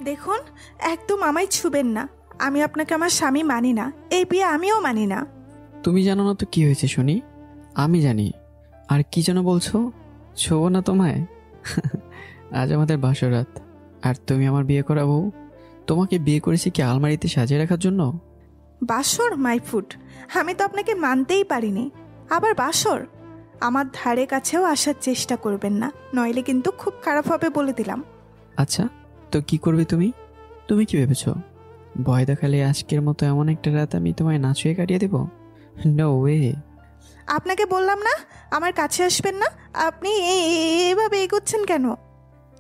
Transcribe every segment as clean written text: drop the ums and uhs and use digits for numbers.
দেখুন, একদম আমায় ছুবেন না। আমি আপনাকে আমার স্বামী মানি না, এই বিয়ে আমিও মানি না। তুমি জানো না তো কি হয়েছে শুনি? আমি জানি। আর কি যেন বলছো? ছোবো না তোমায়? আজ আমাদের বাসরাত, আর তুমি আমার বিয়ে করা বউ। তোমাকে বিয়ে করেছি কি আলমারিতে সাজিয়ে রাখার জন্য? বাসর মাই ফুড, আমি তো আপনাকে মানতেই পারিনি। আবার বাসর? আমার ধারে কাছেও আসার চেষ্টা করবেন না, নইলে কিন্তু খুব খারাপ হবে বলে দিলাম। আচ্ছা, তো কি করবে তুমি? তুমি কি ভেবেছো ভয় দেখালে আজকের মতো এমন একটা রাত আমি তোমায় না ছুঁয়ে কাটিয়ে দেবো? No way. আপনাকে বললাম না আমার কাছে আসবেন না। আপনি এভাবে এগোচ্ছেন কেন?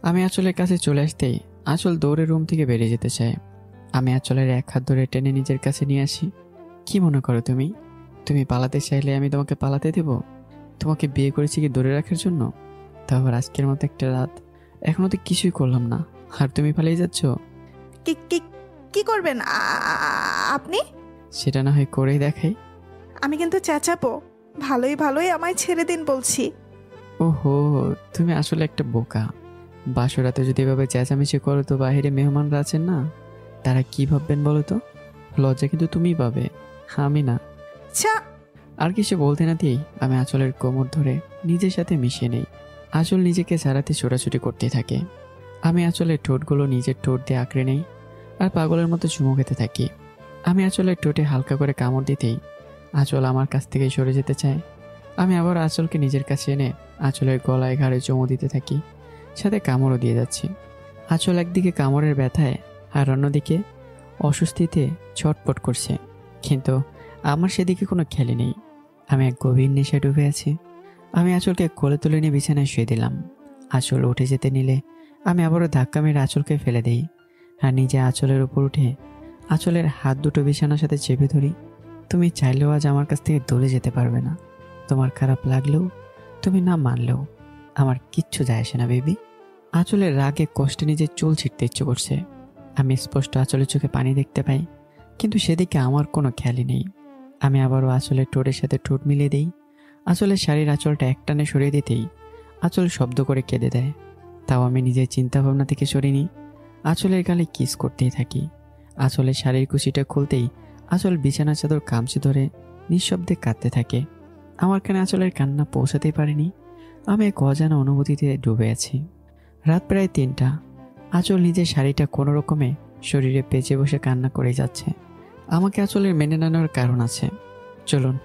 আমি আঁচলের কাছে চলে আসতেই আঁচল দৌড়ে রুম থেকে বেরিয়ে যেতে চায়। আমি আঁচলের এক হাত ধরে টেনে নিজের কাছে নিয়ে আসি। কি মনে করো তুমি? তুমি পালাতে চাইলে আমি তোমাকে পালাতে দেব? তোমাকে বিয়ে করেছি কি ধরে রাখার জন্য? তারপর আজকের মতো একটা রাত, এখনো তো কিছুই করলাম না, আর তুমি পালিয়ে যাচ্ছ। কি কি কি করবেন আপনি? সেটা না হয় করেই দেখাই। আমি কিন্তু চেঁচাবো। ভালোই ভালোই আমায় ছেড়ে দিন বলছি। ওহো, তুমি আসলে একটা বোকা। বাসরাতে যদি এভাবে চেঁচামেচি করো তো বাইরে মেহমানরা আছেন না, তারা কি ভাববেন বলো তো? লজ্জা কিন্তু তুমিই পাবে, আমি না। ছা। আর কিছু বলতে না দিয়েই আমি আঁচলের কোমর ধরে নিজের সাথে মিশিয়ে নেই। আঁচল নিজেকে ছাড়াতে ছোটাছুটি করতে থাকে। আমি আঁচলের ঠোঁটগুলো নিজের ঠোঁট দিয়ে আঁকড়ে নেই আর পাগলের মতো চুমু খেতে থাকি। আমি আঁচলের ঠোঁটে হালকা করে কামড় দিতেই আঁচল আমার কাছ থেকে সরে যেতে চায়। আমি আবার আঁচলকে নিজের কাছে এনে আঁচলের গলায় ঘাড়ে চুমু দিতে থাকি, সাথে কামড়ও দিয়ে যাচ্ছি। আঁচল একদিকে কামড়ের ব্যথায় আর অন্যদিকে অস্বস্তিতে ছটপট করছে, কিন্তু আমার সেদিকে কোনো খেয়ালই নেই। আমি এক গভীর নেশায় ডুবে আছি। আমি আঁচলকে কোলে তুলে নিয়ে বিছানায় শুয়ে দিলাম। আঁচল উঠে যেতে নিলে আমি আবারও ধাক্কা মেরে আঁচলকে ফেলে দিই আর নিজে আঁচলের উপর উঠে আঁচলের হাত দুটো বিছানার সাথে চেপে ধরি। তুমি চাইলেও আজ আমার কাছ থেকে দূরে যেতে পারবে না। তোমার খারাপ লাগলেও, তুমি না মানলেও আমার কিচ্ছু যায় আসে না বেবি। আঁচলের রাগে কষ্টে নিজের চুল ছিঁড়তে ইচ্ছে করছে। আমি স্পষ্ট আঁচলের চোখে পানি দেখতে পাই, কিন্তু সেদিকে আমার কোনো খেয়ালই নেই। আমি আবারও আঁচলের ঠোঁটের সাথে ঠোঁট মিলিয়ে দিই। আঁচলের শাড়ির আঁচলটা একটানে সরিয়ে দিতেই আঁচল শব্দ করে কেঁদে দেয়। তাও আমি নিজের চিন্তাভাবনা থেকে সরিনি, আঁচলের গালে কিস করতেই থাকি। আঁচলের শাড়ির কুচিটা খুলতেই আঁচল বিছানা চাদর কামচে ধরে নিঃশব্দে কাঁদতে থাকে। আমার কানে আঁচলের কান্না পৌঁছাতেই পারেনি। আমি এক অজানা অনুভূতিতে ডুবে আছি। রাত প্রায় 3টা। আঁচল নিজের শাড়িটা কোনো রকমে শরীরে পেঁচে বসে কান্না করে যাচ্ছে। আমাকে আঁচলের মেনে নেওয়ার কারণ আছে, চলুন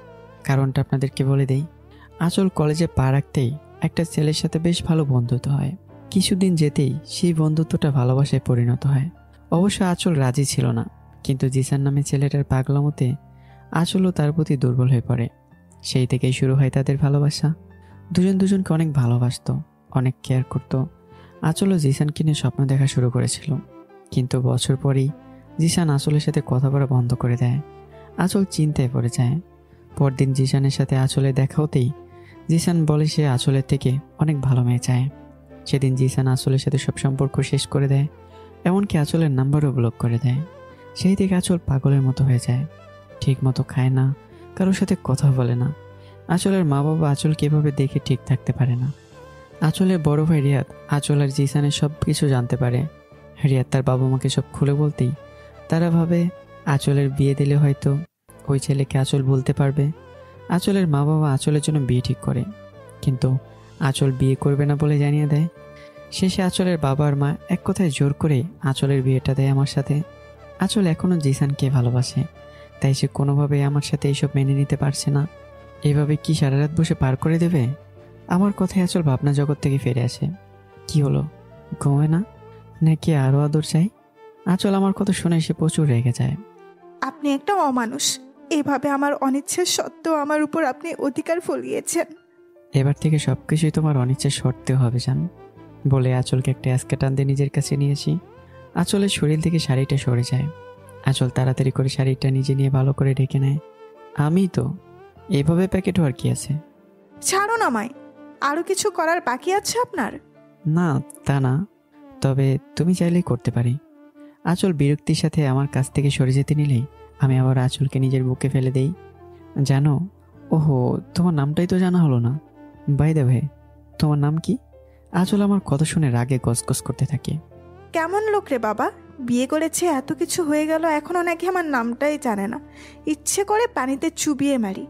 কারণটা আপনাদেরকে বলে দেই। আঁচল কলেজে পা রাখতেই একটা ছেলের সাথে বেশ ভালো বন্ধুত্ব হয়। কিছুদিন যেতেই সেই বন্ধুত্বটা ভালোবাসায় পরিণত হয়। অবশ্য আঁচল রাজি ছিল না, কিন্তু জিসান নামে ছেলেটার পাগলামতে আঁচলও তার প্রতি দুর্বল হয়ে পড়ে। সেই থেকেই শুরু হয় তাদের ভালোবাসা। দুজন দুজনকে অনেক ভালোবাসত, অনেক কেয়ার করত। আঁচলও জিসানকে নিয়ে স্বপ্ন দেখা শুরু করেছিল, কিন্তু বছর পরেই জিসান আঁচলের সাথে কথা বলা বন্ধ করে দেয়। আঁচল চিন্তায় পড়ে যায়। পরদিন জিসানের সাথে আঁচলের দেখা হতেই জিসান বলে সে আঁচলের থেকে অনেক ভালো মেয়ে চায়। সেদিন জিসান আঁচলের সাথে সব সম্পর্ক শেষ করে দেয়, এমনকি আঁচলের নাম্বারও ব্লক করে দেয়। সেই থেকে আঁচল পাগলের মতো হয়ে যায়, ঠিক মতো খায় না, কারোর সাথে কথা বলে না। আঁচলের মা বাবা আঁচলকে এভাবে দেখে ঠিক থাকতে পারে না। আঁচলের বড় ভাই রিয়াদ আঁচল আর জিসানের সব কিছু জানতে পারে। রিয়াদ তার বাবা মাকে সব খুলে বলতেই তারা ভাবে আঁচলের বিয়ে দিলে হয়তো ওই ছেলেকে আঁচল বলতে পারবে। আঁচলের মা বাবা আঁচলের জন্য বিয়ে ঠিক করে, কিন্তু আঁচল বিয়ে করবে না বলে জানিয়ে দেয়। শেষে আঁচলের বাবা আর মা এক কথায় জোর করে আঁচলের বিয়েটা দেয় আমার সাথে। আঁচল এখনও জিসানকে ভালোবাসে, তাই সে কোনোভাবেই আমার সাথে এইসব মেনে নিতে পারছে না। এভাবে কি সারা রাত বসে পার করে দেবে? আমার কথায় আঁচল ভাবনা জগৎ থেকে ফিরে আসে। কি হলো, ঘুমায় না নাকি আরও আদর চাই? আঁচল আমার কথা শুনে সে প্রচুর রেগে যায়। আপনি একটা অমানুষ, এভাবে আমার অনিচ্ছের সত্ত্বেও আমার উপর আপনি অধিকার ফলিয়েছেন। এবার থেকে সবকিছুই তোমার অনিচ্ছার শর্তেও হবে জান, বলে আঁচলকে একটা অ্যাসকে টান দিয়ে নিজের কাছে নিয়ে আসি। আঁচলের শরীর থেকে শাড়িটা সরে যায়। আঁচল তাড়াতাড়ি করে শাড়িটা নিজে নিয়ে ভালো করে ঢেকে নেয়। আমি তো এভাবে প্যাকেট হওয়ার কি আছে? ছাড়ুন আমায়। আরও কিছু করার বাকি আছে আপনার? না তা না, তবে তুমি চাইলেই করতে পারি। আঁচল বিরক্তির সাথে আমার কাছ থেকে সরে যেতে নিলেই আমি আবার আঁচলকে নিজের বুকে ফেলে দেই। জানো, ওহো, তোমার নামটাই তো জানা হলো না। বাই দ্য ওয়ে, তোমার নাম কি? আঁচল আমার কথা শুনে রাগে গসগস করতে থাকে। কেমন লোক রে বাবা, বিয়ে করেছে এত কিছু হয়ে গেল এখনও নাকি আমার নামটাই জানে না। ইচ্ছে করে পানিতে চুবিয়ে মারি।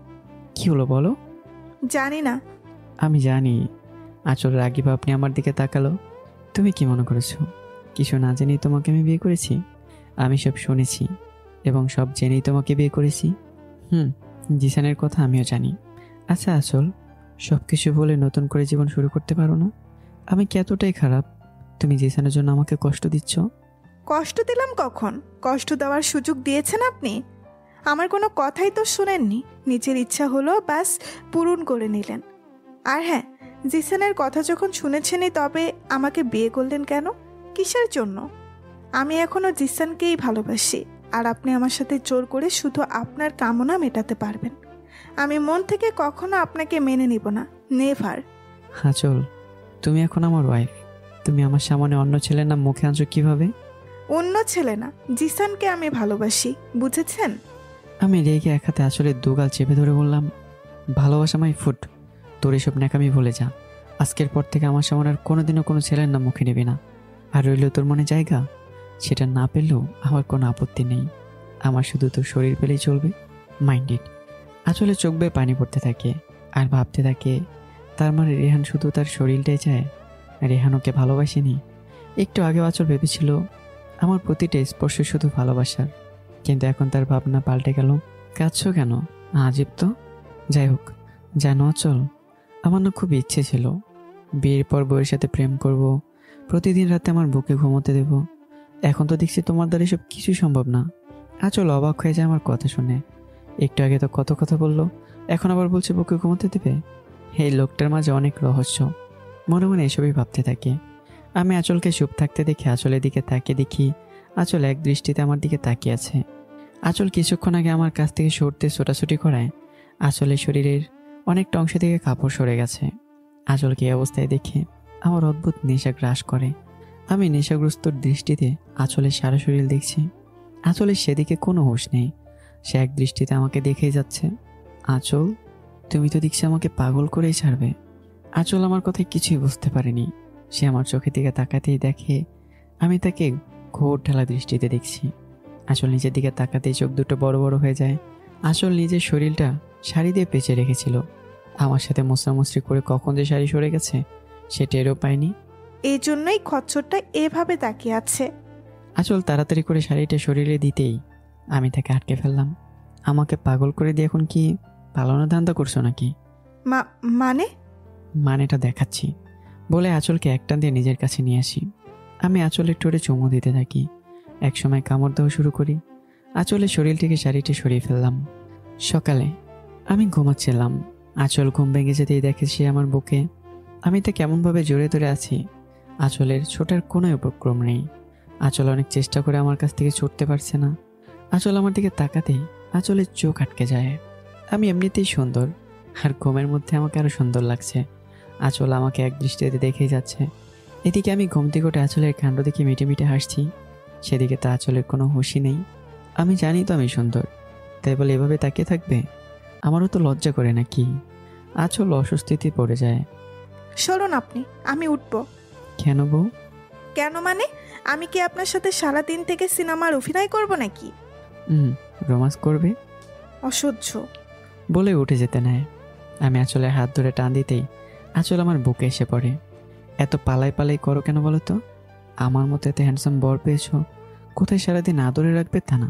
কি হলো বলো? জানি না। আমি জানি। আঁচল রাগিব আপনি আমার দিকে তাকালো। তুমি কি মনে করেছো কিছু না জেনেই তোমাকে আমি বিয়ে করেছি? আমি সব শুনেছি এবং সব জেনেই তোমাকে বিয়ে করেছি। জিসানের কথা আমিও জানি। আচ্ছা আঁচল, সব কিছু বলে নতুন করে জীবন শুরু করতে পারো না? আমি কি এতটাই খারাপ তুমি জিসানের জন্য আমাকে কষ্ট দিচ্ছ? কষ্ট দিলাম কখন? কষ্ট দেওয়ার সুযোগ দিয়েছেন আপনি? আমার কোনো কথাই তো শুনেননি। নিজের ইচ্ছা হলো, ব্যাস পূরণ করে নিলেন। আর হ্যাঁ, জিসানের কথা যখন শুনেছেনই, তবে আমাকে বিয়ে করলেন কেন? কিসের জন্য? আমি এখনও জিসানকেই ভালোবাসি, আর আপনি আমার সাথে জোর করে শুধু আপনার কামনা মেটাতে পারবেন। আমি মন থেকে কখনো আপনাকে মেনে নিব না, নেভার। আঁচল, তুমি এখন আমার ওয়াইফ। তুমি আমার সামনে অন্য ছেলের নাম মুখে আনছো কিভাবে? অন্য ছেলে না, জিসানকে আমি ভালোবাসি, বুঝেছেন? আমি রেগে এক হাতে আঁচলের দুগাল চেপে ধরে বললাম, ভালোবাসা মাই ফুড। তোর এসব ন্যাকামি ভুলে যা। আজকের পর থেকে আমার সামনে আর কোনোদিনও কোনো ছেলের নাম মুখে নেবে না। আর রইল তোর মনে জায়গা, সেটা না পেলেও আমার কোনো আপত্তি নেই। আমার শুধু তোর শরীর পেলেই চলবে। মাইন্ডেড। আঁচলে চোখ বেয়ে পানি পড়তে থাকে আর ভাবতে থাকে, তার মানে রেহান শুধু তার শরীরটাই চায়, রেহান ওকে ভালোবাসেনি। একটু আগে আঁচল ভেবেছিল আমার প্রতিটা স্পর্শ শুধু ভালোবাসার, কিন্তু এখন তার ভাবনা পাল্টে গেল। কাঁদছো কেন? আজীব তো। যাই হোক, জানো আঁচল, আমার না খুব ইচ্ছে ছিল বিয়ের পর বউয়ের সাথে প্রেম করব, প্রতিদিন রাতে আমার বুকে ঘুমোতে দেব। এখন তো দেখছি তোমার দ্বারা এসব কিছুই সম্ভব না। আঁচল অবাক হয়ে যায় আমার কথা শুনে। একটু আগে তো কত কথা বললো, এখন আবার বলছে বুকে ঘুমোতে দেবে। এই লোকটার মাঝে অনেক রহস্য। মনে মনে এসবই ভাবতে থাকি। আমি আঁচলকে চুপ থাকতে দেখে আঁচলের দিকে তাকিয়ে দেখি আঁচল এক দৃষ্টিতে আমার দিকে তাকিয়ে আছে। আঁচল কিছুক্ষণ আগে আমার কাছ থেকে সরতে ছোটাছুটি করায় আঁচলের শরীরের অনেকটা অংশ থেকে কাপড় সরে গেছে। আঁচলকে এই অবস্থায় দেখে আমার অদ্ভুত নেশা গ্রাস করে। আমি নেশাগ্রস্ত দৃষ্টিতে আঁচলের সারা শরীর দেখছি। আঁচলের সেদিকে কোনো হুঁশ নেই, সে এক দৃষ্টিতে আমাকে দেখেই যাচ্ছে। আঁচল, তুমি তো দেখছি আমাকে পাগল করেই ছাড়বে। আঁচল আমার কথায় কিছুই বুঝতে পারেনি। সে আমার চোখের দিকে তাকাতেই দেখে আমি তাকে ঘোর ঢালা দৃষ্টিতে দেখছি। আঁচল নিজের দিকে তাকাতেই চোখ দুটো বড় বড় হয়ে যায়। আঁচল নিজের শরীরটা শাড়ি দিয়ে পেঁচে রেখেছিল। আমার সাথে মোছামুছরি করে কখন যে শাড়ি সরে গেছে সে টেরও পায়নি। এই জন্যই খচ্চরটা এভাবে তাকিয়ে আছে। আঁচল তাড়াতাড়ি করে শাড়িটা শরীরে দিতেই আমি তাকে আটকে ফেললাম। আমাকে পাগল করে দিয়ে এখন কি পালানোর ধান্দা করছো নাকি? মানে? মানেটা দেখাচ্ছি বলে আঁচলকে একটান দিয়ে নিজের কাছে নিয়ে আসি। আমি আঁচলের ঠোঁটে চুমু দিতে থাকি। একসময় কামড় দেওয়া শুরু করি। আঁচলের শরীর থেকে শাড়িটি সরিয়ে ফেললাম। সকালে আমি ঘুমাচ্ছিলাম। আঁচল ঘুম ভেঙে যেতেই দেখে সে আমার বুকে। আমি তা কেমনভাবে জড়িয়ে ধরে আছি। আঁচলের ছোটার কোনো উপক্রম নেই। আঁচল অনেক চেষ্টা করে আমার কাছ থেকে ছুটতে পারছে না। আঁচল আমার দিকে তাকাতেই আঁচলের চোখ আটকে যায়। আমি এমনিতেই সুন্দর, আর ঘুমের মধ্যে আমাকে আরো সুন্দর লাগছে। আঁচল আমাকে এক দৃষ্টিতে দেখেই যাচ্ছে। এদিকে আমি ঘুম থেকে উঠে আঁচলের কাণ্ড দেখে মিটে মিটে হাসছি। সেদিকে তা আঁচলের কোনো হুঁশই নেই। আমি জানি তো আমি সুন্দর, তাই বলে এভাবে তাকিয়ে থাকবে? আমারও তো লজ্জা করে নাকি? আঁচল অস্বস্তিতে পড়ে যায়। সরুন আপনি, আমি উঠবো। কেন বউ? কেন মানে? আমি কি আপনার সাথে সারাদিন থেকে সিনেমার অভিনয় করব নাকি? রোমান্স করবে? অসহ্য। বলে উঠে যেতে নেয়। আমি আঁচলের হাত ধরে টান দিতেই আঁচল আমার বুকে এসে পড়ে। এত পালাই পালাই করো কেন বলো তো? আমার মতো এত হ্যান্ডসাম বর পেয়েছো, কোথায় সারাদিন আদরে রাখবে তা না।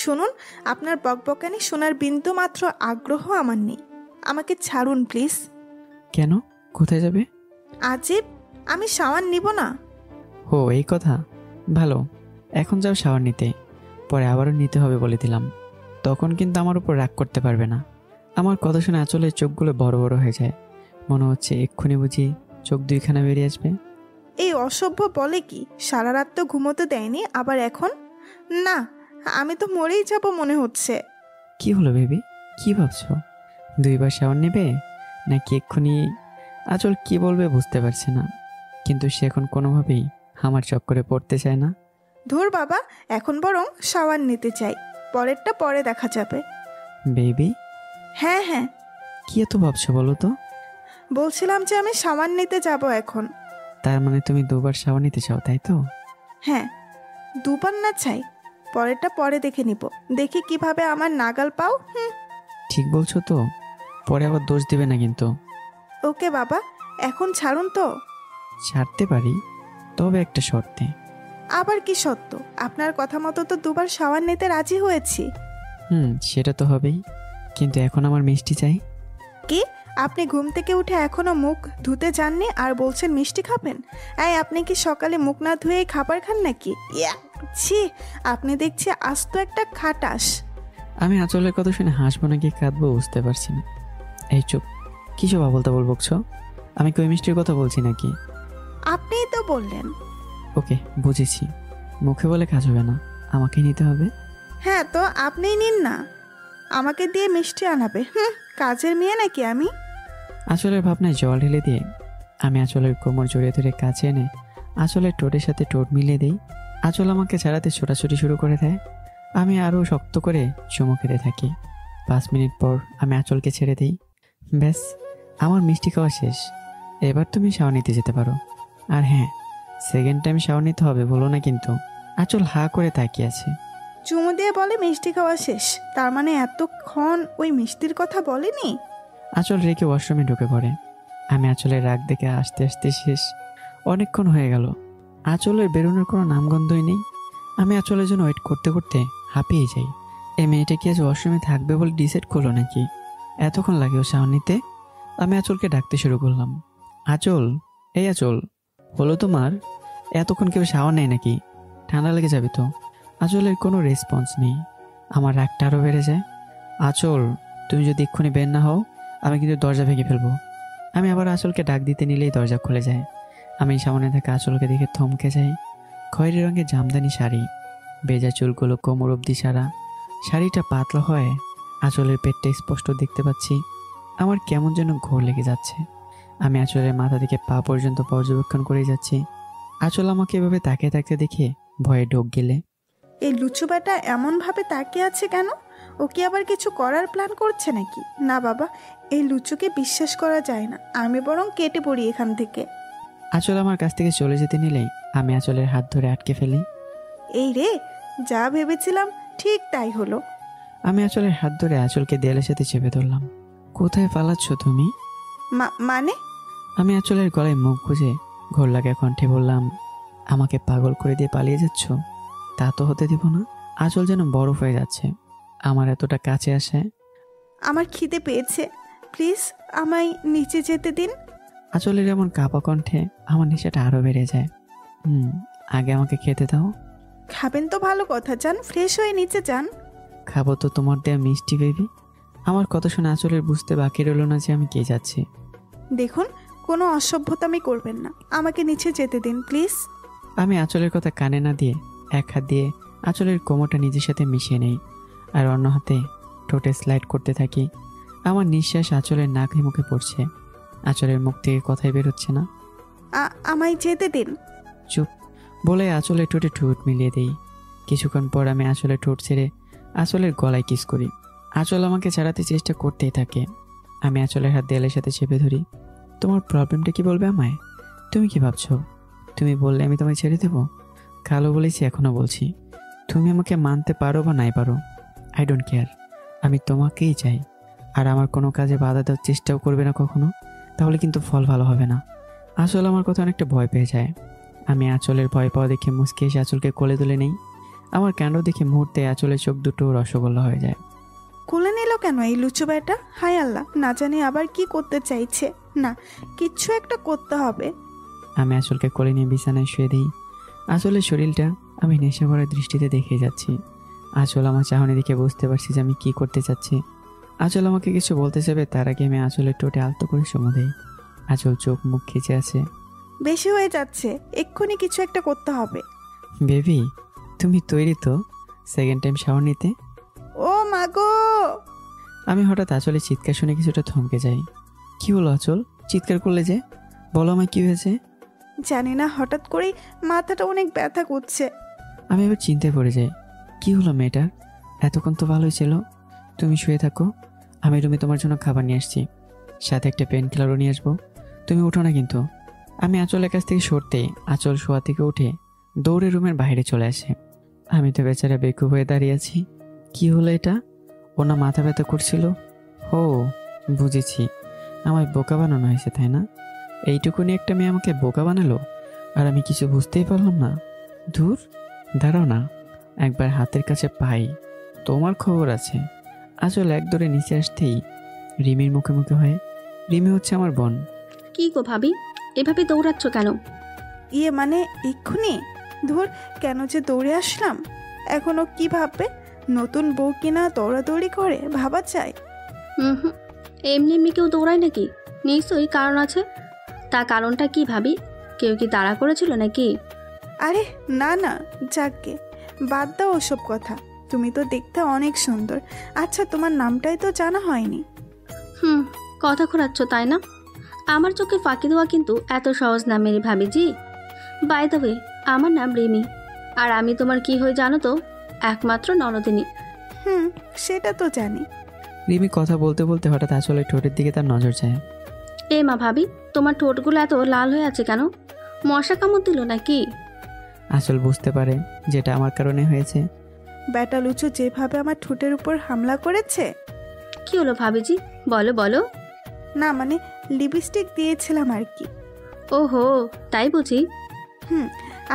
শুনুন, আপনার বকবকানি শোনার বিন্দু মাত্র আগ্রহ আমার নেই। আমাকে ছাড়ুন প্লিজ। কেন? কোথায় যাবে? আজীব, আমি শাওয়ার নিব না। ও এই কথা। ভালো, এখন যাও শাওয়ার নিতে, পরে আবারও নিতে হবে বলে দিলাম। তখন কিন্তু আমার উপর রাগ করতে পারবে না। আমার কথা শুনে আঁচলের চোখগুলো বড় বড় হয়ে যায়। মনে হচ্ছে এক্ষুনি বুঝি চোখ দুইখানা বেরিয়ে আসবে। এই অসভ্য বলে কি? সারা রাত তো ঘুমোতে দেয়নি, আবার এখন? না, আমি তো মরেই যাব মনে হচ্ছে। কি হলো বেবি, কি ভাবছো? দুইবার শাওয়ার নেবে নাকি এক্ষুনি? আঁচল কি বলবে বুঝতে পারছে না, কিন্তু সে এখন কোনোভাবেই আমার চক্করে পড়তে চায় না। ধুর বাবা, এখন বরং শাওয়ার নিতে চাই, পরেরটা পরে দেখা যাবে। বেবি? হ্যাঁ হ্যাঁ। কি এত ভাবছো বলো তো? বলছিলাম যে আমি শাওয়ার নিতে যাব এখন। তার মানে তুমি দুবার শাওয়ার নিতে চাও, তাই তো? হ্যাঁ, দুবার না চাই, পরেরটা পরে দেখে নিব। দেখি কিভাবে আমার নাগাল পাও। ঠিক বলছো তো? পরে আবার দোষ দেবে না কিন্তু। ওকে বাবা, এখন ছাড়ুন তো। ছাড়তে পারি, তবে একটা শর্তে। আবার কি সত্য? আপনার কথা মতো তো দুবার শাওয়ার নিতে রাজি হয়েছি। সেটা তো হবেই, কিন্তু এখন আমার মিষ্টি চাই। কি? আপনি ঘুম থেকে উঠে এখনো মুখ ধুতে যাননি আর বলছেন মিষ্টি খাবেন? আপনি কি সকালে মুখ না ধুয়ে খাবার খান নাকি? ছি, আপনি দেখছি আস্ত একটা খাটাস। আমি আঁচলের কথা শুনে হাসবো নাকি কাঁদবো বুঝতে পারছি না। এই চুপ, কিসব আবোলতাবোল বকছো? আমি কই মিষ্টির কথা বলছি নাকি? আপনিই তো বললেন। ওকে, বুঝেছি। মুখে বলে কাজ হবে না, আমাকে নিতে হবে। হ্যাঁ, তো আপনিই নিন না, আমাকে দিয়ে মিষ্টি আনাবে। কাজের মেয়ে নাকি আমি? আঁচলের ভাবনায় জল ঢেলে দিয়ে আমি আঁচলের কোমর জড়িয়ে ধরে কাছে এনে আঁচলের ঠোঁটের সাথে ঠোঁট মিলিয়ে দিই। আঁচল আমাকে ছাড়াতে ছোটাছুটি শুরু করে দেয়। আমি আরও শক্ত করে চুমু খেতে থাকি। 5 মিনিট পর আমি আঁচলকে ছেড়ে দিই। ব্যাস, আমার মিষ্টি খাওয়া শেষ। এবার তুমি শাওয়ার নিতে যেতে পারো। আর হ্যাঁ, সেকেন্ড টাইম শাওয়ার নিতে হবে বলো না কিন্তু। আঁচল হা করে তাকিয়ে আছে। চুমু দিয়ে বলে মিষ্টি খাওয়া শেষ, তার মানে এতক্ষণ ওই মিষ্টির কথা বলেনি? আঁচল রেখে ওয়াশরুমে ঢুকে পড়ে। আমি আঁচলের রাগ দেখে আস্তে আস্তে শেষ। অনেকক্ষণ হয়ে গেল, আঁচলের বেরোনোর কোনো নামগন্ধই নেই। আমি আঁচলের জন্য ওয়েট করতে করতে হাঁপিয়ে যাই। এই মেয়েটা কি আজ ওয়াশরুমে থাকবে বলে ডিসাইড করলো নাকি? এতক্ষণ লাগে ও শাওয়ার নিতে। আমি আঁচলকে ডাকতে শুরু করলাম। আঁচল, এই আঁচল, হলো তোমার? এতক্ষণ কেউ শাওয়ার নেয় নাকি? ঠান্ডা লেগে যাবে তো। আঁচলের কোনো রেসপন্স নেই। আমার রাগটা আরও বেড়ে যায়। আঁচল, তুমি যদি এক্ষুনি বের না হও, আমি কিন্তু দরজা ভেঙে ফেলবো। আমি আবার আঁচলকে ডাক দিতে নিলেই দরজা খুলে যায়। আমি সামনে থাকা আঁচলকে দেখে থমকে যাই। খয়েরি রঙের জামদানি শাড়ি, ভেজা চুলগুলো কোমর অবধি সারা। শাড়িটা পাতলা হয়, আঁচলের পেটটা স্পষ্ট দেখতে পাচ্ছি। আমার কেমন যেন ঘোর লেগে যাচ্ছে। আমি আঁচলের মাথা থেকে পা পর্যন্ত পর্যবেক্ষণ করে যাচ্ছি। আঁচল আমাকে এভাবে তাকিয়ে থাকতে দেখে ভয়ে ঢোক গেলে। এই লুচু বেটা এমনভাবে তাকিয়ে আছে কেন? ও কি আবার কিছু করার প্ল্যান করছে নাকি? না বাবা, এই লুচুকে বিশ্বাস করা যায় না। আমি বরং কেটে পড়ি এখান থেকে। আঁচল আমার কাছ থেকে চলে যেতে নিলেই আমি আঁচলের হাত ধরে আটকে ফেলি। এই রে, যা ভেবেছিলাম ঠিক তাই হলো। আমি আঁচলের হাত ধরে আঁচলকে দেয়ালের সাথে চেপে ধরলাম। কোথায় পালাচ্ছ তুমি? মানে? আমি আঁচলের গলায় মুখ গুজে ঘোর লাগা কণ্ঠে বললাম, আমাকে পাগল করে দিয়ে পালিয়ে যাচ্ছ? তা তো হতে দিব না। আঁচল যেন বরফ হয়ে যাচ্ছে আমার এতটা কাছে আসে। আমার খিদে পেয়েছে, প্লিজ আমায় নিচে যেতে দিন। আঁচলের এমন কাঁপা কণ্ঠে আমার নেশাটা আরো বেড়ে যায়। আগে আমাকে খেতে দাও। খাবেন তো ভালো কথা, যান ফ্রেশ হয়ে নিচে যান। খাবো তো তোমার দেয়া মিষ্টি বেবি। আমার কথা শুনে আঁচলের বুঝতে বাকি রইল না যে আমি কে যাচ্ছি। দেখুন, কোনো অসভ্যতামি করবেন না, আমাকে নিচে যেতে দিন প্লিজ। আমি আঁচলের কথা কানে না দিয়ে এক হাত দিয়ে আঁচলের কোমরটা নিজের সাথে মিশিয়ে নেই, আর অন্য হাতে ঠোঁটে স্লাইড করতে থাকি। আমার নিঃশ্বাস আঁচলের নাকে মুখে পড়ছে। আঁচলের মুখ থেকে কথাই বেরোচ্ছে না। আমায় যেতে দিন। চুপ বলে আঁচলের ঠোঁটে ঠোঁট মিলিয়ে দেই। কিছুক্ষণ পর আমি আঁচলের ঠোঁট ছেড়ে আঁচলের গলায় কিস করি। আঁচল আমাকে ছাড়াতে চেষ্টা করতেই থাকে। আমি আঁচলের হাত দেয়ালের সাথে চেপে ধরি। তোমার প্রবলেমটা কি বলবে আমায়? তুমি কি ভাবছো তুমি বললে আমি তোমায় ছেড়ে দেবো? কালো বলেছি, এখনো বলছি, তুমি আমাকে মানতে পারো বা নাই পারো, আই ডোন্ট কেয়ার। আমি তোমাকেই চাই। আর আমার কোনো কাজে বাধা দেওয়ার চেষ্টাও করবে না কখনো, তাহলে কিন্তু ফল ভালো হবে না। আঁচল আমার কথা অনেকটা ভয় পেয়ে যায়। আমি আঁচলের ভয় পাওয়া দেখে মুচকে এসে আঁচলকে কোলে তুলে নেই। আমার কাণ্ড দেখে মুহূর্তে আঁচলের চোখ দুটো রসগোল্লা হয়ে যায়। কোলে নিল কেন এই লুচু বেটা? হায় আল্লাহ, না জানি আবার কি করতে চাইছে। না, কিচ্ছু একটা করতে হবে। আমি আঁচলকে কোলে নিয়ে বিছানায় শুয়ে দিই। আঁচলের শরীরটা আমি নেশা ভরা দৃষ্টিতে দেখে যাচ্ছি। আঁচল আমার চাহনি দেখে বুঝতে পারছি যে আমি কি করতে চাচ্ছি। আঁচল আমাকে কিছু বলতে চাইবে তার আগে আমি আঁচলের ঠোঁটে আলতো করে চুমু দেই। আঁচল চোখ মুখ খিচে আছে। বেশি হয়ে যাচ্ছে, এক্ষুনি কিছু একটা করতে হবে। বেবি, তুমি তৈরি তো সেকেন্ড টাইম শাওয়ার নিতে? ও মাগো! আমি হঠাৎ আঁচলের চিৎকার শুনে কিছুটা থমকে যাই। কি হলো আঁচল, চিৎকার করলে যে? বলো আমায় কি হয়েছে? জানি না, হঠাৎ করেই মাথাটা অনেক ব্যথা করছে। আমি এবার চিন্তায় পড়ে যাই। কি হলো মেয়েটার? এতক্ষণ তো ভালোই ছিল। তুমি শুয়ে থাকো, আমি রুমে তোমার জন্য খাবার নিয়ে আসছি, সাথে একটা পেন কিলারও নিয়ে আসবো। তুমি উঠো না কিন্তু। আমি আঁচলের কাছ থেকে সরতেই আঁচল শোয়া থেকে উঠে দৌড়ে রুমের বাইরে চলে আসে। আমি তো বেচারা বেকুব হয়ে দাঁড়িয়ে আছি। কি হলো এটা? ওনা মাথা ব্যথা করছিল। ও, বুঝেছি, আমায় বোকা বানানো হয়েছে, তাই না? এইটুকুনি একটা মেয়ে আমাকে বোকা বানালো, আর আমি কিছু বুঝতেই পারলাম না। ধুর, দাঁড়াও না, একবার হাতের কাছে পাই, তোমার খবর আছে। আসলে এক দৌড়ে নিচে আসতেই রিমির মুখে মুখে হয়। রিমি হচ্ছে আমার বোন। কি গো ভাবি, এভাবে দৌড়াচ্ছ কেন? ইয়ে মানে এক্ষুনি? ধুর, কেন যে দৌড়ে আসলাম। এখনো কি ভাববে? নতুন বউ কিনা দৌড়াদৌড়ি করে, ভাবা যায়? হুম, এমনি এমনি কেউ দৌড়ায় নাকি? নিশ্চয়ই কারণ আছে। তা কারণটা কি ভাবি? কেউ কি তাড়া করেছিল নাকি? আরে না না, যাকগে, বাদ দাও ওসব কথা। তুমি তো দেখতে অনেক সুন্দর। আচ্ছা, তোমার নামটাই তো জানা হয়নি। কথা ঘোরাচ্ছ তাই না? আমার চোখে ফাঁকি দেওয়া কিন্তু এত সহজ না মেরি ভাবিজি। বাই দ্য ওয়ে, আমার নাম রিমি। আর আমি তোমার কি হয়ে জানো তো? একমাত্র ননদিনী। সেটা তো জানি। রিমি কথা বলতে বলতে হঠাৎ আঁচলের ঠোঁটের দিকে তার নজর যায়। এ মা ভাবি, তোমার ঠোঁটগুলো এত লাল হয়ে আছে কেন? মশা কামড় দিল নাকি? আঁচল বুঝতে পারে যেটা আমার কারণে হয়েছে। ব্যাটা লুচু যেভাবে আমার ঠোঁটের উপর হামলা করেছে। কি হলো ভাবিজি, বলো বলো। না মানে, লিপস্টিক দিয়েছিলাম আর কি। ওহো, তাই বুঝি।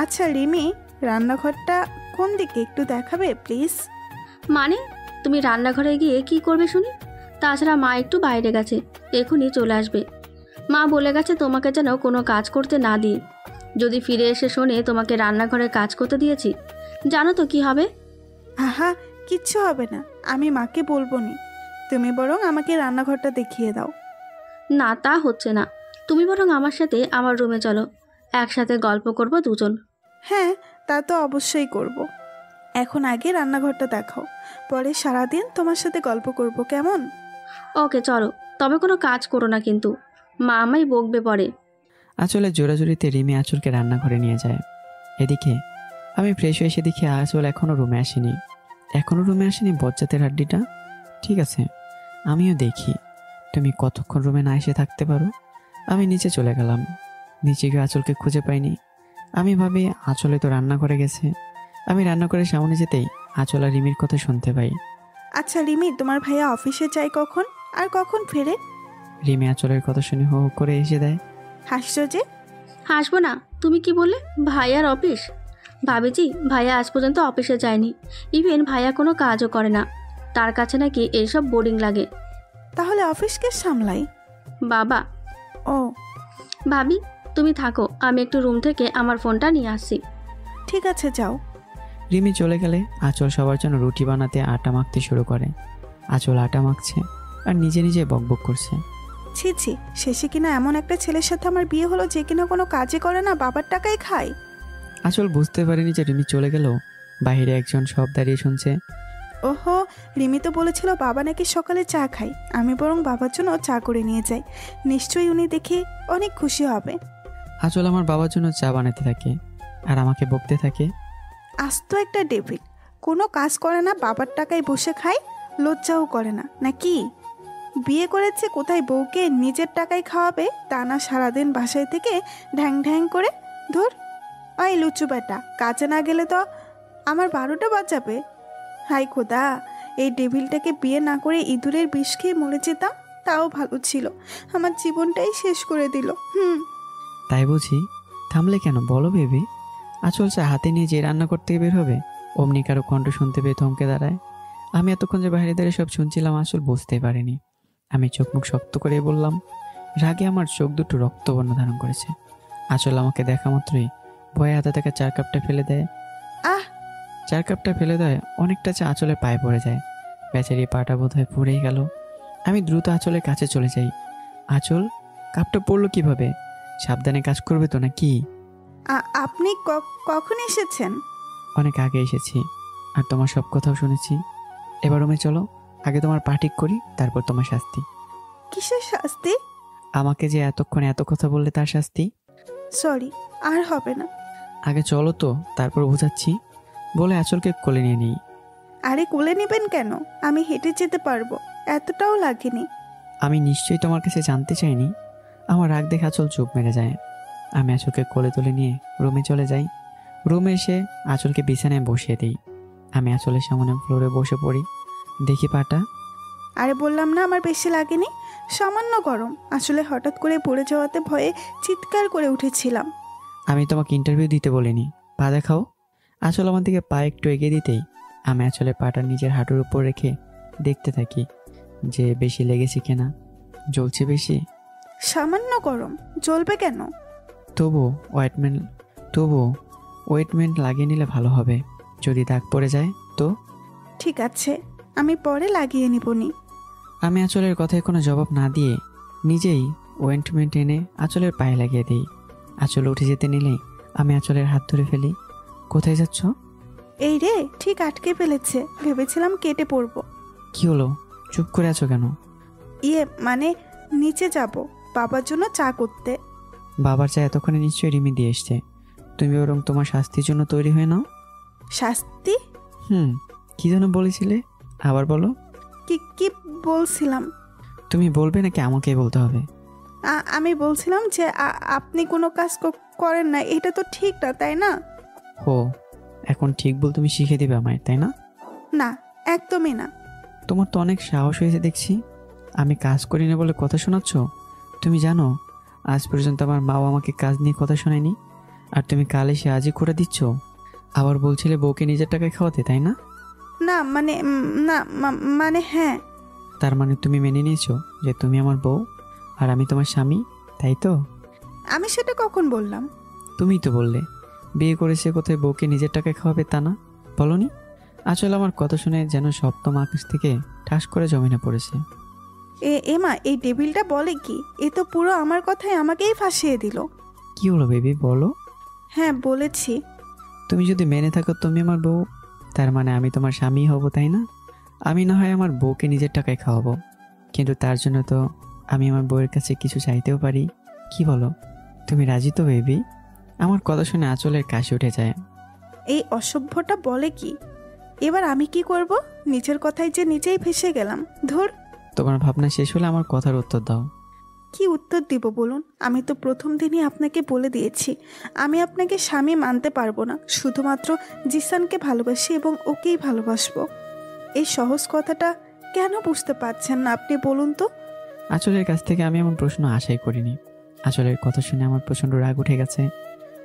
আচ্ছা রিমি, রান্নাঘরটা কোন দিকে একটু দেখাবে প্লিজ? মানে তুমি রান্নাঘরে গিয়ে কি করবে শুনি? তাছাড়া মা একটু বাইরে গেছে, এখনই চলে আসবে। মা বলে গেছে তোমাকে যেন কোনো কাজ করতে না দিই। যদি ফিরে এসে শোনে তোমাকে রান্নাঘরে কাজ করতে দিয়েছি, জানো তো কি হবে? আহা, কিচ্ছু হবে না, আমি মাকে বলবো নি। তুমি বরং আমাকে রান্নাঘরটা দেখিয়ে দাও। না, তা হচ্ছে না। তুমি বরং আমার সাথে আমার রুমে চলো, একসাথে গল্প করব দুজন। হ্যাঁ, তা তো অবশ্যই করব। এখন আগে রান্নাঘরটা দেখাও, পরে সারাদিন তোমার সাথে গল্প করব, কেমন? ওকে চলো, তবে কোনো কাজ করো না কিন্তু, মা আমায় বকবে পরে। আঁচলের জোরাজুরিতে রিমি আঁচলকে রান্নাঘরে নিয়ে যায়। এদিকে আমি ফ্রেশ হয়ে এসে দেখি আঁচল এখনও রুমে আসেনি বজ্জাতের হাড্ডিটা। ঠিক আছে, আমিও দেখি তুমি কতক্ষণ রুমে না এসে থাকতে পারো। আমি নিচে চলে গেলাম। নিচে গিয়ে আঁচলকে খুঁজে পাইনি। আমি ভাবি আঁচলে তো রান্না করে গেছে। আমি রান্না করে সামনে যেতেই আঁচল আর রিমির কথা শুনতে পাই। আচ্ছা রিমি, তোমার ভাইয়া অফিসে যায় কখন আর কখন ফেরে? রিমি আঁচলের কথা শুনে হো হো করে এসে দেয়। হাসছো যে? হাসবো না, তুমি কি বললে? ভাইয়ার অফিস? ভাবিজি, ভাইয়া আজ পর্যন্ত অফিসে যায়নি। ইভেন ভাইয়া কোনো কাজও করে না, তার কাছে নাকি এইসব বোরিং লাগে। তাহলে অফিসকে সামলাই? বাবা। ও, ভাবি তুমি থাকো, আমি একটু রুম থেকে আমার ফোনটা নিয়ে আসছি। ঠিক আছে, যাও। রিমি চলে গেলে আঁচল সবার জন্য রুটি বানাতে আটা মাখতে শুরু করে। আঁচল আটা মাখছে আর নিজে নিজে বকবক করছে। ছি ছি, শেষে কিনা এমন একটা ছেলের সাথে আমার বিয়ে হলো যে কিনা কোনো কাজই করে না, বাবার টাকাই খায়। আঁচল বুঝতে পারেনি যে রিমি চলে গেল বাইরে একজন সব দাঁড়িয়ে শুনছে। ওহো, রিমি তো বলেছিল বাবা নাকি সকালে চা খায়। আমি বরং বাবার জন্য চা করে নিয়ে যাই, নিশ্চয়ই উনি দেখে অনেক খুশি হবে। আঁচল আমার বাবার জন্য চা বানাতে থাকে আর আমাকে বকতে থাকে। আস্ত একটা ডেভিড, কোনো কাজ করে না, বাবার টাকায় বসে খায়, লজ্জাও করে না নাকি? বিয়ে করেছে কোথায় বউকে নিজের টাকায় খাওয়াবে, তা না সারাদিন বাসায় থেকে ঢ্যাং ঢ্যাং করে। ধুর, ওই লুচু বেটা, কাজে না গেলে তো আমার 12টা বাজাবে। হাই খোদা, এই ডেভিলটাকে বিয়ে না করে ইঁদুরের বিষ খেয়ে মরে যেতাম, তাও ভালো ছিল। আমার জীবনটাই শেষ করে দিল। তাই বুঝি? থামলে কেন বলো বেবি। আঁচল চা হাতে নিয়ে যে রান্না করতে বের হবে অমনি কারো কণ্ঠ শুনতে পেয়ে থমকে দাঁড়ায়। আমি এতক্ষণ যে বাইরে দাঁড়িয়ে সব শুনছিলাম আঁচল বুঝতেই পারিনি। আমি চোখ মুখ শক্ত করে বললাম। রাগে আমার চোখ দুটো রক্তবর্ণ ধারণ করেছে। আঁচল আমাকে দেখা মাত্রই ভয়ে হাতে থাকা চার কাপটা ফেলে দেয়। আহ! চার কাপটা ফেলে দেয়, অনেকটা চা আঁচলের পায়ে পড়ে যায়। বেচারি পাটা বোধ হয় পুড়েই গেল। আমি দ্রুত আঁচলের কাছে চলে যাই। আঁচল, কাপটা পড়লো কিভাবে? সাবধানে কাজ করবে তো নাকি? আপনি কখন এসেছেন? অনেক আগে এসেছি, আর তোমার সব কথাও শুনেছি। এবার রুমে চলো, আগে তোমার পা ঠিক করি, তারপর তোমার শাস্তি। কিসের শাস্তি? আমাকে যে এতক্ষণ এত কথা বললে তার শাস্তি। সরি, আর হবে না। আগে চলো তো, তারপর বোঝাচ্ছি। বলে আঁচলকে কোলে নিয়ে নিই। আরে কোলে নেবেন কেন? আমি হেঁটে যেতে পারবো, এতটাও লাগেনি। আমি নিশ্চয়ই তোমার কাছে জানতে চাইনি। আমার রাগ দেখে আঁচল চুপ মেরে যায়। আমি আঁচলকে কোলে তুলে নিয়ে রুমে চলে যাই। রুমে এসে আঁচলকে বিছানায় বসিয়ে দিই। আমি আঁচলের সামনে ফ্লোরে বসে পড়ি। দেখি পাটা। আরে বললাম না আমার বেশি লাগেনি, সামান্য গরম। আসলে হঠাৎ করে পড়ে যাওয়াতে ভয়ে চিৎকার করে উঠেছিলাম। আমি তোমাকে ইন্টারভিউ দিতে বলিনি, পা দেখাও। আঁচল আমার দিকে পা একটু এগিয়ে দিতেই আমি আঁচলের পাটা নিজের হাঁটুর উপর রেখে দেখতে থাকি যে বেশি লেগেছে কিনা, জ্বলছে বেশি। সামান্য গরম, জ্বলবে কেন? তবু ওয়েটমেন্ট লাগিয়ে নিলে ভালো হবে। যদি দাগ পড়ে যায় তো? ঠিক আছে, আমি পরে লাগিয়ে নিবনি। আমি আঁচলের কথায় কোনো জবাব না দিয়ে নিজেই ওয়েন্টমেন্ট এনে আঁচলের পায়ে লাগিয়ে দিই। আঁচল উঠে যেতে নিলেই আমি আঁচলের হাত ধরে ফেলি। কোথায় যাচ্ছ? এই রে, ঠিক আটকে ফেলেছে, ভেবেছিলাম কেটে পড়বো। কি হলো, চুপ করে আছো কেন? মানে নিচে যাব বাবার জন্য চা করতে। বাবার চা এতক্ষণে নিশ্চয়ই রিমি দিয়ে এসছে। তুমি বরং তোমার শাস্তির জন্য তৈরি হয়ে নাও। শাস্তি? কি যেন বলেছিলে, আবার বলো। কি বলছিলাম? তুমি বলবে নাকি আমাকেই বলতে হবে? আমি বলছিলাম যে আপনি কোনো কাজ করেন না, এটা তো ঠিক না, তাই না? হো, এখন ঠিক বল তুমি শিখে দিবে আমায়, তাই না? না, একদমই না। তোমার তো অনেক সাহস হয়েছে দেখছি। আমি কাজ করি না বলে কথা শোনাচ্ছ? তুমি জানো আজ পর্যন্ত আমার মাও আমাকে কাজ নিয়ে কথা শোনায়নি, আর তুমি কাল এসে আজই করে দিচ্ছ। আবার বলছিলে বউকে নিজের টাকায় খাওয়াতে, তাই না? না মানে মানে হ্যাঁ। তার মানে তুমি মেনে নিয়েছো যে তুমি আমার বউ আর আমি তোমার স্বামী, তাই তো? আমি সেটা কখন বললাম? তুমিই তো বললে বিয়ে করেছে কোথায় বউকে নিজের টাকায় খাওয়াবে, তা না বলনি? আসলে আমার কথা শুনে যেন সপ্তম আকাশ থেকে ঠাস করে জমিনে পড়েছে। এমা, এই টেবিলটা বলে কি? এ তো পুরো আমার কথাই আমাকেই ফাঁসিয়ে দিল। কি হলো বেবি, বলো। হ্যাঁ বলেছি। তুমি যদি মেনে থাকো তুমি আমার বউ, তার মানে আমি তোমার স্বামী হব, তাই না? আমি না হয় আমার বউকে নিজের টাকায় খাওয়াবো, কিন্তু তার জন্য তো আমি আমার বউয়ের কাছে কিছু চাইতেও পারি। কি বলো, তুমি রাজি তো বেবি? আমার কথা শুনে আঁচলের কাশি উঠে যায়। এই অসভ্যটা বলে কি? এবার আমি কি করব? নিজের কথাই যে নিজেই ফেসে গেলাম। ধর। তোমার ভাবনা শেষ হলে আমার কথার উত্তর দাও। কি উত্তর দিব বলুন? আমি তো প্রথম দিনই আপনাকে বলে দিয়েছি আমি আপনাকে স্বামী মানতে পারবো না। শুধুমাত্র জিসানকে ভালোবাসি এবং ওকেই ভালোবাসবো। এই সহজ কথাটা কেন বুঝতে পারছেন না আপনি, বলুন তো? আঁচলের কাছ থেকে আমি এমন প্রশ্ন আশাই করিনি। আঁচলের কথা শুনে আমার প্রচণ্ড রাগ উঠে গেছে।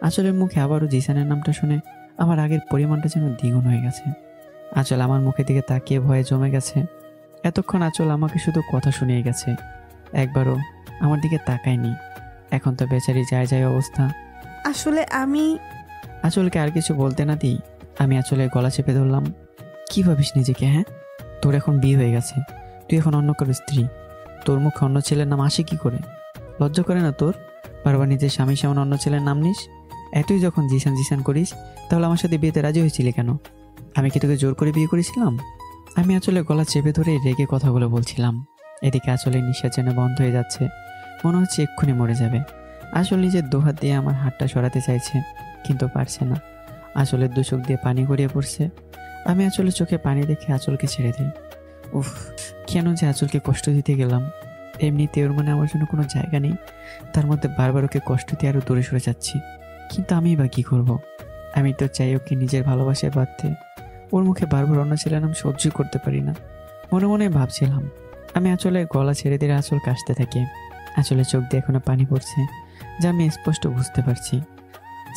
আঁচলের মুখে আবারও জিসানের নামটা শুনে আমার রাগের পরিমাণটা যেন দ্বিগুণ হয়ে গেছে। আঁচল আমার মুখের দিকে তাকিয়ে ভয়ে জমে গেছে। এতক্ষণ আঁচল আমাকে শুধু কথা শুনিয়ে গেছে, একবারও আমার দিকে তাকায়নি। এখন তো বেচারি যায় যায় অবস্থা। আসলে আমি... আঁচলকে আর কিছু বলতে না দিই আমি আঁচলের গলা চেপে ধরলাম। কি ভাবিস নিজেকে? হ্যাঁ, তোর এখন বিয়ে হয়ে গেছে, তুই এখন অন্য কারো স্ত্রী। তোর মুখে অন্য ছেলের নাম আসে কি করে? লজ্জা করে না তোর? বারবার নিজের স্বামীর সামনে অন্য ছেলের নাম নিস। এতই যখন জিসান জিসান করিস তাহলে আমার সাথে বিয়েতে রাজি হয়েছিলি কেন? আমি কি তোকে জোর করে বিয়ে করেছিলাম? আমি আঁচলের গলা চেপে ধরে রেগে কথাগুলো বলছিলাম। এদিকে আঁচলের নিঃশ্বাস যেন বন্ধ হয়ে যাচ্ছে, মনে হচ্ছে এক্ষুনি মরে যাবে। আঁচল নিজের দুহাত দিয়ে আমার হাতটা সরাতে চাইছে, কিন্তু পারছে না। আঁচলের দু চোখ দিয়ে পানি গড়িয়ে পড়ছে। আমি আঁচলের চোখে পানি দেখে আঁচলকে ছেড়ে দিই। উফ, কেন যে আঁচলকে কষ্ট দিতে গেলাম। এমনিতে ওর মানে আমার জন্য কোনো জায়গা নেই, তার মধ্যে বারবার ওকে কষ্ট দিয়ে আরও দূরে সরে যাচ্ছি। কিন্তু আমি বা কী করব? আমি তো চাই ওকে নিজের ভালোবাসায় বাঁধতে। ওর মুখে বারবার অন্য ছেলের নাম সহ্য করতে পারি না। মনে মনে ভাবছিলাম। আমি আঁচলের গলা ছেড়ে দিয়ে আঁচল কাশতে থাকি। আঁচলের চোখ দিয়ে এখনো পানি পড়ছে, যা আমি স্পষ্ট বুঝতে পারছি।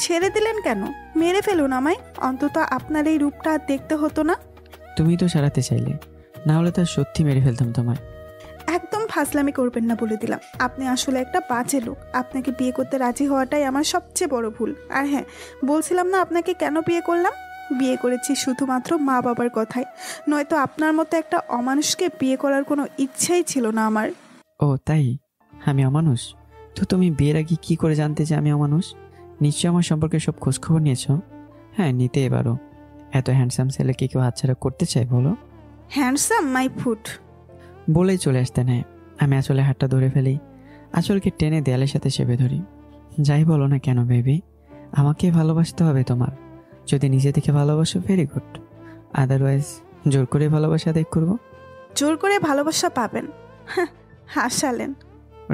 ছেড়ে দিলেন কেন? মেরে ফেলুন আমায়, অন্তত আপনার এই রূপটা আর দেখতে হতো না। তুমি তো সারাতে চাইলে, না হলে তার সত্যি মেরে ফেলতাম তোমায়। একদম ফাজলামি করবেন না বলে দিলাম। আপনি আসলে একটা বাজে লোক। আপনাকে বিয়ে করতে রাজি হওয়াটাই আমার সবচেয়ে বড় ভুল। আর হ্যাঁ, বলছিলাম না আপনাকে কেন বিয়ে করলাম? বিয়ে করেছি শুধুমাত্র মা বাবার কথায়, নয়তো আপনার মতো একটা অমানুষকে বিয়ে করার কোনো ইচ্ছাই ছিল না আমার। ও তাই? আমি অমানুষ? তো তুমি বিয়ের আগে কি করে জানতে যে আমি অমানুষ? নিশ্চয়ই আমার সম্পর্কে সব খোঁজখবর নিয়েছো। হ্যাঁ, নিতে এবারও। এত হ্যান্ডসাম ছেলেকে কেউ হাতছাড়া করতে চায় বলো? হ্যান্ডসাম মাই ফুট বলেই চলে আসতে নেয়। আমি আঁচলে হাতটা ধরে ফেলি, আঁচলকে টেনে দেয়ালের সাথে চেপে ধরি। যাই বলো না কেন বেবি, আমাকে ভালোবাসতে হবে তোমার। যদি নিজে থেকে ভালোবাসো ভেরি গুড, আদারওয়াইজ জোর করে ভালোবাসা আদায় করবো। জোর করে ভালোবাসা পাবেন? হাসালেন।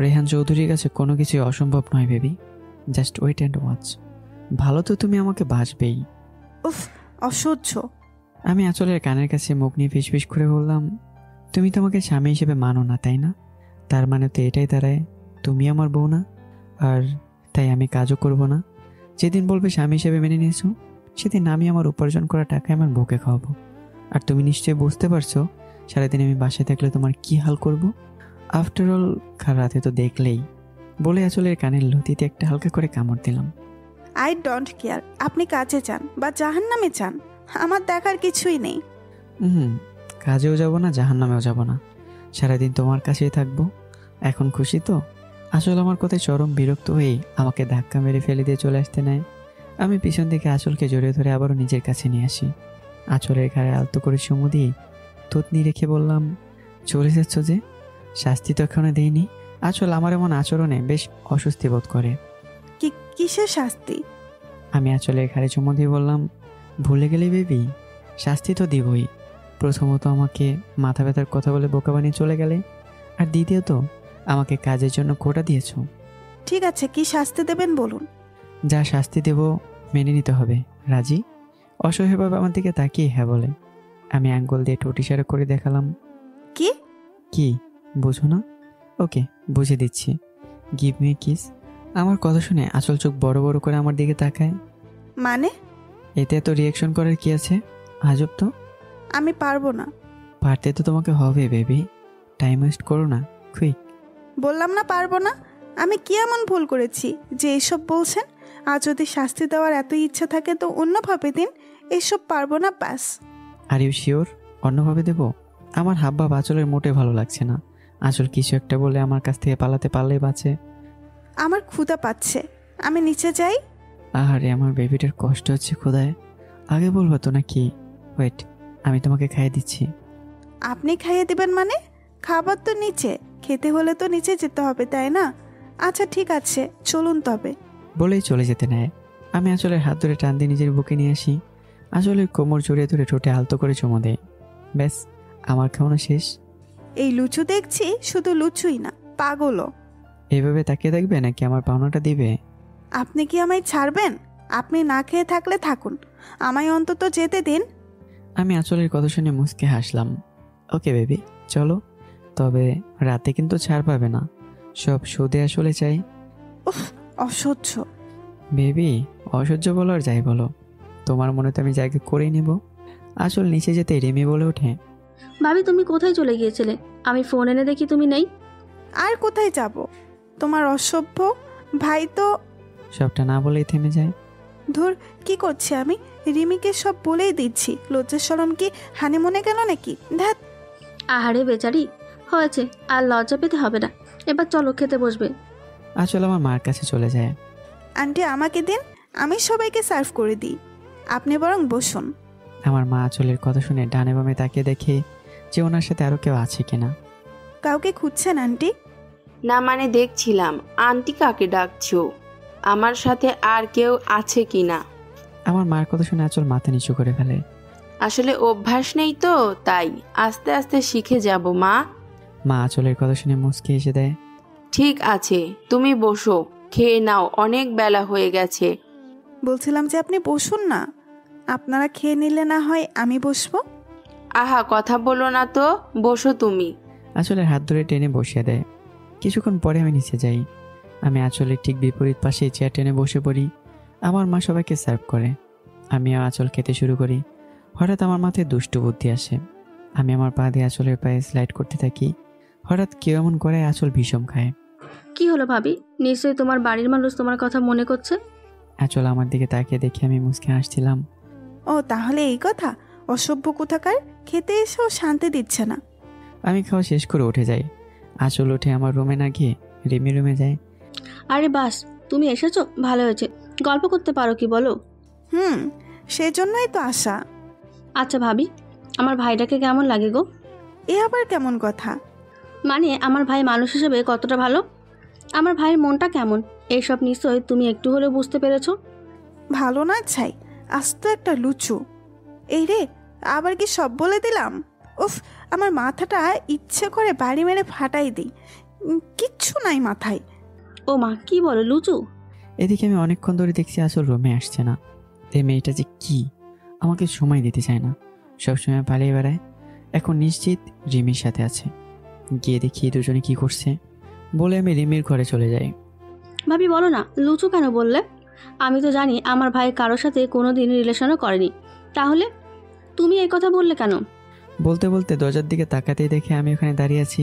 রেহান চৌধুরীর কাছে কোনো কিছুই অসম্ভব নয় baby, just wait and watch. ভালো তো তুমি আমাকে বাসবেই। উফ, অসহ্য। আমি আঁচলের কানের কাছে মুখ নিয়ে ফিসফিস করে বললাম, তুমি তো আমাকে স্বামী হিসেবে মানো না, তাই না? তার মানে তো এটাই দাঁড়ায় তুমি আমার বউ না, আর তাই আমি কাজও করব না। যেদিন বলবে স্বামী হিসেবে মেনে নিয়েছো, সেদিন আমি আমার উপার্জন করা টাকায় আমার বউকে খাওয়াবো। আর তুমি নিশ্চয়ই বুঝতে পারছো সারাদিন আমি বাসায় থাকলে তোমার কি হাল করব। আফটার অল কাল রাতে তো দেখলেই। বলে আঁচলের কানের লতিতে একটা হালকা করে কামড় দিলাম। আই ডোন্ট কেয়ার আপনি কাজে যান বা জাহান্নামে যান, আমার দেখার কিছুই নেই। কাজেও যাব না, জাহান্নামেও যাব না, সারাদিন তোমার কাছেই থাকবো। এখন খুশি তো? আঁচল আমার কথায় চরম বিরক্ত হয়ে আমাকে ধাক্কা মেরে ফেলে দিয়ে চলে আসতে নেয়। আমি পিছন থেকে আঁচলকে জড়িয়ে ধরে আবারও নিজের কাছে নিয়ে আসি। আঁচলের ঘাড়ে আলতো করে চুমু দিয়ে থুতনি রেখে বললাম, চলে যাচ্ছ যে? শাস্তি তো এখনো দেয়নি। আঁচল আমার এমন আচরণে বেশ অস্বস্তি বোধ করে। কিসের শাস্তি? আমি আঁচলের ঘাড়ে চুমু দিয়ে বললাম, ভুলে গেলে বেবি, শাস্তি তো দিবই। প্রথমত আমাকে মাথা ব্যথার কথা বলে বোকা বানিয়ে চলে গেলে, আর দ্বিতীয়ত আমাকে কাজের জন্য কোটা দিয়েছো। ঠিক আছে, কি শাস্তি দেবেন বলুন। যা শাস্তি দেব মেনে নিতে হবে, রাজি? অসহায়ভাবে আমার দিকে তাকিয়ে হ্যাঁ বলে। আমি আঙ্গুল দিয়ে ঠোঁট ইশারা করে দেখালাম। কি? কি বুঝো না? ওকে, বুঝে দিচ্ছি। Give me kiss. আমার কথা শুনে আঁচল চোখ বড় বড় করে আমার দিকে তাকায়। মানে? এতে এত রিয়াকশন করার কি আছে? আজব তো। আমি পারবো না। পারতে তো তোমাকে হবে বেবি, টাইম ওয়েস্ট করো না, কুইক। বললাম না পারবো না। আমি কি এমন ভুল করেছি যে এসব বলছেন? আর যদি শাস্তি দেওয়ার এত ইচ্ছা থাকে তো অন্যভাবে দিন, এসব পারবো না ব্যাস। আর ইউ শিওর অন্যভাবে দেব? আমার হাবভাব আঁচলের মোটে ভালো লাগছে না। আঁচল কিছু একটা বলে আমার কাছ থেকে পালাতে পারলেই বাঁচে। আমার ক্ষুধা পাচ্ছে, আমি নিচে যাই। আরে আমার বেবিটার কষ্ট হচ্ছে খোদায়, আগে বলবো তো নাকি? ওয়েট, আমি তোমাকে খাইয়ে দিচ্ছি। আপনি খাইয়ে দিবেন মানে? খাবার তো নিচে, খেতে হলে তো নিচে যেতে হবে, তাই না? আচ্ছা ঠিক আছে, চলুন তবে। বলেই চলে যেতে নেয়। আমি আঁচলের হাত ধরে টান দিয়ে নিজের বুকে নিয়ে আসি। আঁচলের কোমর জড়িয়ে ধরে ঠোঁটে আলতো করে চুমু দেয়। ব্যাস, আমার খাওয়ানো শেষ। এই লুচু দেখছি শুধু লুচুই না, পাগলও। এইভাবে তাকিয়ে থাকবে নাকি আমার পাওনাটা দিবে? আপনি কি আমায় ছাড়বেন? আপনি না খেয়ে থাকলে থাকুন, আমায় অন্তত যেতে দিন। আমি আঁচলের কথা শুনে মুচকে হাসলাম। ওকে বেবি, চলো। তবে রাতে কিন্তু ছাড় পাবে না, সব সুদে আসলে চাই। উফ, অসহ্য। বেবি, অসহ্য বলো আর যাই বলো, তোমার মনে তো আমি জায়গা করেই নেব। আঁচল নিচে যেতে রেমি বলে ওঠে, ভাবি তুমি কোথায় চলে গিয়েছিলে? আমি ফোন এনে দেখি তুমি নেই। আর কোথায় যাব? তোমার অসভ্য ভাই তো। সবটা না বলেই থেমে যায়। ধুর, কি করছি আমি? রিমিকে সব বলেই দিচ্ছি, লজ্জা শরম কি হানিমুনে গেল নাকি? ধ্যাত। আহারে বেচারি, হয়েছে, আর লজ্জা পেতে হবে না। এবার চলো খেতে বসবে। আঁচল আমার মার কাছে চলে যায়। আন্টি আমাকে দিন, আমি সবাইকে সার্ভ করে দিই, আপনি বরং বসুন। আমার মা আঁচলের কথা শুনে ডানে বামে তাকিয়ে দেখে যে ওনার সাথে আরো কেউ আছে কিনা। কাউকে খুঁজছেন আন্টি? না মানে দেখছিলাম আন্টি কাকে ডাকছো, আমার সাথে আর কেউ আছে কি না। আমার মার কথা শুনে আঁচল মাথা নিচু করে ফেলে। আসলে অভ্যাস নেই তো, তাই আস্তে আস্তে শিখে যাব মা। মা আঁচলের কথা শুনে মুচকি হেসে দেয়। ঠিক আছে, তুমি বসো, খেয়ে নাও, অনেক বেলা হয়ে গেছে। বলছিলাম যে আপনি বসুন না, আপনারা খেয়ে নিলে না হয় আমি বসবো। আহা, কথা বলো না তো, বসো তুমি। আঁচলের হাত ধরে টেনে বসিয়ে দেয়। কিছুক্ষণ পরে আমি নিচে যাই। আমি আঁচলের ঠিক বিপরীত পাশে চেয়ার টেনে বসে পড়ি। আমার মা সবাইকে সার্ভ করে, আমিও আঁচল খেতে শুরু করি। হঠাৎ আমার মাথায় দুষ্টু বুদ্ধি আসে। আমি আমার পা দিয়ে আঁচলের পায়ে স্লাইড করতে থাকি। হঠাৎ কেউ এমন করে আঁচল ভীষণ খায়। কি হলো ভাবি? নিশ্চয়ই তোমার বাড়ির মানুষ তোমার কথা মনে করছে। আঁচল আমার দিকে তাকিয়ে দেখে আমি মুচকে হাসছিলাম। ও তাহলে এই কথা? অসভ্য কোথাকার, খেতে এসেও শান্তি দিচ্ছে না। আমি খাওয়া শেষ করে উঠে যাই। আঁচল উঠে আমার রুমে না গিয়ে রিমি রুমে যায়। আরে বাস, তুমি এসেছো, ভালো হয়েছে। গল্প করতে পারো কি বলো? সেজন্যই তো আশা। আচ্ছা ভাবি, আমার ভাইটাকে কেমন লাগে গো? এ আবার কেমন কথা? মানে আমার ভাই মানুষ হিসেবে কতটা ভালো, আমার ভাইয়ের মনটা কেমন, এইসব নিশ্চয়ই তুমি একটু হলেও বুঝতে পেরেছো। ভালো না ছাই, আস্ত একটা লুচু। এই রে, আবার কি সব বলে দিলাম? উফ, আমার মাথাটা ইচ্ছে করে বাড়ি মেরে ফাটাই দিই, কিচ্ছু নাই মাথায়। ও মা, কি বলো লুচু? এদিকে আমি অনেকক্ষণ ধরে দেখছি আঁচল রুমে আসছে না। এই মেয়েটা যে কি, আমাকে সময় দিতে চায় না, সবসময় পালিয়ে বেড়ায়। এখন নিশ্চিত রিমির সাথে আছে। গিয়ে দেখি দুজনে কি করছে। বলে আমি রিমির ঘরে চলে যাই। ভাবি বলো না, লুচু কেন বললে? আমি তো জানি আমার ভাই কারোর সাথে কোনো দিন রিলেশনও করেনি, তাহলে তুমি এই কথা বললে কেন? বলতে বলতে দরজার দিকে তাকাতেই দেখে আমি ওখানে দাঁড়িয়ে আছি।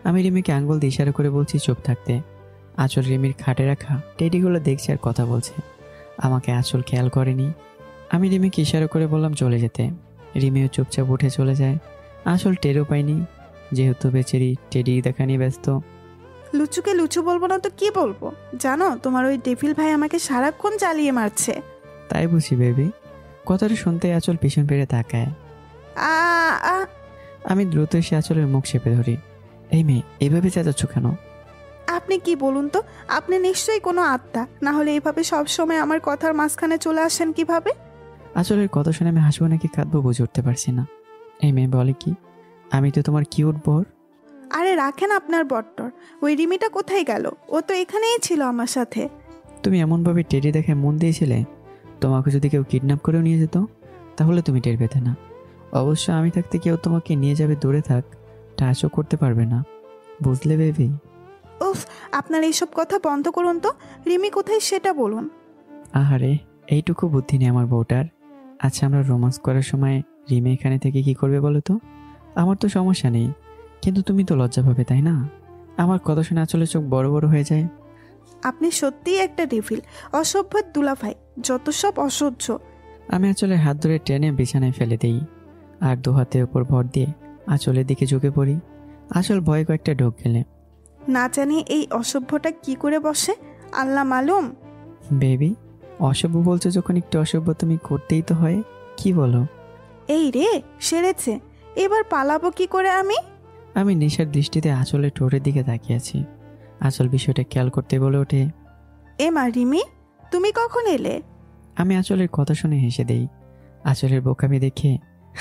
আমি রিমিকে আঙ্গুল দিয়ে ইশারা করে বলছি চুপ থাকতে। আঁচল রিমির খাটে রাখা টেডিগুলো দেখছে আর কথা বলছে। আমাকে আঁচল খেয়াল করেনি। আমি রিমিকে ইশারা করে বললাম চলে যেতে। রিমিও চুপচাপ উঠে চলে যায়। আঁচল টেরও পাইনি, যেহেতু বেচারি টেডি দেখা নিয়ে ব্যস্ত। লুচুকে লুচু বলবো না তো কি বলবো? জানো, তোমার ওই ডেভিল ভাই আমাকে সারাক্ষণ জ্বালিয়ে মারছে। তাই বুঝি বেবি? কথাটা শুনতে আঁচল পিছন ফিরে তাকায়। আ আ আমি দ্রুত এসে আঁচলের মুখ চেপে ধরি। এই মেয়ে, এভাবে চেঁচাচ্ছ কেন? আপনি কি বলুন তো? আপনি নিশ্চয়ই কোনো আত্মা, না হলে এইভাবে সবসময় আমার কথার মাঝখানে চলে আসেন কিভাবে? আঁচলের কথা শুনে আমি হাসবো নাকি কাঁদবো বুঝে উঠতে পারছি না। এই মেয়ে বলে কি, আমি তো তোমার কিউট বর। আরে রাখেন আপনার বট্টর। ওই রিমিটা কোথায় গেল? ও তো এখানেই ছিল আমার সাথে। তুমি এমনভাবে টেডি দেখে মন দিয়েছিলে, তোমাকে যদি কেউ কিডন্যাপ করেও নিয়ে যেত তাহলে তুমি টের পেতে না। অবশ্য আমি থাকতে কেউ তোমাকে নিয়ে যাবে, দূরে থাক, টাচও করতে পারবে না, বুঝলে বেবি? উফ, আপনার এইসব কথা বন্ধ করুন তো। রিমি কোথায় সেটা বলুন। আহারে, এইটুকু বুদ্ধি নেই আমার বউটার। আচ্ছা, আমরা রোমান্স করার সময় রিমে এখানে থেকে কি করবে বলো তো? আমার তো সমস্যা নেই, কিন্তু তুমি তো লজ্জা পাবে, তাই না? আমার কথা শুনে আসলে চোখ বড় বড় হয়ে যায়। আপনি সত্যিই একটা ডেভিল, অসভ্য দুলাভাই, যত সব অসহ্য। আমি আঁচলের হাত ধরে টেনে বিছানায় ফেলে দিই আর দু হাতের উপর ভর দিয়ে আঁচলের দিকে ঝুঁকে পড়ি। আঁচল ভয়ে কয়েকটা ঢোক গেলে। না জানি এই অসভ্যটা কি করে বসে, আল্লাহ মালুম। বেবি, অসভ্য বলছো যখন একটু অসভ্য তুমি করতেই তো হয়, কি বলো? এই রে, সেরেছে। এবার পালাবো কি করে আমি? আমি নেশার দৃষ্টিতে আঁচলের ঠোঁটের দিকে তাকিয়ে আছি। আঁচল বিষয়টা খেয়াল করতে বলে ওঠে, এ মা রিমি, তুমি কখন এলে? আমি আঁচলের কথা শুনে হেসে দেই। আঁচলের বোকামি দেখে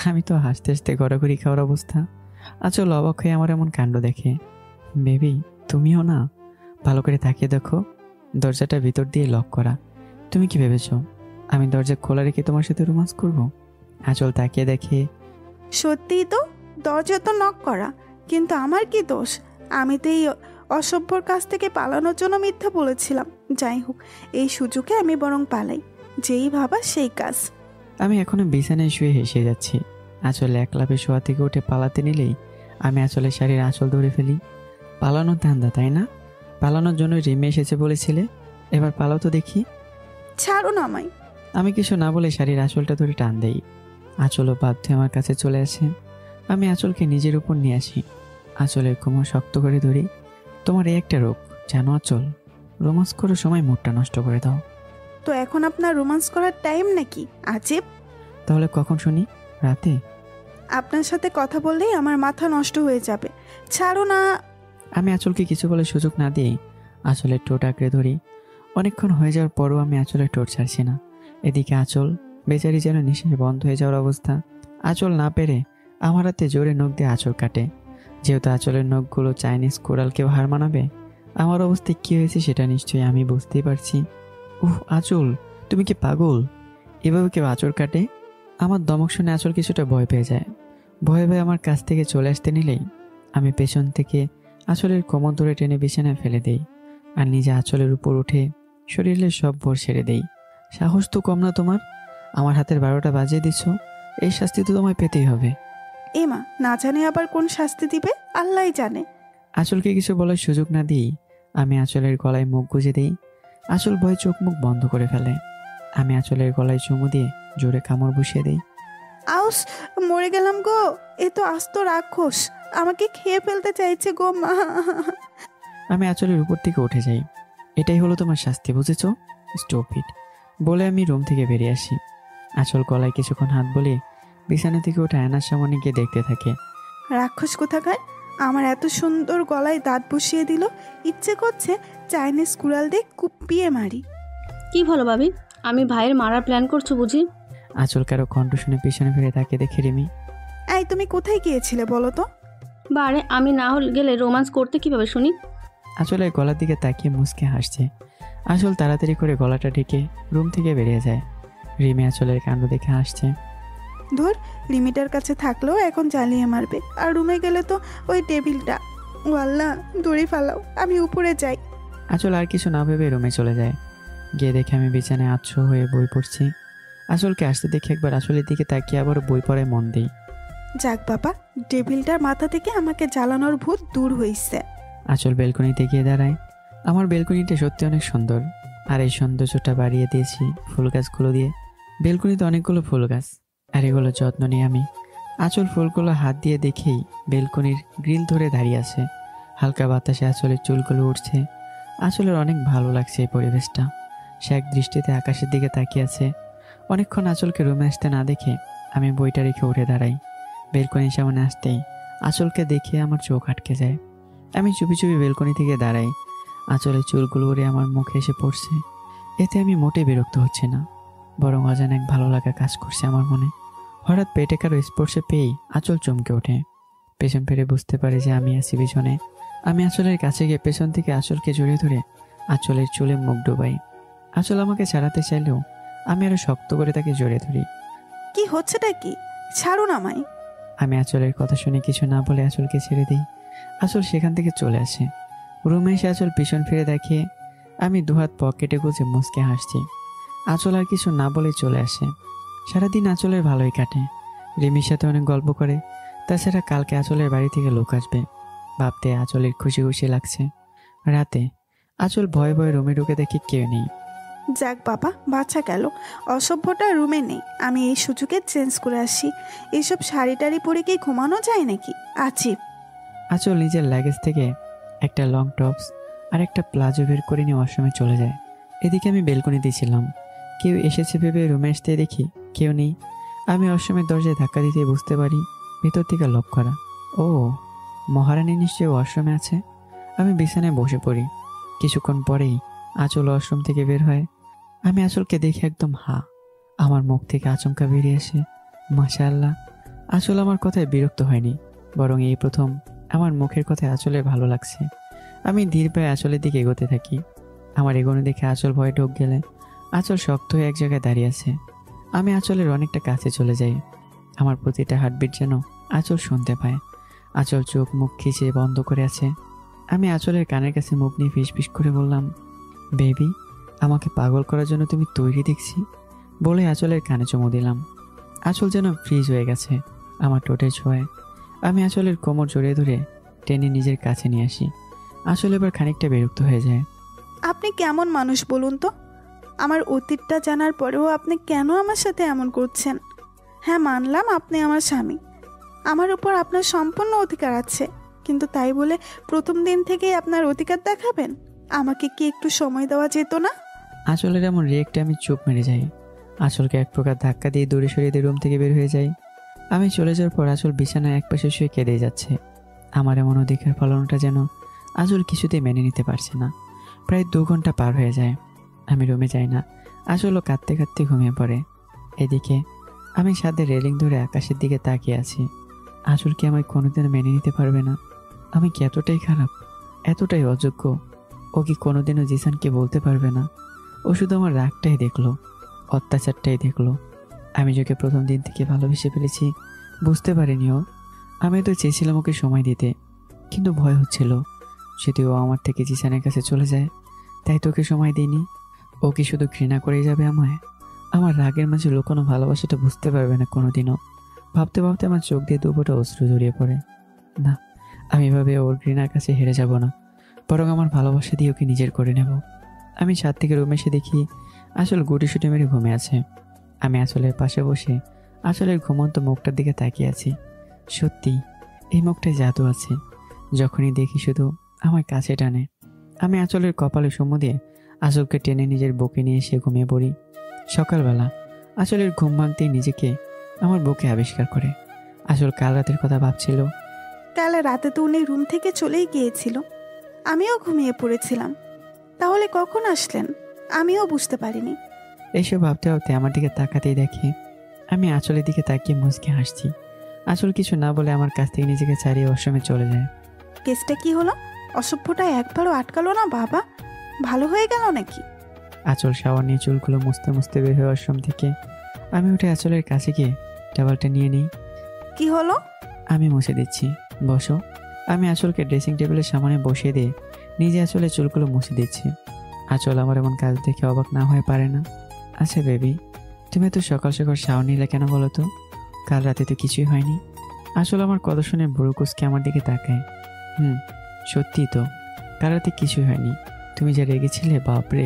আমি তো হাসতে হাসতে গড়াগড়ি খাওয়ার অবস্থা। আঁচল অবাক হয়ে আমার এমন কাণ্ড দেখে। বেবি, তুমিও না? ভালো করে তাকিয়ে দেখো, দরজাটা ভিতর দিয়ে লক করা। তুমি কি ভেবেছো আমি দরজা খোলা রেখে তোমার সাথে রোমান্স করব? আঁচল তাকিয়ে দেখে। সত্যিই তো, দরজা তো নক করা, কিন্তু আমার কি দোষ? আমি তো এই অসভ্যর কাছ থেকে পালানোর জন্য মিথ্যা বলেছিলাম। যাই হোক, এই সুযোগে আমি বরং পালাই, যেই ভাবা সেই কাজ। আমি এখনো বিছানায় শুয়ে হেসে যাচ্ছি। আঁচল এক লাফে শোয়া থেকে উঠে পালাতে নিলেই আমি আঁচলের শাড়ির আঁচল ধরে ফেলি। পালানোর ধান্দা, তাই না? পালানোর জন্য রিমে এসেছে বলেছিলে, এবার পালাও তো দেখি। ছাড়ুন আমায়। আমি কিছু না বলে শাড়ির আঁচলটা ধরে টান দেই। আঁচলও বাধ্য হয়ে আমার কাছে চলে আসে। আমি আঁচলকে নিজের উপর নিয়ে আসি, আঁচলের কোমর শক্ত করে ধরি। তোমার এই একটা রোগ জানো আঁচল, রোমান্স করার সময় মুডটা নষ্ট করে দাও। তো এখন আপনার রোমান্স করার টাইম নাকি? আজীব। তাহলে কখন শুনি? রাতে? আপনার সাথে কথা বললেই আমার মাথা নষ্ট হয়ে যাবে। ছাড়ো না। আমি আঁচলকে কিছু বলে সুযোগ না দিয়েই আঁচলের ঠোঁট আঁকড়ে ধরি। অনেকক্ষণ হয়ে যাওয়ার পরও আমি আঁচলের ঠোঁট ছাড়ছি না। এদিকে আঁচল বেচারি যেন নিঃশ্বাস বন্ধ হয়ে যাওয়ার অবস্থা। আঁচল না পেরে আমার হাতে জোরে নখ দিয়ে আঁচল কাটে। যেহেতু আঁচলের নখগুলো চাইনিজ কোরালকেও হার মানাবে, আমার অবস্থায় কী হয়েছে সেটা নিশ্চয়ই আমি বুঝতেই পারছি। উহ আঁচল, তুমি কি পাগল? এভাবে কেউ আঁচল কাটে? আমার দমক শুনে আঁচল কিছুটা ভয় পেয়ে যায়। ভয়ে ভয়ে আমার কাছ থেকে চলে আসতে নিলেই আমি পেছন থেকে আঁচলের কোমর ধরে টেনে বিছানায় ফেলে দেই আর নিজে আঁচলের উপর উঠে শরীরের সব ভর ছেড়ে দেই। সাহস তো কম না তোমার, আমার হাতের 12টা বাজিয়ে দিচ্ছ। এই শাস্তি তো তোমায় পেতেই হবে। এমা, না জানি আবার কোন শাস্তি দিবে, আল্লাহই জানে। আঁচলকে কিছু বলার সুযোগ না দিই আমি আঁচলের গলায় মুখ গুজে দিই। আঁচল ভয়ে চোখ মুখ বন্ধ করে ফেলে। আমি আঁচলের গলায় চুমু দিয়ে জোরে কামড় বসিয়ে দিই। আউস, মরে গেলাম গো। এ তো আস্ত রাক্ষস, আমাকে খেয়ে ফেলতে চাইছে গো মা। আমি আঁচলের উপর থেকে উঠে যাই। এটাই হলো তোমার শাস্তি, বুঝেছো? স্টপিড বলে আমি রুম থেকে বেরিয়ে আসি। আঁচল গলায় কিছুক্ষণ হাত বলিয়ে বিছানা থেকে উঠে আয়নার সামনে গিয়ে দেখতে থাকে। রাক্ষস কোথাকার, আমার এত সুন্দর গলায় দাঁত বসিয়ে দিল। ইচ্ছে করছে চাইনিজ কুড়াল দিয়ে কুপিয়ে মারি। কি ভালো ভাবি, আমি ভাইয়ের মারার প্ল্যান করছো বুঝি? আঁচল কারো কণ্ঠ শুনে পিছনে ফিরে তাকে দেখে রিমি। এই তুমি কোথায় গিয়েছিলে বলো তো? বারে, আমি না হলে গেলে রোমান্স করতে কিভাবে শুনি? আঁচলের গলার দিকে তাকিয়ে মুচকে হাসছে। আঁচল তাড়াতাড়ি করে গলাটা ঢেকে রুম থেকে বেরিয়ে যায়। রিমি আঁচলের কাণ্ড দেখে হাসছে। ধর, লিমিটার কাছে থাকলেও এখন জ্বালিয়ে মারবে। আর রুমে গেলে তো ওই টেবিলটা, ও আল্লাহ, দড়ি ফালাও, আমি উপরে যাই। আঁচল আর কিছু না ভেবে রুমে চলে যায়। গিয়ে দেখে আমি বিছানায় আচ্ছ হয়ে বই পড়ছি। আঁচলকে আসতে দেখে একবার আঁচলের দিকে তাকিয়ে আবার বই পড়ায় মন দিই। যাক বাবা, টেবিলটার মাথা থেকে আমাকে জ্বালানোর ভূত দূর হইছে। আঁচল বেলকনিতে গিয়ে দাঁড়ায়। আমার বেলকনিটা সত্যি অনেক সুন্দর, আর এই সৌন্দর্যটা বাড়িয়ে দিয়েছি ফুল গাছগুলো দিয়ে। বেলকনিতে অনেকগুলো ফুল গাছ, আর এগুলো যত্ন নিই আমি। আঁচল ফুলগুলো হাত দিয়ে দেখেই বেলকনির গ্রিল ধরে দাঁড়িয়ে আছে। হালকা বাতাসে আঁচলের চুলগুলো উঠছে। আঁচলের অনেক ভালো লাগছে এই পরিবেশটা। সে এক দৃষ্টিতে আকাশের দিকে তাকিয়ে আছে। অনেকক্ষণ আঁচলকে রুমে আসতে না দেখে আমি বইটা রেখে উঠে দাঁড়াই। বেলকনির সামনে আসতেই আঁচলকে দেখে আমার চোখ আটকে যায়। আমি চুপি চুপি বেলকনি থেকে দাঁড়াই। আঁচলের চুলগুলো উড়ে আমার মুখে এসে পড়ছে। এতে আমি মোটেই বিরক্ত হচ্ছে না, বরং অজানা এক ভালো লাগা কাজ করছে আমার মনে। হঠাৎ পেটে কারো স্পর্শে পেয়েই আঁচল চমকে ওঠে। পেছন ফিরে বুঝতে পারে যে আমি আছি পিছনে। আমি আঁচলের কাছে গিয়ে পেছন থেকে আঁচলকে জড়িয়ে ধরে আঁচলের চুলে মুখ ডুবাই। আঁচল আমাকে ছাড়াতে চাইলেও আমি আরো শক্ত করে তাকে জড়িয়ে ধরি। কি হচ্ছেটা কি? ছাড়ুন আমায়। আমি আঁচলের কথা শুনে কিছু না বলে আঁচলকে ছেড়ে দিই। আঁচল সেখান থেকে চলে আসে। রুমে এসে আঁচল পিছন ফিরে দেখে আমি দুহাত পকেটে গুজে মুচকে হাসছি। আঁচল আর কিছু না বলে চলে আসে। সারাদিন আঁচলের ভালোই কাটে। রিমির সাথে অনেক গল্প করে। তাছাড়া কালকে আঁচলের বাড়ি থেকে লোক আসবে, ভাবতে আঁচলের খুশি খুশি লাগছে। রাতে আঁচল ভয়ে ভয়ে রুমে ঢুকে দেখি কেউ নেই। যাক বাবা, বাচ্চা গেল। অসভ্যটা রুমে নেই, আমি এই সুযোগে চেঞ্জ করে আসি। এইসব শাড়ি টাড়ি পরে কি ঘুমানো যায় নাকি? আছি। আঁচল নিজের লাগেজ থেকে একটা লং টপস আর একটা প্লাজো বের করে নিয়ে ওয়াশরুমে চলে যায়। এদিকে আমি বেলকনিতে ছিলাম। কেউ এসেছে ভেবে রুমে আসতে দেখি কেউ নেই। আমি ওয়াশরুমের দরজায় ধাক্কা দিতে বুঝতে পারি ভেতর থেকে লক করা। ও, মহারানী নিশ্চয়ই ওয়াশরুমে আছে। আমি বিছানায় বসে পড়ি। কিছুক্ষণ পরেই আঁচল ওয়াশরুম থেকে বের হয়। আমি আঁচলকে দেখে একদম আমার মুখ থেকে আচমকা বেরিয়ে আসে মাশাআল্লাহ। আঁচল আমার কথায় বিরক্ত হয়নি, বরং এই প্রথম আমার মুখের কথায় আঁচলের ভালো লাগছে। আমি ধীর পায়ে আঁচলের দিকে এগোতে থাকি। আমার এগোনো দেখে আঁচল ভয়ে ঢোক গেলে আঁচল শক্ত হয়ে এক জায়গায় দাঁড়িয়ে আছে। আমি আঁচলের অনেকটা কাছে চলে যাই। আমার প্রতিটা হার্টবিট যেন আঁচল শুনতে পায়। আঁচল চোখ মুখ খিচিয়ে বন্ধ করে আছে। আমি আঁচলের কানের কাছে মুখ নিয়ে ফিসফিস করে বললাম, বেবি, আমাকে পাগল করার জন্য তুমি তৈরি দেখছি। বলে আঁচলের কানে চুমু দিলাম। আঁচল যেন ফ্রিজ হয়ে গেছে আমার ঠোঁটের ছোঁয়ায়। আমি আঁচলের কোমর জড়িয়ে ধরে টেনে নিজের কাছে নিয়ে আসি। আঁচল এবার খানিকটা বিরক্ত হয়ে যায়। আপনি কেমন মানুষ বলুন তো? আমার অতীতটা জানার পরেও আপনি কেন আমার সাথে এমন করছেন? হ্যাঁ, মানলাম আপনি আমার স্বামী, আমার উপর আপনার সম্পূর্ণ অধিকার আছে, কিন্তু তাই বলে প্রথম দিন থেকেই আপনার অধিকার দেখাবেন? আমাকে কি একটু সময় দেওয়া যেত না? আঁচলের এমন রিয়েক্টে আমি চুপ মেরে যাই। আঁচলকে এক প্রকার ধাক্কা দিয়ে দূরে সরিয়ে দিয়ে রুম থেকে বের হয়ে যাই। আমি চলে যাওয়ার পর আঁচল বিছানায় একপাশে শুয়ে কেঁদে যাচ্ছে। আমার এমন অধিকার পালনটা যেন আঁচল কিছুতেই মেনে নিতে পারছে না। প্রায় 2 ঘন্টা পার হয়ে যায়। আমি রুমে যাই না। আঁচলও কাঁদতে কাঁদতে ঘুমিয়ে পড়ে। এদিকে আমি ছাদের রেলিং ধরে আকাশের দিকে তাকিয়ে আছি। আঁচল কি আমায় কোনোদিনও মেনে নিতে পারবে না? আমি কি এতটাই খারাপ, এতটাই অযোগ্য? ও কি কোনোদিনও জিসানকে বলতে পারবে না? ও শুধু আমার রাগটাই দেখলো, অত্যাচারটাই দেখলো। আমি যাকে প্রথম দিন থেকে ভালোবেসে ফেলেছি বুঝতে পারিনি ও। আমি তো চেয়েছিলাম ওকে সময় দিতে, কিন্তু ভয় হচ্ছিল যদি ও আমার থেকে জিসানের কাছে চলে যায়, তাই তোকে সময় দিইনি। ও কি শুধু ঘৃণা করে যাবে আমায়? আমার রাগের মাঝে লুকোনো ভালোবাসাটা বুঝতে পারবে না কোনোদিনও। ভাবতে ভাবতে আমার চোখ দিয়ে দুপোটা অশ্রু জড়িয়ে পড়ে। না, আমি এভাবে ওর ঘৃণার কাছে হেরে যাব না, বরং আমার ভালোবাসা দিয়ে ওকে নিজের করে নেব। আমি ছাদ থেকে রুমে এসে দেখি আঁচল গুটিসুটি মেরে ঘুমিয়ে আছে। আমি আঁচলের পাশে বসে আঁচলের ঘুমন্ত মুখটার দিকে তাকিয়ে আছি। সত্যি এই মুখটায় জাদু আছে। যখনই দেখি শুধু আমার কাছে টানে। আমি আঁচলের কপালে চুমু দিয়ে আঁচলকে টেনে নিজের বুকে নিয়ে এসে ঘুমিয়ে পড়ি। সকালবেলা আঁচলের ঘুম ভাঙতেই নিজেকে আমার বুকে আবিষ্কার করে। আঁচল কাল রাতের কথা ভাবছিল। কাল রাতে তো উনি রুম থেকে চলেই গিয়েছিল, আমিও ঘুমিয়ে পড়েছিলাম। তাহলে কখন আসলেন আমিও বুঝতে পারিনি। এইসব ভাবতে ভাবতে আমার দিকে তাকাতেই দেখে আমি আঁচলের দিকে তাকিয়ে মুচকে হাসছি। আঁচল কিছু না বলে আমার কাছ থেকে নিজেকে ছাড়িয়ে ওয়াশরুমে চলে যায়। কেসটা কি হলো? অসভ্যটা একবারও আটকালো না বাবা? ভালো হয়ে গেল নাকি? আঁচল শাওয়ার নিয়ে চুলগুলো মুছতে মুছতে বের হয়ে ওয়াশরুম থেকে। আমি উঠে আঁচলের কাছে গিয়ে টাওয়ালটা নিয়ে নিই। কি হলো? আমি মুছে দিচ্ছি, বসো। আমি আঁচলকে ড্রেসিং টেবিলের সামনে বসিয়ে দিয়ে নিজে আঁচলে চুলগুলো মুছে দিচ্ছি। আঁচল আমার এমন কাজ দেখে অবাক না হয়ে পারে না। আচ্ছা বেবি, তুমি তো সকাল সকাল শাওয়ার নিলে কেন বলো তো? কাল রাতে তো কিছুই হয়নি। আসলে আমার কথা শুনে বুড়ো কুচকে আমার দিকে তাকায়। সত্যিই তো, কাল রাতে কিছুই হয়নি। তুমি যা রেগেছিলে, বাপরে।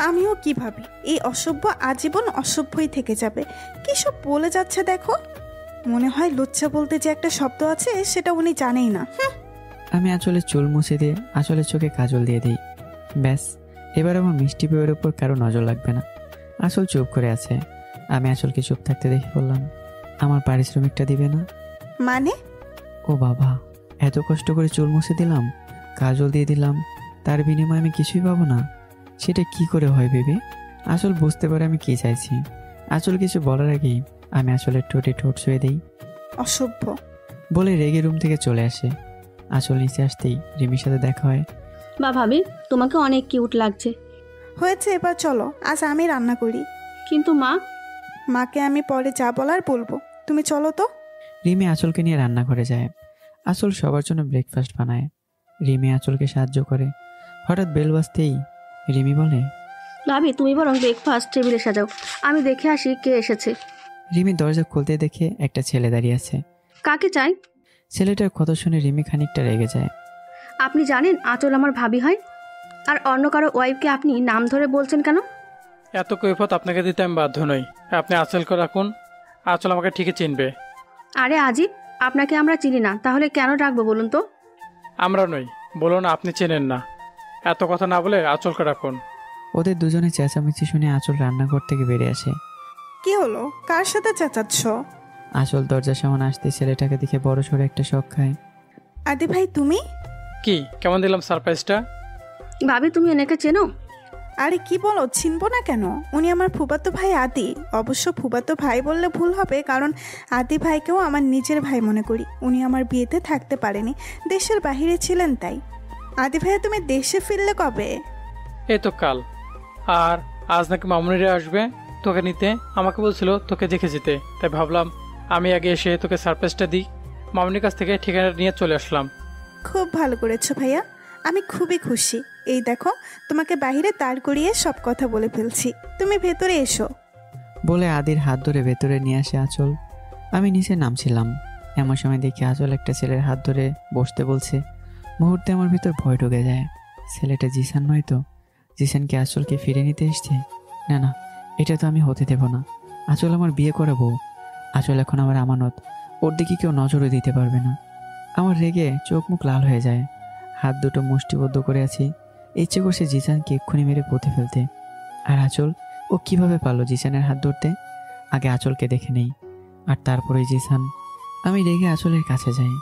আমিও কি ভাবি, এই অসভ্য আজীবন অসভ্যই থেকে যাবে। কি সব বলে যাচ্ছে দেখো। মনে হয় লুচ্চা বলতে যে একটা শব্দ আছে সেটা উনি জানেই না। আমি আঁচলে চুল মুছে দিয়ে আঁচলের চোখে কাজল দিয়ে দিই। ব্যাস, এবার আমার মিষ্টি বউয়ের উপর কারো নজর লাগবে না। আঁচল চুপ করে আছে। আমি আঁচলকে চুপ থাকতে দেখে বললাম, আমার পারিশ্রমিকটা দিবে না? মানে? ও বাবা, এত কষ্ট করে চুল মুছে দিলাম, কাজল দিয়ে দিলাম, তার বিনিময়ে আমি কিছুই পাবো না? সেটা কি করে হয় ভেবে? আঁচল বুঝতে পারে আমি কি চাইছি। আঁচল কিছু বলার আগেই আমি আঁচলের ঠোঁটে ঠোঁট ছুঁয়ে দিই। অসভ্য বলে রেগে রুম থেকে চলে আসে। আঁচল নিচে আসতেই রিমির সাথে দেখা হয়। বা ভাবি, তোমাকে অনেক কিউট লাগছে। হয়েছে, এবার চলো, আজ আমি রান্না করি। কিন্তু মা। মাকে আমি পরে যা বলার বলবো, তুমি চলো তো। রিমি আঁচলকে নিয়ে রান্নাঘরে যায়। আঁচল সবার জন্য ব্রেকফাস্ট বানায়। রিমি আঁচলকে সাহায্য করে। হঠাৎ বেল বাজতেই রিমি বলে, ভাবি তুমি বরং ব্রেকফাস্ট টেবিলে সাজাও, আমি দেখে আসি কে এসেছে। রিমি দরজা খুলতে দেখে একটা ছেলে দাঁড়িয়ে আছে। কাকে চাই? ছেলেটার কথা শুনে রিমি খানিকটা রেগে যায়। আপনি জানেন আঁচল আমার ভাবি হয়, আর অন্য কারো ওয়াইফকে আপনি নাম ধরে বলছেন কেন? এত কৈফত আপনাকে দিতে আমি বাধ্য নই। আপনি আঁচলকে রাখুন, আঁচল আমাকে ঠিকই চিনবে। আরে আজিব, আপনাকে আমরা চিনি না, তাহলে কেন রাখবো বলুন তো? আমরা নই, বলুন আপনি চেনেন না। এত কথা না বলে আঁচলকে রাখুন। ওদের দুজনে চেঁচামেচি শুনে আঁচল রান্নাঘর থেকে বেরিয়ে আসে। কি হলো, কার সাথে চেঁচাচ্ছ? আঁচল দরজার সামনে আসতে ছেলেটাকে দেখে বড় সড়ো একটা শখ খায়। আদি ভাই তুমি? কি কেমন দিলাম সারপ্রাইজটা? ভাবি তুমি এনেকে চেনো? আরে কি বলো, চিনবো না কেন? উনি আমার ফুফাতো ভাই আদি। অবশ্য ফুফাতো ভাই বললে ভুল হবে, কারণ আদি ভাইকেও আমার নিজের ভাই মনে করি। উনি আমার বিয়েতে থাকতে পারেনি, দেশের বাইরে ছিলেন তাই। আদি ভাইয়া তুমি দেশে ফিরলে কবে? এই তো কাল। আর আজ নাকি মামুনিরা আসবে তোকে নিতে। আমাকে বলছিল তোকে দেখে যেতে, তাই ভাবলাম আমি আগে এসে তোকে সারপ্রাইজটা দিই। মামুনির কাছ থেকে ঠিকানা নিয়ে চলে আসলাম। খুব ভালো করেছো ভাইয়া, আমি খুবই খুশি। এই দেখো, তোমাকে বাইরে দাঁড় করিয়ে সব কথা বলে ফেলছি, তুমি ভেতরে এসো। বলে আদির হাত ধরে ভেতরে নিয়ে আসে আঁচল। আমি নিচে নামছিলাম, এমন সময় দেখি আঁচল একটা ছেলের হাত ধরে বসতে বলছে। মুহূর্তে আমার ভিতর ভয় ঢুকে যায়। ছেলেটা জিসান নয় তো? জিসানকে আঁচলকে ফিরে নিতে এসছে? না না, এটা তো আমি হতে দেব না। আঁচল আমার বিয়ে করাবো। আঁচল এখন আমার আমানত, ওর দিকে কেউ নজরও দিতে পারবে না। আমার রেগে চোখ মুখ লাল হয়ে যায়। হাত দুটো মুষ্টিবদ্ধ করে আছি, ইচ্ছে করছে জিসানকে এক্ষুনি মেরে পুঁতে ফেলতে। আর আঁচল, ও কিভাবে পারলো জিসানের হাত ধরতে? আগে আঁচলকে দেখে নেই, আর তারপরেই জিসান। আমি রেগে আঁচলের কাছে যাই।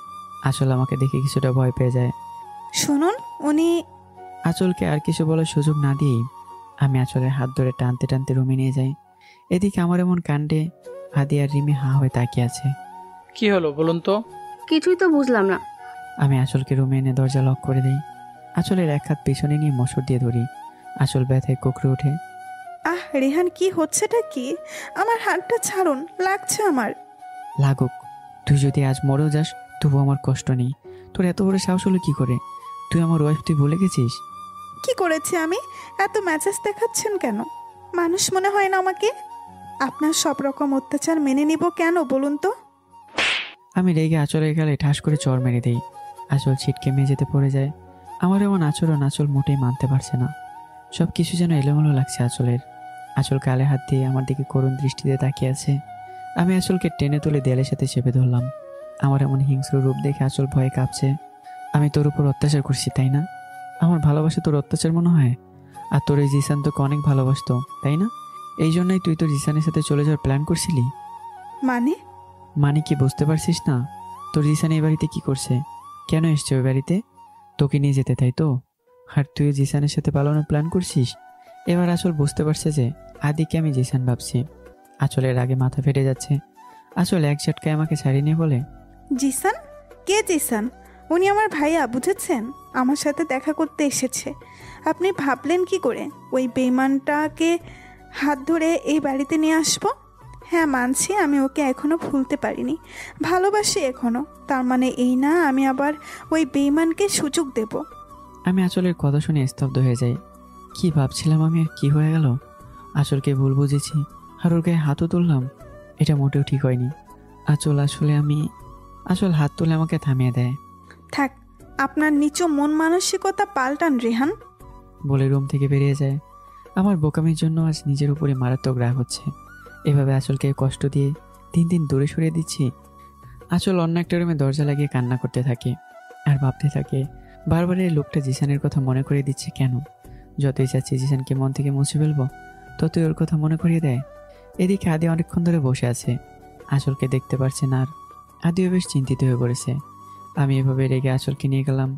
আঁচল আমাকে দেখে কিছুটা ভয় পেয়ে যায়। শুনুন, উনি... আঁচলকে আর কিছু বলার সুযোগ না দিয়েই আমি আঁচলের হাত ধরে টানতে টানতে রুমে নিয়ে যাই। এদিকে আমার এমন কাণ্ডে আদি আর রিমি হাঁ হয়ে তাকিয়ে আছে। কি হলো বলুন তো? কিছুই তো বুঝলাম না। আমি আঁচলকে রুমে এনে দরজা লক করে দিই। আঁচলের এক হাত পিছনে নিয়ে মশর দিয়ে ধরি। আঁচল ব্যথায় কুকড়ে ওঠে। আহ রেহান, কি হচ্ছেটা কি? আমার হাতটা ছাড়ুন, লাগছে আমার। লাগুক, তুই যদি আজ মরেও যাস তবু আমার কষ্ট নেই। তোর এত বড় সাহস হলো কি করে? তুই আমার ওয়াইফ, তুই ভুলে গেছিস? কি করেছি আমি? এত মেজাজ দেখাচ্ছেন কেন? মানুষ মনে হয় না আমাকে? আপনার সব রকম অত্যাচার মেনে নিব কেন বলুন তো? আমি রেগে আঁচলের গালে ঠাস করে চর মেরে দিই। আঁচল ছিটকে মেঝেতে পড়ে যায়। আমার এমন আচরণ আঁচল মোটেই মানতে পারছে না। সব কিছু যেন এলোমেলো লাগছে আঁচলের। আঁচল গালে হাত দিয়ে আমার দিকে করুণ দৃষ্টিতে তাকিয়ে আছে। আমি আঁচলকে টেনে তুলে দেয়ালের সাথে চেপে ধরলাম। আমার এমন হিংস্র রূপ দেখে আঁচল ভয়ে কাঁপছে। আমি তোর উপর অত্যাচার করছি তাই না? আমার ভালোবাসা তোর অত্যাচার মনে হয়? আর তোর এই জিসান তোকে অনেক ভালোবাসতো তাই না? এই জন্যই তুই তোর জিসানের সাথে চলে যাওয়ার প্ল্যান করছিলি? মানে? মানে কি বুঝতে পারছিস না? তোর জিসান এই বাড়িতে কি করছে? কেন এসছে ওই বাড়িতে? তোকে নিয়ে যেতে, তাই তো? আর তুই জিসানের সাথে পালানোর প্ল্যান করছিস। এবার আঁচল বুঝতে পারছে যে আদিকে আমি জিসান ভাবছি। আঁচলের আগে মাথা ফেটে যাচ্ছে। আঁচল এক ঝটকায় আমাকে ছাড়িয়ে নিয়ে বলে, জিসান? কে জিসান? উনি আমার ভাইয়া, বুঝেছেন? আমার সাথে দেখা করতে এসেছে। আপনি ভাবলেন কি করে ওই বেইমানটাকে হাত ধরে এই বাড়িতে নিয়ে আসবো? হ্যাঁ, মানছি আমি ওকে এখনও ভুলতে পারিনি, ভালোবাসি এখনও। তার মানে এই না আমি আবার ওই বেইমানকে সুযোগ দেব। আমি আঁচলের কথা শুনে স্তব্ধ হয়ে যাই। কি ভাবছিলাম আমি, আর কি হয়ে গেল? আঁচলকে ভুল বুঝেছি আর ওর গায়ে হাতও তুললাম। এটা মোটেও ঠিক হয়নি। আঁচল হাত তুলে আমাকে থামিয়ে দেয়। থাক, আপনার নিচু মন মানসিকতা পাল্টান রেহান। বলে রুম থেকে বেরিয়ে যায়। আমার বোকামির জন্য আজ নিজের উপরে মারাত্মক রাগ হচ্ছে। এভাবে আঁচলকে কষ্ট দিয়ে দিন দিন দূরে সরিয়ে দিচ্ছি। আঁচল অন্য একটা রুমে দরজা লাগিয়ে কান্না করতে থাকে আর ভাবতে থাকে বারবার এই লোকটা জিসানের কথা মনে করিয়ে দিচ্ছে কেন। যতই চাচ্ছি জিসানকে মন থেকে মুছে ফেলবো, ততই ওর কথা মনে করিয়ে দেয়। এদিকে আদি অনেকক্ষণ ধরে বসে আছে, আঁচলকে দেখতে পারছে না। আর আদিও বেশ চিন্তিত হয়ে পড়েছে। আমি এভাবে রেগে আঁচলকে নিয়ে গেলাম।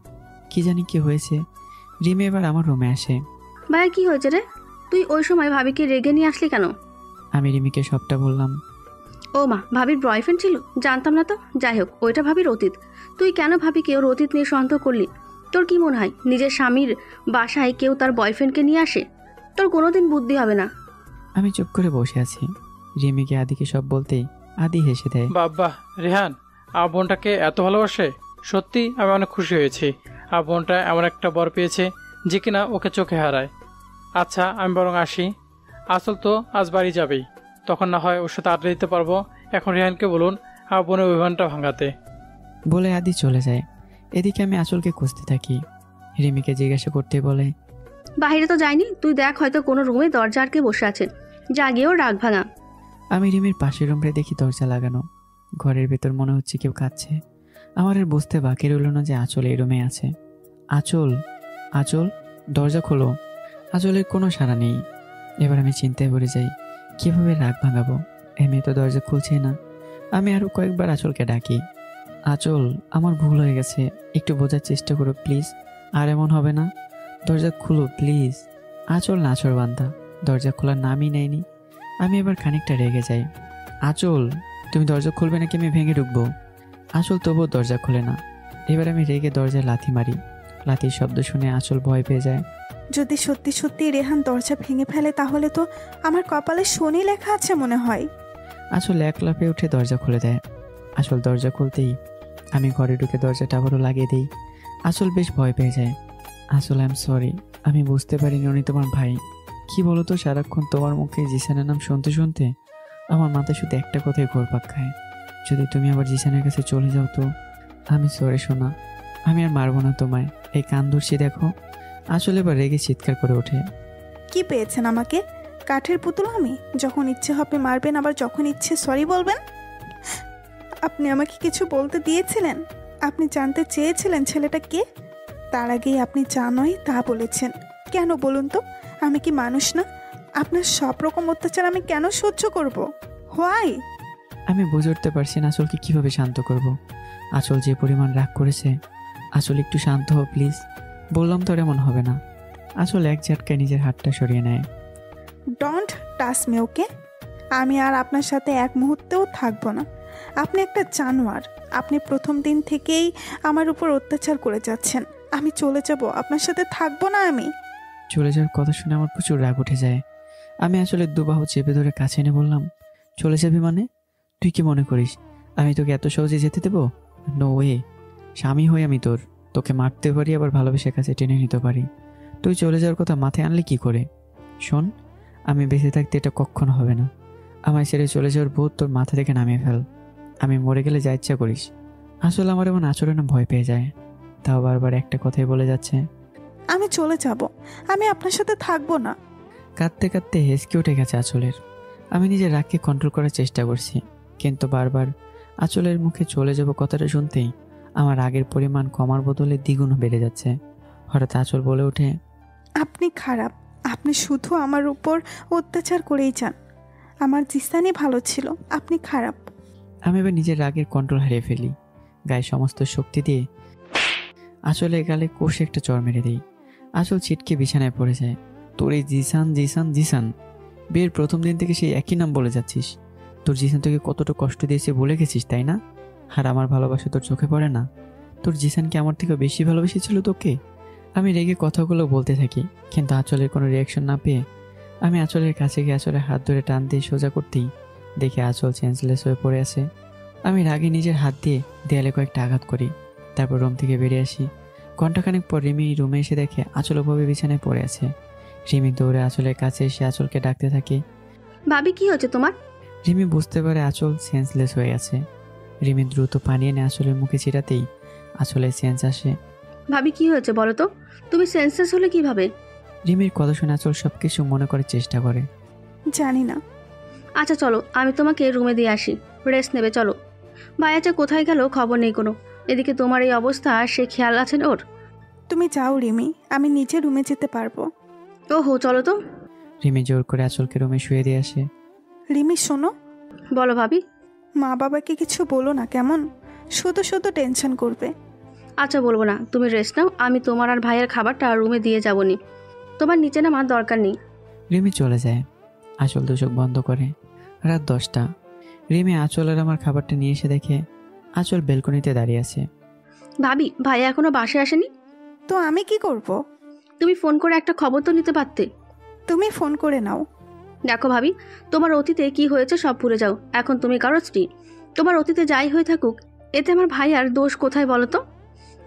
কি জানি কি হয়েছে। রিমি এবার আমার রুমে আসে। ভাইয়া কি হয়েছে রে? তুই ওই সময় ভাবিকে রেগে নিয়ে আসলি কেন? আমি রিমিকে সবটা বললাম। ও মা, ভাবির বয়ফ্রেন্ড ছিল? জানতাম না তো। যাই হোক, ওইটা ভাবির অতীত। তুই কেন ভাবিকে ওর অতীত নিয়ে সন্দেহ করলি? তোর কি মনে হয় নিজের স্বামীর বাসায় কেউ তার বয়ফ্রেন্ডকে নিয়ে আসে? তোর কোনোদিন বুদ্ধি হবে না। আমি চুপ করে বসে আছি। রিমিকে আদিকে সব বলতেই আদি হেসে দেয়। বাবা রেহান আমার বোনটাকে এত ভালোবাসে, সত্যি আমি অনেক খুশি হয়েছি। আমার বোনটা এমন একটা বর পেয়েছে যে কিনা ওকে চোখে হারায়। আচ্ছা আমি বরং আসি, আসল তো আজ বাড়ি যাবেই, তখন না হয় ওর সাথে আড্ডা দিতে পারবো। এখন রেহানকে বলুন আমার বোনের অভিমানটা ভাঙাতে। বলে আদি চলে যায়। এদিকে আমি আঁচলকে খুঁজতে থাকি। রিমিকে জিজ্ঞাসা করতে বলে, বাইরে তো যায়নি, তুই দেখ হয়তো কোনো রুমে দরজা আটকে বসে আছে, যা গিয়েও রাগ ভাঙা। আমি রিমির পাশের রুমে দেখি দরজা লাগানো। ঘরের ভেতর মনে হচ্ছে কেউ কাঁদছে। আমার আর বুঝতে বাকি রইল না যে আঁচল এই রুমে আছে। আঁচল, আঁচল, দরজা খোলো। আঁচলের কোনো সাড়া নেই। এবার আমি চিন্তায় পড়ে যাই, কিভাবে রাগ ভাঙাবো। এই মেয়ে তো দরজা খুলছে না। আমি আরো কয়েকবার আঁচলকে ডাকি। আঁচল, আমার ভুল হয়ে গেছে, একটু বোঝার চেষ্টা করো প্লিজ। আর এমন হবে না, দরজা খুলো প্লিজ। আঁচল নাছোড়বান্দা, দরজা খোলার নামই নেয়নি। আমি এবার খানিকটা রেগে যাই। আঁচল, তুমি দরজা খুলবে নাকি আমি ভেঙে ঢুকবো? আঁচল তবুও দরজা খোলে না। এবার আমি রেগে দরজায় লাথি মারি। লাথির শব্দ শুনে আঁচল ভয় পেয়ে যায়। যদি সত্যি সত্যি রেহান দরজা ভেঙে ফেলে তাহলে তো আমার কপালে শনি লেখা আছে মনে হয়। আঁচল এক লাফে উঠে দরজা খুলে দেয়। আঁচল দরজা খুলতেই আমি ঘরে ঢুকে দরজাটা আবারও লাগিয়ে দিই। আঁচল বেশ ভয় পেয়ে যায়। আঁচল, আই এম সরি, আমি বুঝতে পারিনি উনি তোমার ভাই। কি বলো তো, সারাক্ষণ তোমার মুখে জিসানের নাম শুনতে শুনতে আমার মাথায় শুধু একটা কথাই ঘুরপাক খায়, যদি তুমি আবার জিসানের কাছে চলে যাও তো। আমি সরি সোনা, আমি আর মারবো না তোমায়। এই কান ধরছি দেখো। আঁচল এবার রেগে চিৎকার করে ওঠে। কি পেয়েছেন আমাকে? কাঠের পুতুল আমি? যখন ইচ্ছে হবে মারবেন, আবার যখন ইচ্ছে সরি বলবেন। আপনি আমাকে কিছু বলতে দিয়েছিলেন? আপনি জানতে চেয়েছিলেন ছেলেটা কে? তার আগেই আপনি যা নয় তা বলেছেন। কেন বলুন তো? আমি কি মানুষ না? আপনার সব রকম অত্যাচার আমি কেন সহ্য করব? হোয়াই? আমি বুঝে উঠতে পারছি না আঁচলকে কিভাবে শান্ত করব। আঁচল যে পরিমাণ রাগ করেছে। আঁচল একটু শান্ত হও প্লিজ। বললাম তো এমন হবে না। আঁচল এক ঝটকায় নিজের হাতটা সরিয়ে নেয়। ডোন্ট টাচ মি, ওকে? আমি আর আপনার সাথে এক মুহূর্তেও থাকবো না। আপনি একটা জানোয়ার। আপনি প্রথম দিন থেকেই আমার উপর অত্যাচার করে যাচ্ছেন। আমি চলে যাব, আপনার সাথে থাকবো না আমি। চলে যাওয়ার কথা শুনে আমার প্রচুর রাগ উঠে যায়। আমি আসলে দুবাহু চেপে ধরে কাছে এনে বললাম, চলে যাবি মানে? তুই কি মনে করিস আমি তোকে এত সহজে যেতে দেবো? No way. স্বামী হই আমি তোর, তোকে মারতে পারি আবার ভালোবেসে কাছে টেনে নিতে পারি। তুই চলে যাওয়ার কথা মাথায় আনলে কি করে? শোন, আমি বেঁচে থাকতে এটা কখনো হবে না। আমায় ছেড়ে চলে যাওয়ার ভূত তোর মাথা থেকে নামিয়ে ফেল। আমি মরে গেলে যা ইচ্ছা করিস। আসলে আমার এমন আচরণে ভয় পেয়ে যায়, তাও বারবার একটা কথাই বলে যাচ্ছে, আমি চলে যাব, আমি আপনার সাথে থাকবো না। কাঁদতে কাঁদতে হেসকে উঠে গেছে আঁচলের। আমি নিজের রাগকে কন্ট্রোল করার চেষ্টা করছি, কিন্তু বারবার আঁচলের মুখে চলে যাব কথাটা শুনতেই আমার রাগের পরিমাণ কমার বদলে দ্বিগুণ বেড়ে যাচ্ছে। হঠাৎ আঁচল বলে ওঠে, আপনি খারাপ। আপনি শুধু আমার উপর অত্যাচার করেই যান। আমার জিসানই ভালো ছিল, আপনি খারাপ। আমি এবার নিজের রাগের কন্ট্রোল হারিয়ে ফেলি। গায়ে সমস্ত শক্তি দিয়ে আঁচলের গালে কষে একটা চড় মেরে দিই। আঁচল ছিটকে বিছানায় পড়ে যায়। তোর এই জিসান জিসান জিসান, বিয়ের প্রথম দিন থেকে সেই একই নাম বলে যাচ্ছিস। তোর জিসান তোকে কতটা কষ্ট দিয়েছে বলে গেছিস, তাই না? আর আমার ভালোবাসা তোর চোখে পড়ে না? তোর জিসান কি আমার থেকে বেশি ভালোবেসেছিল তোকে? আমি রেগে কথাগুলো বলতে থাকি, কিন্তু আঁচলের কোনো রিয়াকশন না পেয়ে আমি আঁচলের কাছে গিয়ে আঁচলের হাত ধরে টান দিয়ে সোজা করতেই দেখে আঁচল চেঞ্জলেস হয়ে পড়ে আছে। আমি রাগে নিজের হাত দিয়ে দেয়ালে কয়েকটা আঘাত করি, তারপর রুম থেকে বেরিয়ে আসি। ঘণ্টাখানেক পর রিমি রুমে এসে দেখে আঁচল ওভাবে বিছানায় পড়ে আছে। রিমি দৌড়ে আঁচলের কাছে এসে আঁচলকে ডাকতে থাকে। ভাবি কি হয়েছে তোমার? রিমি বুঝতে পারে আঁচল সেন্সলেস হয়ে আছে। রিমি দ্রুত পানি এনে আঁচলের মুখে ছিটাতেই আঁচলের সেন্স আসে। ভাবি কি হয়েছে বলো তো? তুমি সেন্সলেস হলে কিভাবে? রিমির কথা শুনে আঁচল সবকিছু মনে করার চেষ্টা করে। জানি না। আচ্ছা চলো, আমি তোমাকে রুমে দিয়ে আসি, রেস্ট নেবে চলো। ভাইয়া যে কোথায় গেল খবর নেই কোনো। এদিকে তোমার এই অবস্থা, সে খেয়াল আছেন ওর? তুমি যাও রিমি, আমি নিচে রুমে যেতে পারবো। ওহো চলো তো। রিমি জোর করে আঁচলকে রুমে শুয়ে দিয়ে আসে। রিমি শোনো, বলো ভাবি। মা বাবাকে কিছু বলো না কেমন, শুধু শুধু টেনশন করবে। আচ্ছা বলবো না, তুমি রেস্ট নাও, আমি তোমার আর ভাইয়ের খাবারটা রুমে দিয়ে যাবনি। তোমার নিচে নামার দরকার নেই। রিমি চলে যায়। আঁচল দু চোখ বন্ধ করে। রাত 10টা। রিমি আঁচল আর আমার খাবারটা নিয়ে এসে দেখে আঁচল বেলকনিতে দাঁড়িয়ে আছে। ভাবি, ভাইয়া এখনো বাসায় আসেনি? তো আমি কি করব? তুমি ফোন করে একটা খবর তো নিতে পারতে। তুমি ফোন করে নাও। দেখো ভাবি, তোমার অতীতে কি হয়েছে সব ভুলে যাও। এখন তুমি কারো স্ত্রী। তোমার অতীতে যাই হয়ে থাকুক, এতে আমার ভাইয়ার দোষ কোথায় বলো তো?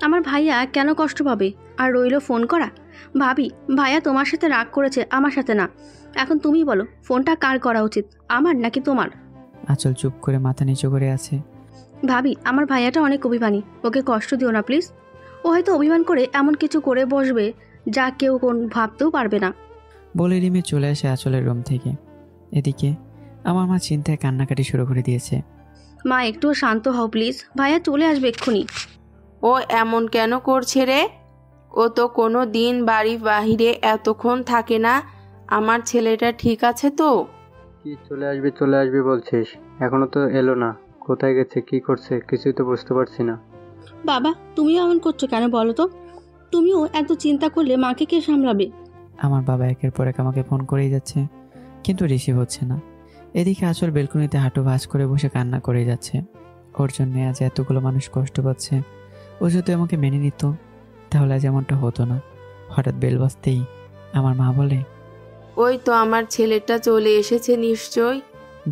আমার ভাইয়া কেন কষ্ট পাবে? আর রইল ফোন করা। ভাবি, ভাইয়া তোমার সাথে রাগ করেছে, আমার সাথে না। এখন তুমি বলো, ফোনটা কার করা উচিত, আমার নাকি তোমার? আঁচল চুপ করে মাথা নিচু করে আছে। ভাবি, আমার ভাইয়াটা অনেক অভিমানী, ওকে কষ্ট দিও না প্লিজ। ও হয়তো অভিমান করে এমন কিছু করে বসবে যা কেউ কোন ভাবতেও পারবে না। বলে রিমি চলে আসে আঁচলের রুম থেকে। এদিকে আমার মা চিন্তায় কান্নাকাটি শুরু করে দিয়েছে। মা একটু শান্ত হও প্লিজ, ভাইয়া চলে আসবে এক্ষুনি। ও এমন কেন করছে রে? ও তো কোনো দিন বাড়ি বাহিরে এতক্ষণ থাকে না। আমার ছেলেটা ঠিক আছে তো? কি চলে আসবে বলছিস? এখনো তো এলো না। কোথায় গেছে, কি করছে কিছুই তো বুঝতে পারছি না। বাবা, তুমিও এমন করছো কেন বলো তো? তুমিও এত চিন্তা করলে মাকে কে সামলাবে? আমার বাবা একের পর এক আমাকে ফোন করেই যাচ্ছে, কিন্তু রিসিভ হচ্ছে না। এদিকে আঁচল বেলকনিতে হাঁটু ভাঁজ করে বসে কান্না করেই যাচ্ছে। ওর জন্য আজ এতগুলো মানুষ কষ্ট পাচ্ছে। ও যদি আমাকে মেনে নিত তাহলে আজ এমনটা হতো না। হঠাৎ বেল বাজতেই আমার মা বলে, ওই তো আমার ছেলেটা চলে এসেছে নিশ্চয়।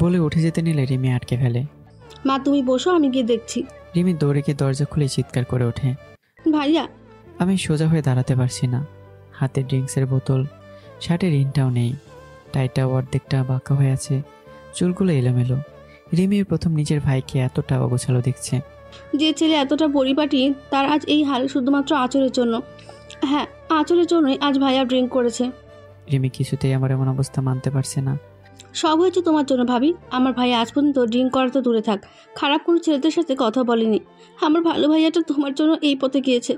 বলে উঠে যেতে নিলে রিমি আটকে ফেলে। মা তুমি বসো, আমি গিয়ে দেখছি। রিমি দৌড়ে গিয়ে দরজা খুলে চিৎকার করে ওঠে। ভাইয়া। আমি সোজা হয়ে দাঁড়াতে পারছি না। হাতে ড্রিঙ্কসের বোতল, শার্টের ইনটাও নেই, টাইটা অর্ধেকটা বাঁকা হয়ে আছে, চুলগুলো এলোমেলো। রিমির প্রথম নিজের ভাইকে এতটা অগোছালো দেখছে। যে ছেলে এতটা পরিপাটি, তার আজ এই হাল শুধুমাত্র আঁচলের জন্য। হ্যাঁ, আঁচলের জন্যই আজ ভাইয়া ড্রিঙ্ক করেছে। রিমি কিছুতেই আমার এমন অবস্থা মানতে পারছে না। সব হয়েছে তোমার জন্য ভাবি। আমার ভাইয়া আজ পর্যন্ত ড্রিঙ্ক করা তো দূরে থাক, খারাপ কোনো ছেলেদের সাথে কথা বলেনি। আমার ভালো ভাইয়াটা তোমার জন্য এই পথে গিয়েছে।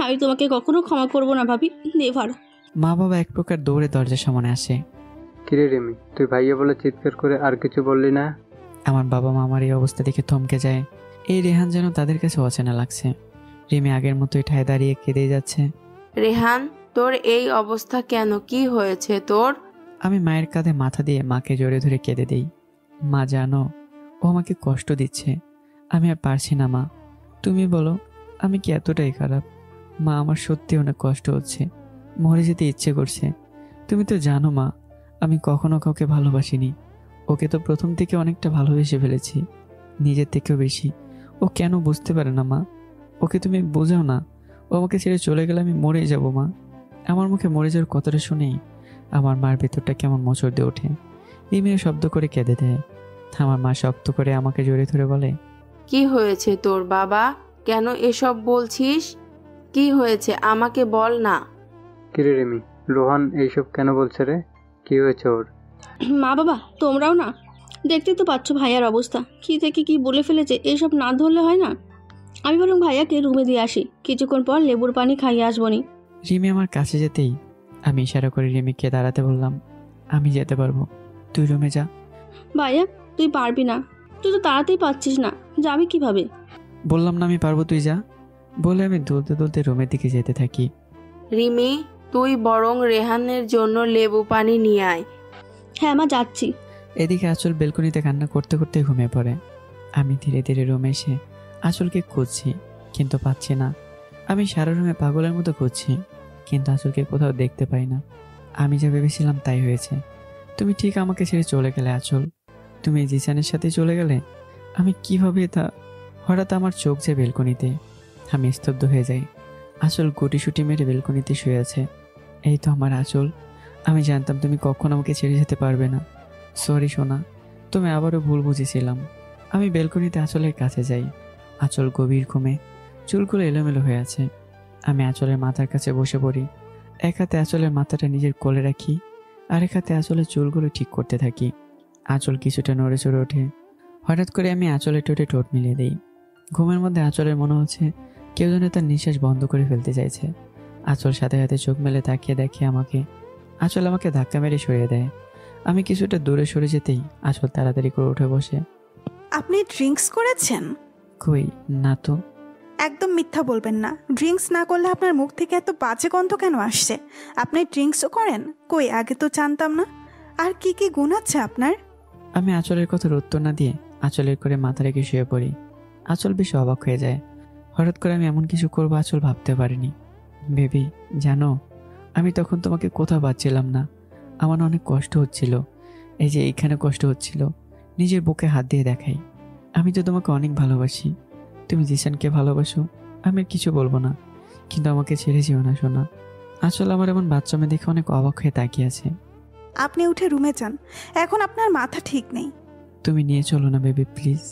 আমি তোমাকে কখনো ক্ষমা করবো না ভাবি, নেভার। মা বাবা এক প্রকার দৌড়ে দরজার সামনে আসে। কিরে রিমি, তুই ভাইয়া বলে চিৎকার করে আর কিছু বললি না? আমার বাবা মা আমার এই অবস্থা দেখে থমকে যায়। এই রেহান যেন তাদের কাছে অচেনা লাগছে। রিমি আগের মতোই ঠায় দাঁড়িয়ে কেঁদে যাচ্ছে। রেহান, তোর এই অবস্থা কেন? কি হয়েছে তোর? আমি মায়ের কাঁধে মাথা দিয়ে মাকে জড়িয়ে ধরে কেঁদে দেই। মা জানো, ও আমাকে কষ্ট দিচ্ছে। আমি আর পারছি না মা, তুমি বলো আমি কি এতটাই খারাপ? মা, আমার সত্যি অনেক কষ্ট হচ্ছে, মরে যেতে ইচ্ছে করছে। তুমি তো জানো মা, আমি কখনো কাউকে ভালোবাসিনি। ওকে তো প্রথম থেকে অনেকটা ভালোবেসে ফেলেছি, নিজের থেকেও বেশি। ও কেন বুঝতে পারে না মা? ওকে তুমি বোঝাও না। ও আমাকে ছেড়ে চলে গেলে আমি মরে যাব মা। আমার মুখে মরে যাওয়ার কথাটা শুনেই আমার মার ভেতরটা কেমন মোচড় দিয়ে ওঠে। রিমিও শব্দ করে কেঁদে দেয়। আমার মা শক্ত করে আমাকে জড়িয়ে ধরে বলে, কি হয়েছে তোর বাবা? কেন এসব বলছিস? কি হয়েছে আমাকে বল না। কিরে রিমি, রোহান এইসব কেন বলছে রে? কি হয়েছে ওর? মা বাবা তোমরাও না, দেখতে তো পাচ্ছ ভাইয়ার অবস্থা, কি থেকে কি বলে ফেলেছে। এসব না ধরলে হয় না। আমি বরং ভাইয়াকে রুমে দিয়ে আসি, কিছুক্ষণ পর লেবুর পানি খাইয়ে আসবনি। রিমি আমার কাছে যেতেই আমি ইশারা করে রিমিকে দাঁড়াতে বললাম, আমি যেতে পারবো, তুই রুমে যা। ভাইয়া তুই পারবি না, তুই তো তাড়াতেই পাচ্ছিস না, যাবি কিভাবে? বললাম না আমি পারবো, তুই যা। বলে আমি দুলতে দুলতে রুমের দিকে যেতে থাকি। রিমি, তুই বরং রেহানের জন্য লেবু পানি নিয়ে আয়। হ্যাঁ মা, যাচ্ছি। এদিকে আঁচল বেলকনিতে কান্না করতে করতে ঘুমিয়ে পড়ে। আমি ধীরে ধীরে রুমে এসে আঁচলকে খুঁজছি, কিন্তু পাচ্ছি না। আমি সারা রুমে পাগলের মতো খুঁজছি, কিন্তু আঁচলকে কোথাও দেখতে পাই না। আমি যা ভেবেছিলাম তাই হয়েছে। তুমি ঠিক আমাকে ছেড়ে চলে গেলে আঁচল। তুমি জিসানের সাথে চলে গেলে। আমি কিভাবে তা। হঠাৎ আমার চোখ যে বেলকনিতে, আমি স্তব্ধ হয়ে যাই। আঁচল গুটিসুটি মেরে বেলকনিতে শুয়ে আছে। এই তো আমার আঁচল। আমি জানতাম তুমি কখন আমাকে ছেড়ে যেতে পারবে না। সরি সোনা, তুমি আবারও ভুল বুঝেছিলাম। আমি বেলকনিতে আঁচলের কাছে যাই। আঁচল গভীর ঘুমে, চুলগুলো এলোমেলো হয়ে আছে। আমি আঁচলের মাথার কাছে বসে পড়ি। এক হাতে আঁচলের মাথাটা নিজের কোলে রাখি, আরেক হাতে আঁচলের চুলগুলো ঠিক করতে থাকি। আঁচল কিছুটা নড়ে চড়ে ওঠে। হঠাৎ করে আমি আঁচলের ঠোঁটে ঠোঁট মিলিয়ে দিই। ঘুমের মধ্যে আঁচলের মনে হচ্ছে কেউ যেন তার নিঃশ্বাস বন্ধ করে ফেলতে চাইছে। আঁচল সাথে সাথে চোখ মেলে তাকিয়ে দেখে আমাকে। আঁচল আমাকে ধাক্কা মেরে সরিয়ে দেয়। আমি কিছুটা দূরে সরে যেতেই আঁচল তাড়াতাড়ি করে উঠে বসে। আপনি ড্রিঙ্কস করেছেন? কই না তো। একদম মিথ্যা বলবেন না। ড্রিঙ্কস না করলে আপনার মুখ থেকে এত বাজে গন্ধ কেন আসছে? আপনি ড্রিঙ্কসও করেন? কই, আগে তো জানতাম না। আর কি কি গুণ আছে আপনার? আমি আঁচলের কথার উত্তর না দিয়ে আঁচলের করে মাথা রেখে শুয়ে পড়ি। আঁচল বেশ অবাক হয়ে যায়। হঠাৎ করে আমি এমন কিছু করবো আঁচল ভাবতে পারিনি। বেবি জানো, আমি তখন তোমাকে কোথাও পাচ্ছিলাম না। আমার অনেক কষ্ট হচ্ছিল। এই যে এইখানে কষ্ট হচ্ছিল, নিজের বুকে হাত দিয়ে দেখাই। আমি তো তোমাকে অনেক ভালোবাসি। তুমি জিসানকে ভালোবাসো, আমি আর কিছু বলবো না, কিন্তু আমাকে ছেড়ে যেও না সোনা। আসলে আমার এমন বাচ্চা মেয়ে দেখে অনেক অবাক হয়ে তাকিয়ে আছে। আপনি উঠে রুমে যান, এখন আপনার মাথা ঠিক নেই। তুমি নিয়ে চলো না বেবি প্লিজ।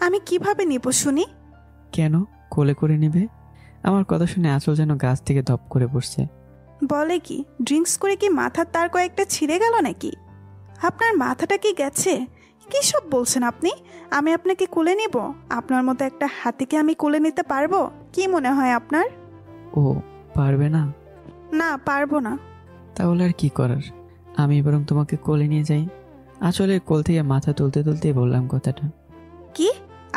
আমি কিভাবে নিব শুনি? কেন, কোলে করে নেবে? আমার কথা শুনে আঁচল যেন গাছ থেকে ধপ করে বসছে। বলে কি, ড্রিঙ্কস করে কি মাথার তার কয়েকটা ছিঁড়ে গেল নাকি? আপনার মাথাটা কি গেছে? কি সব বলছেন আপনি? আমি আপনাকে কোলে নিব? আপনার মতো একটা হাতিকে আমি কোলে নিতে পারবো? কি মনে হয় আপনার? ও পারবে না? না, পারবো না। তাহলে আর কি করার, আমি বরং তোমাকে কোলে নিয়ে যাই। আঁচলের কোল থেকে মাথা তুলতে তুলতেই বললাম কথাটা। কি,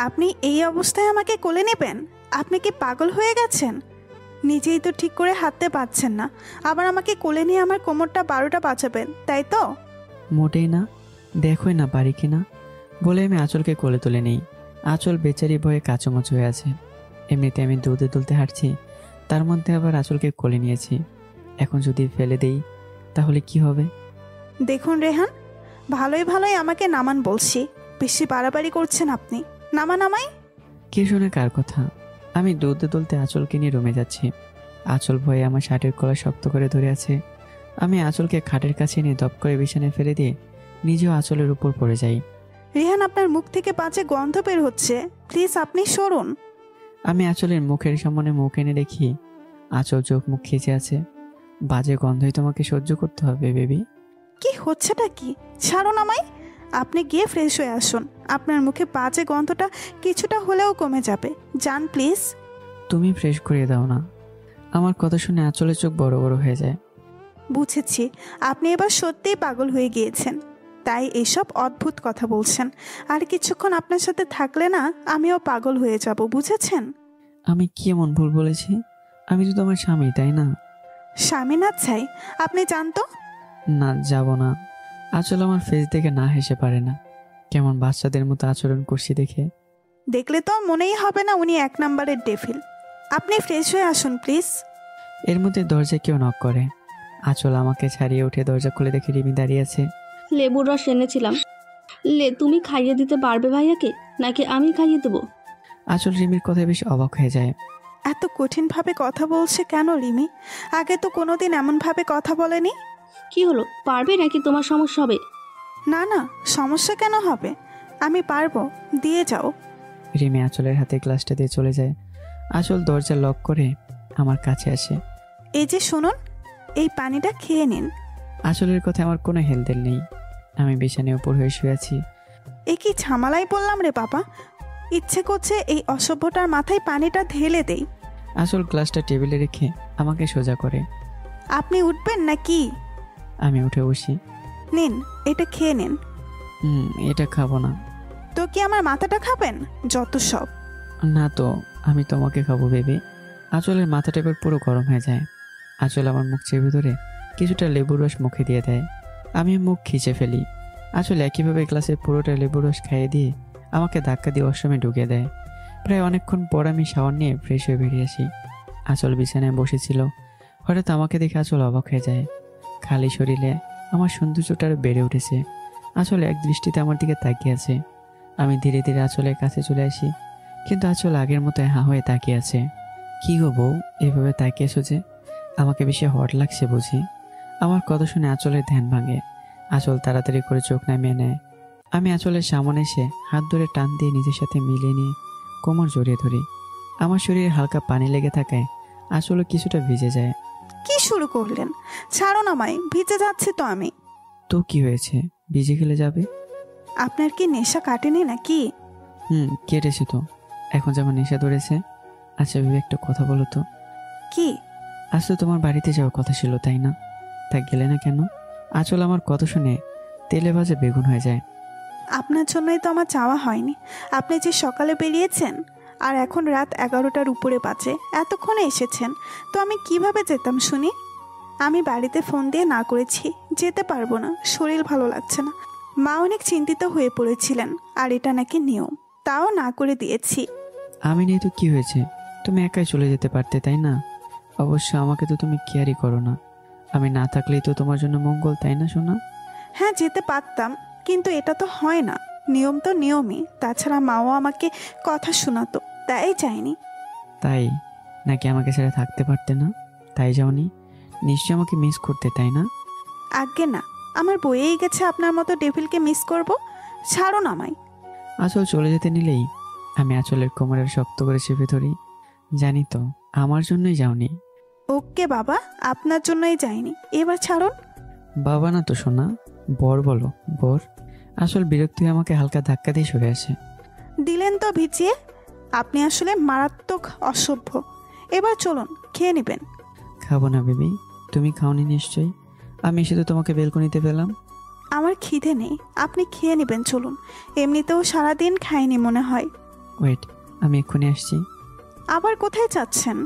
আপনি এই অবস্থায় আমাকে কোলে নেবেন? আপনি কি পাগল হয়ে গেছেন? নিজেই তো ঠিক করে হাঁটতে পারছেন না, আবার আমাকে কোলে নিয়ে আমার কোমরটা 12টা বাঁচাবেন, তাই তো? মোটেই না, দেখোই না পারি কিনা। বলে আমি আঁচলকে কোলে তুলে নেই। আঁচল বেচারি ভয়ে কাচুমাচ হয়ে আছে। এমনিতে আমি দুধে তুলতে হাঁটছি, তার মধ্যে আবার আঁচলকে কোলে নিয়েছি। এখন যদি ফেলে দেই তাহলে কি হবে? দেখুন রেহান, ভালোই ভালোই আমাকে নামান বলছি, বেশি বাড়াবাড়ি করছেন আপনি। নামান আমায়। কে শোনে কার কথা? আমি দুধে তুলতে আঁচলকে নিয়ে রুমে যাচ্ছি। আঁচল ভয়ে আমার শার্টের কলা শক্ত করে ধরে আছে। আমি আঁচলকে খাটের কাছে নিয়ে দপ করে বিছানায় ফেলে দিয়ে নিজেও আঁচলের উপর পড়ে যাই। রেহান, আপনার মুখ থেকে বাজে গন্ধ বের হচ্ছে, প্লিজ আপনি সরুন। আমি আঁচলের মুখের সামনে মুখ এনে দেখি আঁচল চোখ মুখ খিচে আছে। বাজে গন্ধই তোমাকে সহ্য করতে হবে বেবি? কি হচ্ছেটা কি? ছাড়ুন আমায়। আপনি গিয়ে ফ্রেশ হয়ে আসুন, আপনার মুখে বাজে গন্ধটা কিছুটা হলেও কমে যাবে। যান প্লিজ। তুমি ফ্রেশ করিয়ে দাও না। আমার কথা শুনে আঁচলের চোখ বড় বড় হয়ে যায়। বুঝেছি, আপনি এবার সত্যিই পাগল হয়ে গিয়েছেন, তাই এসব অদ্ভুত কথা বলছেন। আর কিছুক্ষণ আপনার সাথে থাকলে না আমিও পাগল হয়ে যাব, বুঝেছেন? আমি কি এমন ভুল বলেছি? আমি তো তোমার স্বামী, তাই না? স্বামী না চাই, আপনি জানতো। না, যাব না। আঁচল আমার ফেস দেখে না হেসে পারে না। কেমন বাচ্চাদের মতো আচরণ করছি দেখে। দেখলে তো মনেই হবে না উনি 1 নম্বরের ডেভিল। আপনি ফ্রেশ হয়ে আসুন প্লিজ। এর মধ্যে দরজায় কেউ নক করে। আঁচল আমাকে ছাড়িয়ে উঠে দরজা খুলে দেখে রিমি দাঁড়িয়ে আছে। লেবুর রস এনেছিলাম, তুমি খাইয়ে দিতে পারবে ভাইয়াকে, নাকি আমি খাইয়ে দেবো? আঁচল রিমির কথায় বেশ অবাক হয়ে যায়। এত কঠিনভাবে কথা বলছে কেন রিমি? আগে তো কোনোদিন এমনভাবে কথা বলেনি। কি হলো, পারবে নাকি তোমার সমস্যা হবে? না না, সমস্যা কেন হবে, আমি পারবো, দিয়ে যাও। রিমি আঁচলের হাতে গ্লাসটা দিয়ে চলে যায়। আঁচল দরজা লক করে আমার কাছে আসে। এই যে শুনুন, এই পানিটা খেয়ে নিন। আঁচলের কথা আমার কোনো হেলদেল নেই। আমি বিছানায় উপর হয়ে শুয়ে আছি। এ কি ঝামেলাই বললাম রে বাবা, ইচ্ছে করছে এই অসভ্যটার মাথায় পানিটা ঢেলে দেই। আঁচল গ্লাসটা টেবিলে রেখে আমাকে সোজা করে। আপনি উঠবেন নাকি? আমি উঠে বসি। নিন, এটা খেয়ে নিন। এটা খাবো না। তো কি আমার মাথাটা খাবেন? যত সব। না তো, আমি তোমাকে খাবো বেবি। আঁচলের মাথাটা এবার পুরো গরম হয়ে যায়। আঁচল আমার মুখ চেপে ধরে কিছুটা লেবুর রস মুখে দিয়ে দেয়। আমি মুখ খিচে ফেলি। আঁচল একইভাবে গ্লাসে পুরোটা লেবুর রস খাইয়ে দিয়ে আমাকে ধাক্কা দিয়ে ওয়াশরুমে ঢুকিয়ে দেয়। প্রায় অনেকক্ষণ পর আমি শাওয়ার নিয়ে ফ্রেশ হয়ে বেরিয়ে আসি। আঁচল বিছানায় বসেছিল। হঠাৎ আমাকে দেখে আঁচল অবাক হয়ে যায়। খালি শরীরে আমার সৌন্দর্যটা আরো বেড়ে উঠেছে। আঁচল এক দৃষ্টিতে আমার দিকে তাকিয়ে আছে। আমি ধীরে ধীরে আঁচলের কাছে চলে আসি, কিন্তু আঁচল আগের মতো হা হয়ে তাকিয়ে আছে। কি গো বউ, এভাবে তাকিয়েছো যে? আমাকে বেশি হট লাগছে বুঝি? আমার কথা শুনে আঁচলের ধ্যান ভাঙে। আঁচল তাড়াতাড়ি করে চোখ নামিয়ে নেয়। আমি আঁচলের সামনে এসে হাত ধরে টান দিয়ে নিজের সাথে মিলিয়ে নিয়ে কোমর জড়িয়ে ধরি। আমার শরীরে হালকা পানি লেগে থাকায় আঁচলও কিছুটা ভিজে যায়। কি শুরু করলেন? ছাড়ো না আমায়, ভিজে যাচ্ছি তো আমি। তো কি হয়েছে, ভিজে গেলে যাবে? আপনার কি নেশা কাটেনি নাকি? কেটেছে তো, এখন যেমন নেশা ধরেছে। আচ্ছা ভেবে একটা কথা বলো তো। কি? আজ তো তোমার বাড়িতে যাওয়ার কথা ছিল তাই না? তা গেলে না কেন? আঁচল আমার কথা শুনে তেলে ভাজে বেগুন হয়ে যায়। আপনার জন্যই তো আমার যাওয়া হয়নি। আপনি যে সকালে বেরিয়েছেন আর এখন রাত 11টার উপরে বাজে, এতক্ষণে এসেছেন, তো আমি কিভাবে যেতাম শুনি? আমি বাড়িতে ফোন দিয়ে না করেছি, যেতে পারবো না, শরীর ভালো লাগছে না। মা অনেক চিন্তিত হয়ে পড়েছিলেন, আর এটা নাকি নিয়ম, তাও না করে দিয়েছি। আমি নেই তো কি হয়েছে? তুমি একাই চলে যেতে পারতে তাই না? অবশ্য আমাকে তো তুমি কেয়ারই করো না। আমি না থাকলেই তো তোমার জন্য মঙ্গল, তাই না সোনা? হ্যাঁ, যেতে পারতাম, কিন্তু এটা তো হয় না। নিয়ম তো নিয়মই। তাছাড়া মাও আমাকে কথা শোনাতো, তাই যায়নি। তাই নাকি আমাকে ছেড়ে থাকতে পারতে না, তাই যাওনি? নিশ্চয়ই আমাকে মিস করতে, তাই না? আজ্ঞে না, আমার বইয়েই গেছে আপনার মতো ডেভিলকে মিস করব। ছাড়ুন আমায়। আঁচল চলে যেতে নিলেই আমি আঁচলের কোমরের শক্ত করে চেপে ধরি। জানি তো আমার জন্যই যাওনি। ওকে বাবা, আপনার জন্যই যাইনি, এবার ছাড়ুন। বাবা না তো সোনা, বর বলো, বর। আসল বিরক্তি হয়ে আমাকে হালকা ধাক্কা দিয়ে সরে আসে। দিলেন তো ভিজিয়ে। আপনি আসলে মারাত্মক অসভ্য। এবার চলুন, খেয়ে নেবেন। খাবো না বেবি, তুমি খাওনি নিশ্চয়ই। আমি এসে তো তোমাকে বেলকনিতে পেলাম। আমার খিদে নেই, আপনি খেয়ে নেবেন, চলুন। এমনিতেও সারাদিন খাইনি মনে হয়। ওয়েট, আমি এক্ষুনি আসছি। আবার কোথায় যাচ্ছেন?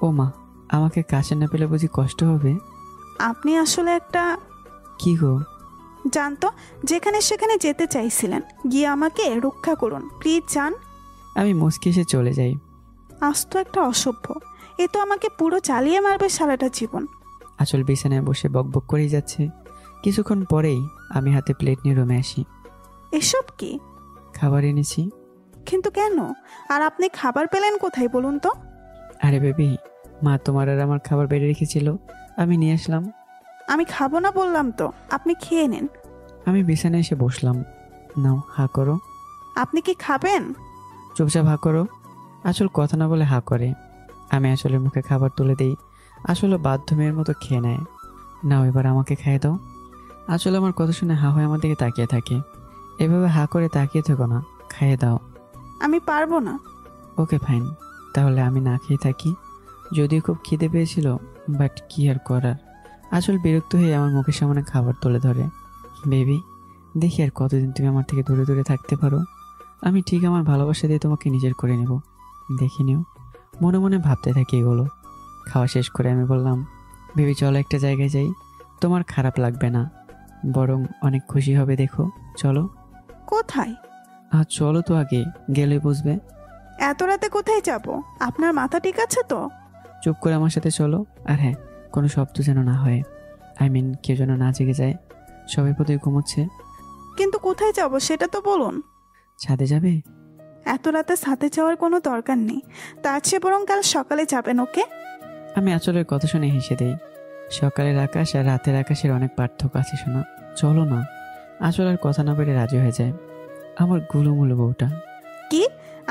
ও মা, আমাকে কাছে না পেলে বুঝি কষ্ট হবে? আপনি আসলে একটা... কি গো? জানতো, যেখানে সেখানে যেতে চাইছিলেন, গিয়ে আমাকে রক্ষা করুন প্লিজ, যান। আমি মুচকি এসে চলে যাই। আস্ত একটা অসভ্য, এ তো আমাকে পুরো চালিয়ে মারবে সারাটা জীবন। আঁচল বিছানায় বসে বকবক করেই যাচ্ছে। কিছুক্ষণ পরেই আমি হাতে প্লেট নিয়ে রুমে আসি। এসব কি? খাবার এনেছি। কিন্তু কেন? আর আপনি খাবার পেলেন কোথায় বলুন তো? আরে বেবি, মা তোমার আর আমার খাবার বেড়ে রেখেছিল, আমি নিয়ে আসলাম। আমি খাবো না বললাম তো, আপনি খেয়ে নেন। আমি বিছানায় এসে বসলাম। নাও হা করো। আপনি কি খাবেন? চুপচাপ হা করো। আঁচল কথা না বলে হা করে। আমি আঁচলের মুখে খাবার তুলে দিই। আসলে বাধ্য মেয়ের মতো খেয়ে নেয়। নাও এবার আমাকে খাইয়ে দাও। আঁচল আমার কথা শুনে হা হয়ে আমার দিকে তাকিয়ে থাকে। এভাবে হা করে তাকিয়ে থেকো না, খাইয়ে দাও। আমি পারবো না। ওকে ফাইন, তাহলে আমি না খেয়ে থাকি। যদিও খুব খিদে পেয়েছিল, বাট কি আর করার। আঁচল বিরক্ত হয়ে আমার মুখের সামনে খাবার তুলে ধরে। বেবি, দেখি আর কতদিন তুমি আমার থেকে দূরে দূরে থাকতে পারো। আমি ঠিক আমার ভালোবাসা দিয়ে তোমাকে নিজের করে নেব, দেখে নিও। মনে মনে ভাবতে থাকি এগুলো। খাওয়া শেষ করে আমি বললাম, বেবি চলো একটা জায়গায় যাই, তোমার খারাপ লাগবে না, বরং অনেক খুশি হবে, দেখো চলো। কোথায়? আর চলো তো, আগে গেলে বুঝবে। এত রাতে কোথায় যাব? আপনার মাথা ঠিক আছে তো? চুপ করে আমার সাথে চলো। আর হ্যাঁ, কোনো শব্দ যেন না হয়, কেউ যেন না জেগে যায়। সবাই বোধহয় ঘুমোচ্ছে। কিন্তু কোথায় যাব সেটা তো বলুন। ছাদে যাবে? এত রাতে সাথে যাওয়ার কোনো দরকার নেই, তার চেয়ে বরং কাল সকালে যাবেন, ওকে? আমি আঁচলের কথা শুনে হেসে দেই। সকালের আকাশ আর রাতের আকাশের অনেক পার্থক্য আছে শোনা, চলো না। আঁচল আর কথা না পেরে রাজি হয়ে যায়। আমার গুলুমুলু বউটা। কি?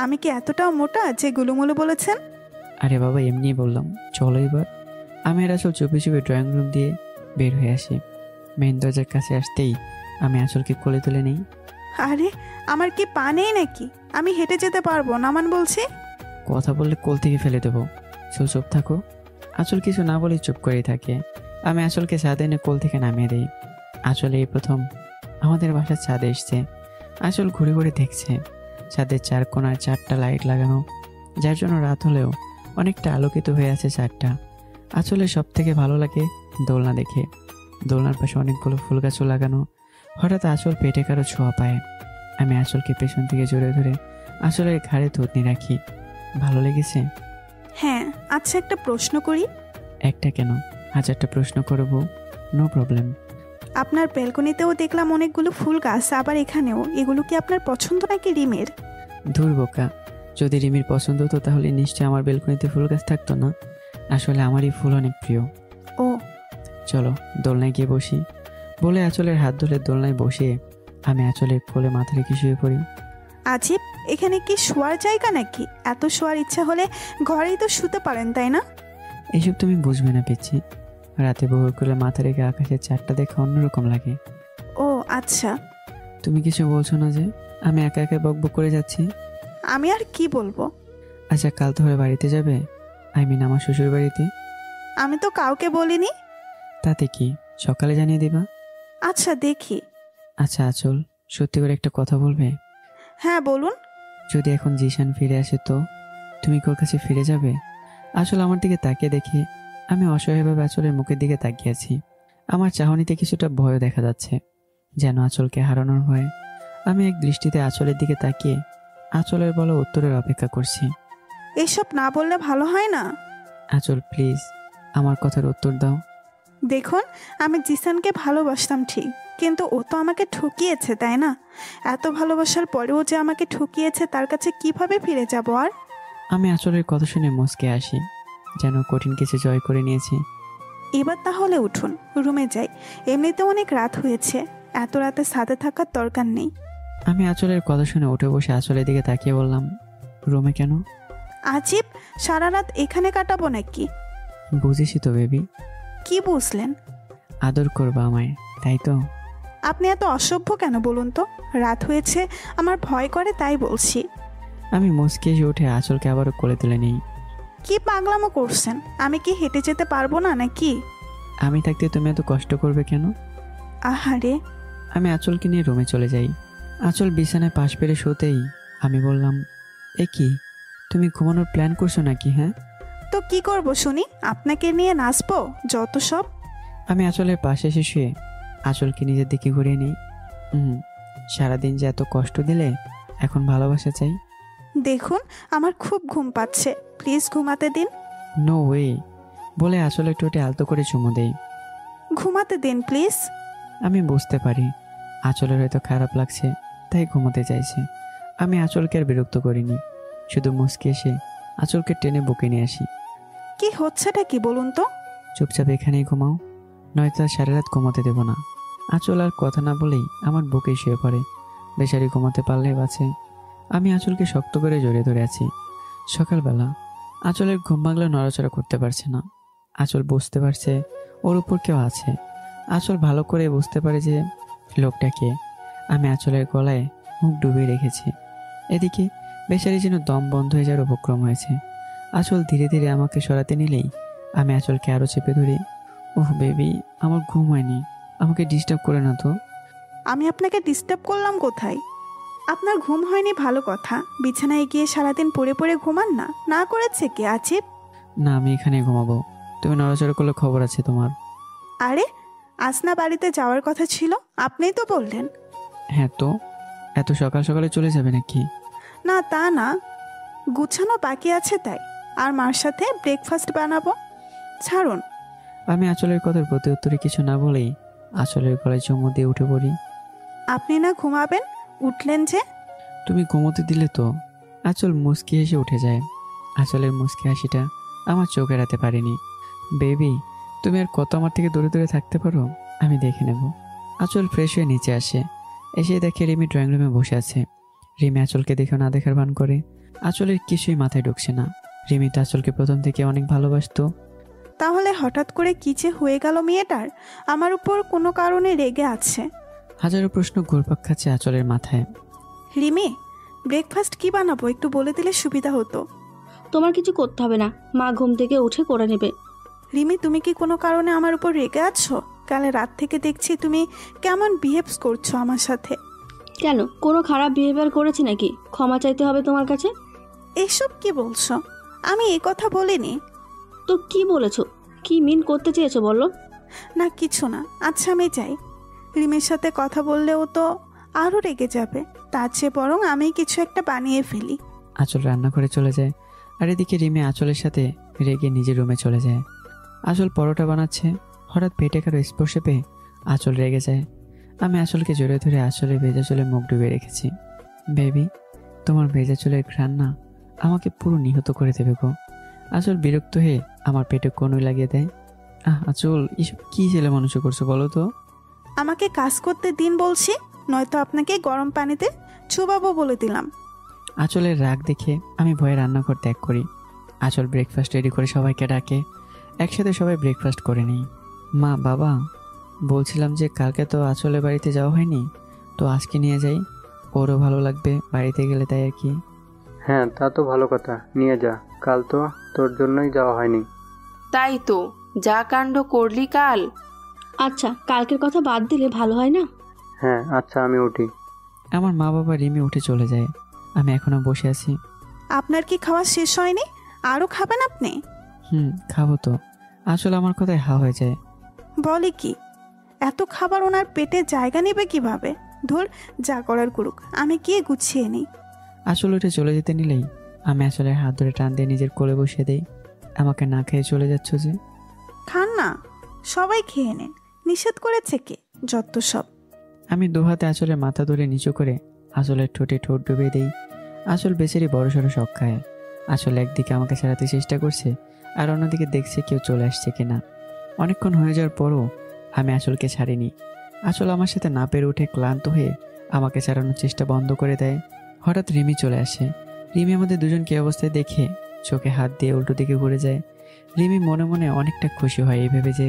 আমি কি এতটাও মোটা যে গুলুমুলু বলেছেন? আরে বাবা, এমনিই বললাম, চলো এবার। আমি আর আঁচল চুপি চুপি ড্রয়িং রুম দিয়ে বের হয়ে আসি। মেইন দরজার কাছে আসতেই আমি আঁচলকে কোলে তুলে নিই। আরে, আমার কি পা নেই নাকি? আমি হেঁটে যেতে পারবো, নামান বলছি। কথা বললে কোল থেকে ফেলে দেবো, চুপ থাকো। আঁচল কিছু না বলে চুপ করেই থাকে। আমি আঁচলকে ছাদে এনে কোল থেকে নামিয়ে দিই। আঁচল এই প্রথম আমাদের বাসার ছাদে এসছে। আঁচল ঘুরে ঘুরে দেখছে। ছাদের চার কোণায় 4টা লাইট লাগানো, যার জন্য রাত হলেও অনেকটা আলোকিত হয়ে আছে ছাদটা। আঁচলের সব থেকে ভালো লাগে দোলনা দেখে। দোলনার পাশে অনেকগুলো ফুল গাছও লাগানো। হঠাৎ আঁচল পেটে কারো ছোঁয়া পায়। আমি আঁচলকে পেছন থেকে জড়িয়ে ধরে আসলে ঘাড়ে থুতনি রাখি। ভালো লেগেছে? হ্যাঁ। আচ্ছা, একটা প্রশ্ন করি। একটা কেন, 1000টা প্রশ্ন করব, নো প্রবলেম। আপনার ব্যালকনিতেও দেখলাম অনেকগুলো ফুল গাছ, আবার এখানেও। এগুলো কি আপনার পছন্দ নাকি রিমের? ধুর বোকা, যদি রিমির পছন্দ হতো তাহলে নিশ্চয়ই আমার বেলকনিতে ফুল গাছ থাকতো না। আসলে আমারই ফুল অনেক প্রিয়। ও, চলো দোলনায় গিয়ে বসি, বলে আঁচলের হাত ধরে দোলনায় বসে আমি আঁচলের কোলে মাথা রেখে শুয়ে পড়ি। আজিব, এখানে কি শোয়ার জায়গা নাকি? এত শোয়ার ইচ্ছা হলে ঘরেই তো শুতে পারেন, তাই না? এইসব তুমি বুঝবে না পিচ্ছি। রাতে বউর কোলে মাথা রেখে আকাশের চারটা দেখা অন্যরকম লাগে। ও আচ্ছা। তুমি কিছু বলছো না যে? আমি একা একা বকবক করে যাচ্ছি। আমি আর কি বলবো? আচ্ছা, কাল ধরে বাড়িতে যাবে? আই মিন আমার শ্বশুর বাড়িতে। আমি তো কাউকে বলিনি। তাতে কি, সকালে জানিয়ে দিবা? আচ্ছা, দেখি। আচ্ছা আঁচল, সত্যি করে একটা কথা বলবে? হ্যাঁ, বলুন। যদি এখন জিশান ফিরে আসে তো তুমি কি ওর কাছে ফিরে যাবে? আসলে আমার দিকে তাকিয়ে দেখি আমি অসহায়ভাবে আঁচলের মুখের দিকে তাকিয়ে আছি। আমার চাহনিতে কিছুটা ভয় দেখা যাচ্ছে, যেন আঁচলকে হারানোর ভয়ে। আমি এক দৃষ্টিতে আঁচলের দিকে তাকিয়ে আঁচলের বলা উত্তরের অপেক্ষা করছি। এসব না বললে ভালো হয় না। আঁচল প্লিজ, আমার কথার উত্তর দাও। দেখুন, আমি জিসানকে ভালোবাসতাম ঠিক, কিন্তু ও তো আমাকে ঠকিয়েছে, তাই না? এত ভালোবাসার পরেও যে আমাকে ঠকিয়েছে, তার কাছে কিভাবে ফিরে যাব আর? আমি আঁচলের কথা শুনে মুচকে আসি, যেন কঠিন কিছু জয় করে নিয়েছি। এবার তাহলে উঠুন, রুমে যাই। এমনিতে অনেক রাত হয়েছে, এত রাতে সাথে থাকার দরকার নেই। আমি আঁচলের কথা শুনে উঠে বসে আঁচলের দিকে তাকিয়ে বললাম, রুমে কেন? আজিব, সারা রাত এখানে কাটাবো নাকি? বুঝেছি তো বেবি। কি বুঝলেন? আদর করবা আমায়, তাই তো? আপনি এত অসভ্য কেন বলুন তো? রাত হয়েছে, আমার ভয় করে, তাই বলছি। আমি মুচকে এসে উঠে আঁচলকে আবারও কোলে তুলে নিই। কি পাগলামো করছেন? আমি কি হেঁটে যেতে পারবো না নাকি? আমি থাকতে তুমি এত কষ্ট করবে কেন? আহারে। আমি আঁচলকে নিয়ে রুমে চলে যাই। আঁচল বিছানায় পাশ পেরে শুতেই আমি বললাম, এ কি, তুমি ঘুমানোর প্ল্যান করছো নাকি? হ্যাঁ। তো কি করব শুনি? আপনাকে নিয়ে নাচবো যত সব। আমি আঁচলের পাশে এসে শুয়ে আঁচলকে নিজের দিকে ঘুরিয়ে নিই। সারাদিন যে এত কষ্ট দিলে, এখন ভালোবাসা চাই। দেখুন, আমার খুব ঘুম পাচ্ছে, প্লিজ ঘুমাতে দিন। নো ওয়ে, বলে আঁচলের ঠোঁটে আলতো করে চুমু দেই। ঘুমাতে দিন প্লিজ। আমি বুঝতে পারি আঁচলের হয়তো খারাপ লাগছে, তাই ঘুমোতে চাইছে। আমি আঁচলকে আর বিরক্ত করিনি, শুধু মুচকে এসে আঁচলকে টেনে বুকে নিয়ে আসি। কি হচ্ছেটা কি বলুন তো? চুপচাপ এখানেই ঘুমাও, নয়তো আর সারা রাত ঘুমোতে দেবো না। আঁচল আর কথা না বলেই আমার বুকে শুয়ে পড়ে। বেচারি ঘুমাতে পারলে বাঁচে। আমি আঁচলকে শক্ত করে জড়িয়ে ধরে আছি। সকালবেলা আঁচলের ঘুম ভাঙলে নড়াচড়া করতে পারছে না। আঁচল বুঝতে পারছে ওর উপর কেউ আছে। আঁচল ভালো করে বুঝতে পারে যে লোকটাকে। আমি আঁচলের গলায় মুখ ডুবিয়ে রেখেছি। এদিকে বেচারি যেন দম বন্ধ হয়ে যাওয়ার উপক্রম হয়েছে। আঁচল ধীরে ধীরে আমাকে সরাতে নিলেই আমি আঁচলকে আরও চেপে ধরি। ওহ বেবি, আমার ঘুম হয়নি, আমাকে ডিস্টার্ব করে না তো। আমি আপনাকে ডিস্টার্ব করলাম কোথায়? আপনার ঘুম হয়নি ভালো কথা, বিছানায় গিয়ে সারাদিন পড়ে পড়ে ঘুমান না, না করেছে কি আজিব? না, আমি এখানেই ঘুমাবো। তুমি নড়াচড়া করলে খবর আছে তোমার। আরে, আজ না বাড়িতে যাওয়ার কথা ছিল, আপনিই তো বললেন। হ্যাঁ তো, এত সকাল সকালে চলে যাবে নাকি? না তা না, গুছানো বাকি আছে তাই, আর মার সাথে ব্রেকফাস্ট বানাবো। ছাড়ুন। আমি আঁচলের কথার প্রতি উত্তরে কিছু না বলেই আঁচলের গলায় চুমু দিয়ে উঠে পড়ি। আপনি না ঘুমাবেন, উঠলেন যে? তুমি ঘুমোতে দিলে তো। আঁচল মুচকি হেসে উঠে যায়। আঁচলের মুচকি হাসিটা আমার চোখ এড়াতে পারিনি। বেবি, তুমি আর কত আমার থেকে দূরে দূরে থাকতে পারো, আমি দেখে নেব। আঁচল ফ্রেশ হয়ে নিচে আসে। এসে দেখে রিমি ড্রয়িং রুমে বসে আছে। রিমি আঁচলকে দেখেও না দেখার ভান করে। আঁচলের কিছুই মাথায় ঢুকছে না। রিমি তো আঁচলকে প্রথম থেকে অনেক ভালোবাসতো। তাহলে হঠাৎ করে কি যে হয়ে গেল মেয়েটার? আমার উপর কোনো কারণে রেগে আছে। হাজারো প্রশ্ন ঘুরপাক খাচ্ছে আঁচলের মাথায়। রিমি, ব্রেকফাস্ট কি বানাবো একটু বলে দিলে সুবিধা হতো। তোমার কিছু করতে হবে না, মা ঘুম থেকে উঠে করে নেবে। রিমি, তুমি কি কোনো কারণে আমার উপর রেগে আছো? কাল রাত থেকে দেখছি তুমি কেমন বিহেভস করছো আমার সাথে। কেন, কোনো খারাপ বিহেভিয়ার করেছি নাকি? ক্ষমা চাইতে হবে তোমার কাছে? এসব কি বলছো? আমি এ কথা বলিনি। তো কি বলেছো? কি মিন করতে চেয়েছো বলো? না কিছু না। আচ্ছা আমি যাই, রিমির সাথে কথা বললেও তো আরও রেগে যাবে। তার চেয়ে বরং আমি কিছু একটা বানিয়ে ফেলি। আঁচল রান্না করে চলে যায়, আর এদিকে রিমি আঁচলের সাথে রেগে নিজের রুমে চলে যায়। আঁচল পরোটা বানাচ্ছে, হঠাৎ পেটে কারো স্পর্শে পেয়ে আঁচল রেগে যায়। আমি আঁচলকে জড়িয়ে ধরে আঁচলে ভেজা চুলে মুখ ডুবিয়ে রেখেছি। বেবি, তোমার ভেজা চুলের ঘ্রাণ না আমাকে পুরো নিহত করে দেবে গো। আঁচল বিরক্ত হয়ে আমার পেটে কনুই লাগিয়ে দেয়। আঁচল, এসব কি ছেলে মানুষ করছো বলো তো? আমাকে কাজ করতে দিন বলছি, নয়তো আপনাকে গরম পানিতে চুবাবো বলে দিলাম। আঁচলের রাগ দেখে আমি ভয়ে রান্নাঘর ত্যাগ করি। আঁচল ব্রেকফাস্ট রেডি করে সবাইকে ডাকে, একসাথে সবাই ব্রেকফাস্ট করে নিই। মা, বাবা, বলছিলাম যে কালকে তো আঁচলের বাড়িতে যাওয়া হয়নি, তো আজকে নিয়ে যাই, ওরও ভালো লাগবে বাড়িতে গেলে, তাই আর কি। হ্যাঁ, তা তো ভালো কথা, নিয়ে যা, কাল তো তোর জন্যই যাওয়া হয়নি। তাই তো, যা কাণ্ড করলি কাল। আচ্ছা, কালকের কথা বাদ দিলে ভালো হয় না? হ্যাঁ আচ্ছা, আমি উঠি। আমার মা বাবা রিমি উঠে চলে যায়, আমি এখনো বসে আছি। আপনার কি খাওয়া শেষ হয়নি? আরও খাবেন আপনি? খাবো তো। আসলে আমার কথায় হা হয়ে যায়। বলে কি, এত খাবার ওনার পেটে জায়গা নেবে কিভাবে? ধর, যা করার করুক, আমি গিয়ে গুছিয়ে নিই। আসলে উঠে চলে যেতে নিলেই আমি আসলে হাত ধরে টান দিয়ে নিজের কোলে বসিয়ে দেই। আমাকে না খেয়ে চলে যাচ্ছ যে? খান না, সবাই খেয়ে নেন, নিষেধ করেছে কে? যত সব। আমি দুহাতে আঁচলের মাথা ধরে নিচু করে আঁচলের ঠোঁটে ঠোঁট ডুবিয়ে দিই। আঁচল বেচারি বড়সড় শখ খায়। আসলে একদিকে আমাকে ছাড়াতে চেষ্টা করছে, আর অন্যদিকে দেখছে কেউ চলে আসছে কিনা। অনেকক্ষণ হয়ে যাওয়ার পরও আমি আঁচলকে ছাড়িনি। আঁচল আমার সাথে না পেরে উঠে ক্লান্ত হয়ে আমাকে ছাড়ানোর চেষ্টা বন্ধ করে দেয়। হঠাৎ রিমি চলে আসে। রিমি আমাদের দুজনকে অবস্থায় দেখে চোখে হাত দিয়ে উল্টো দিকে ঘুরে যায়। রিমি মনে মনে অনেকটা খুশি হয় এই ভেবে যে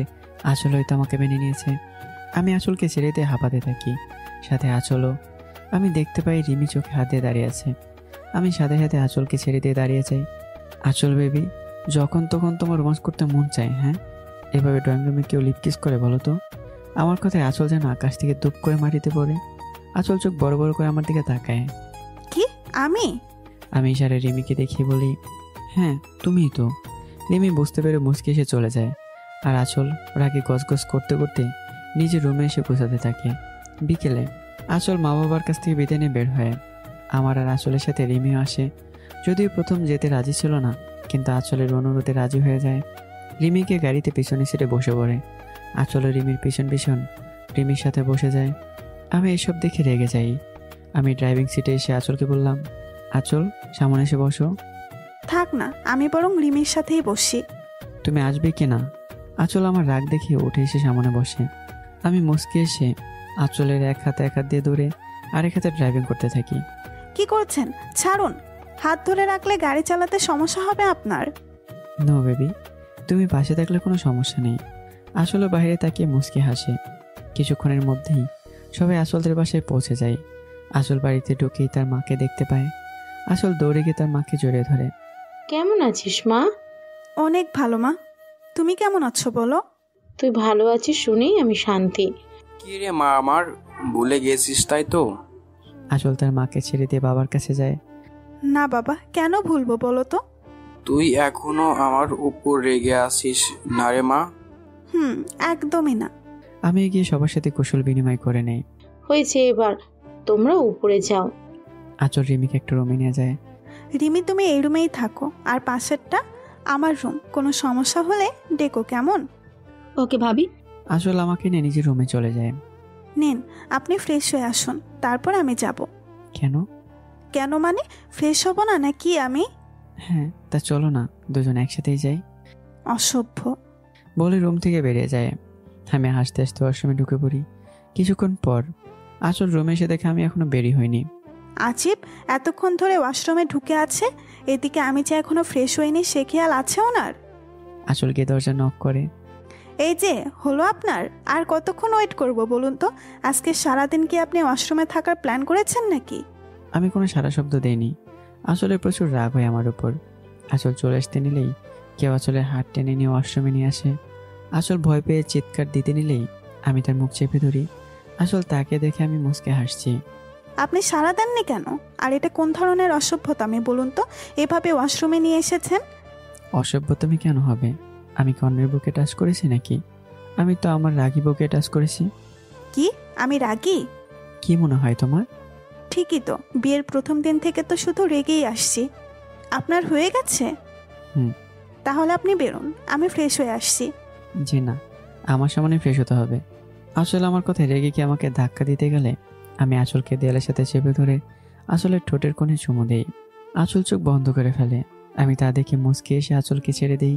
আঁচল হয়তো আমাকে মেনে নিয়েছে। আমি আঁচলকে ছেড়ে দিয়ে হাঁপাতে থাকি, সাথে আঁচলও। আমি দেখতে পাই রিমি চোখে হাত দিয়ে দাঁড়িয়ে আছে। আমি সাথে সাথে আঁচলকে ছেড়ে দিয়ে দাঁড়িয়ে যাই। আঁচল বেবি, যখন তখন তোমার রোমান্স করতে মন চায়? হ্যাঁ, এভাবে ড্রয়িং রুমে কেউ লিপ কিস করে বলো তো? আমার কথায় আঁচল যেন আকাশ থেকে দুপ করে মাটিতে পড়ে। আঁচল চোখ বড় বড় করে আমার দিকে তাকায়। কি আমি? আমি ইশারে রিমিকে দেখিয়ে বলি, হ্যাঁ তুমিই তো। রিমি বুঝতে পেরে মুচকি এসে চলে যায়, আর আঁচল রাগে গজগজ করতে করতে নিজের রুমে এসে গোছাতে থাকে। বিকেলে আঁচল মা বাবার কাছ থেকে বিদায় নিয়ে বের হয়। আমার আর আঁচলের সাথে রিমিও আসে। যদিও প্রথম যেতে রাজি ছিল না, কিন্তু আঁচলের অনুরোধে রাজি হয়ে যায়। রিমিকে গাড়িতে পিছনে সিটে বসে পড়ে। আঁচল রিমির পিছন পিছন রিমির সাথে বসে যায়। আমি এসব দেখে রেগে যাই। আমি ড্রাইভিং সিটে এসে আঁচলকে বললাম, আঁচল সামনে এসে বসো। থাক না, আমি বরং রিমির সাথেই বসি। তুমি আসবে কি না? আঁচল আমার রাগ দেখে উঠে এসে সামনে বসে। আমি মুচকি এসে আঁচলের এক হাত দিয়ে ধরে আরেক হাতে ড্রাইভিং করতে থাকি। কি করছেন? ছাড়ুন, হাত ধরে রাখলে গাড়ি চালাতে সমস্যা হবে আপনার। নো বেবি, তুমি পাশে থাকলে কোনো সমস্যা নেই। আসলে বাইরে তাকিয়ে মুচকি হাসে। কিছুক্ষণের মধ্যেই সবাই আঁচলদের বাসায় পৌঁছে যায়। আঁচল বাড়িতে ঢুকেই তার মাকে দেখতে পায়। আঁচল দৌড়ে গিয়ে তার মাকে জড়িয়ে ধরে। কেমন আছিস মা? অনেক ভালো মা, তুমি কেমন আছো বলো? তুই ভালো আছিস শুনেই আমি শান্তি। কি রে মা আমার, ভুলে গেছিস তাই তো? আঁচল তার মাকে ছেড়ে দিয়ে বাবার কাছে যায়। না বাবা, কেন ভুলবো বলো তো? তুই এখনো আমার উপর রেগে আসিস না রে মা? একদমই না। আমি গিয়ে সবার সাথে কুশল বিনিময় করে নেই। হয়েছে, এবার তোমরা উপরে যাও। আঁচল রিমিকে একটা রুমে নিয়ে যায়। রিমি তুমি এই রুমেই থাকো, আর পাশেরটা আমার রুম। কোনো সমস্যা হলে ডেকো, কেমন? ওকে ভাবি। আঁচল আমাকে নিয়ে নিজের রুমে চলে যায়। নেন, আপনি ফ্রেশ হয়ে আসুন, তারপর আমি যাব। কেন? কেন মানে, ফ্রেশ হব না নাকি আমি? হ্যাঁ, তা চলো না, দুজন একসাথেই যাই। অসভ্য বলে রুম থেকে বেরিয়ে যায়। আমি হাসতে হাসতে ওয়াশরুমে ঢুকে পড়ি। কিছুক্ষণ পর আঁচল রুমে এসে দেখে আমি এখনো বেরি হইনি। আজিব, এতক্ষণ ধরে ওয়াশরুমে ঢুকে আছে, এদিকে আমি যে এখনো ফ্রেশ হইনি সে খেয়াল আছে ওনার? আঁচল গিয়ে দরজা নক করে। এই যে হলো আপনার, আর কতক্ষণ ওয়েট করব বলুন তো? আজকে সারাদিন কি আপনি ওয়াশরুমে থাকার প্ল্যান করেছেন নাকি? আমি কোনো সারা শব্দ দেইনি। আসলে প্রচুর রাগ হয় আমার উপর। আঁচল চলে আসতে নিলেই কেউ আঁচলের হাত টেনে নিয়ে ওয়াশরুমে নিয়ে আসে। আঁচল ভয় পেয়ে চিৎকার দিতে নিলেই আমি তার মুখ চেপে ধরি। আঁচল তাকে দেখে আমি মুচকে হাসছি। আপনি সাড়া দেননি কেন? আর এটা কোন ধরনের অসভ্যতা আমি বলুন তো, এভাবে ওয়াশরুমে নিয়ে এসেছেন? অসভ্যতামি কেন হবে? আমি কি অন্যের বুকে টাচ করেছি নাকি? আমি তো আমার রাগী বুকে টাচ করেছি। কি আমি রাগী? কি মনে হয় তোমার? ঠিকই তো, বিয়ের প্রথম দিন থেকে তো শুধু রেগেই আসছি। আপনার হয়ে গেছে? হুম। তাহলে আপনি বেরোন, আমি ফ্রেশ হয়ে আসছি। জি না, আমার সামনে ফ্রেশ হতে হবে। আসলে আমার কথায় রেগে কি আমাকে ধাক্কা দিতে গেলে আমি আঁচলকে দেয়ালের সাথে চেপে ধরে আঁচলের ঠোঁটের কোণে চুমু দেই। আঁচল চোখ বন্ধ করে ফেলে। আমি তা দেখে মুচকি এসে আঁচলকে ছেড়ে দিই।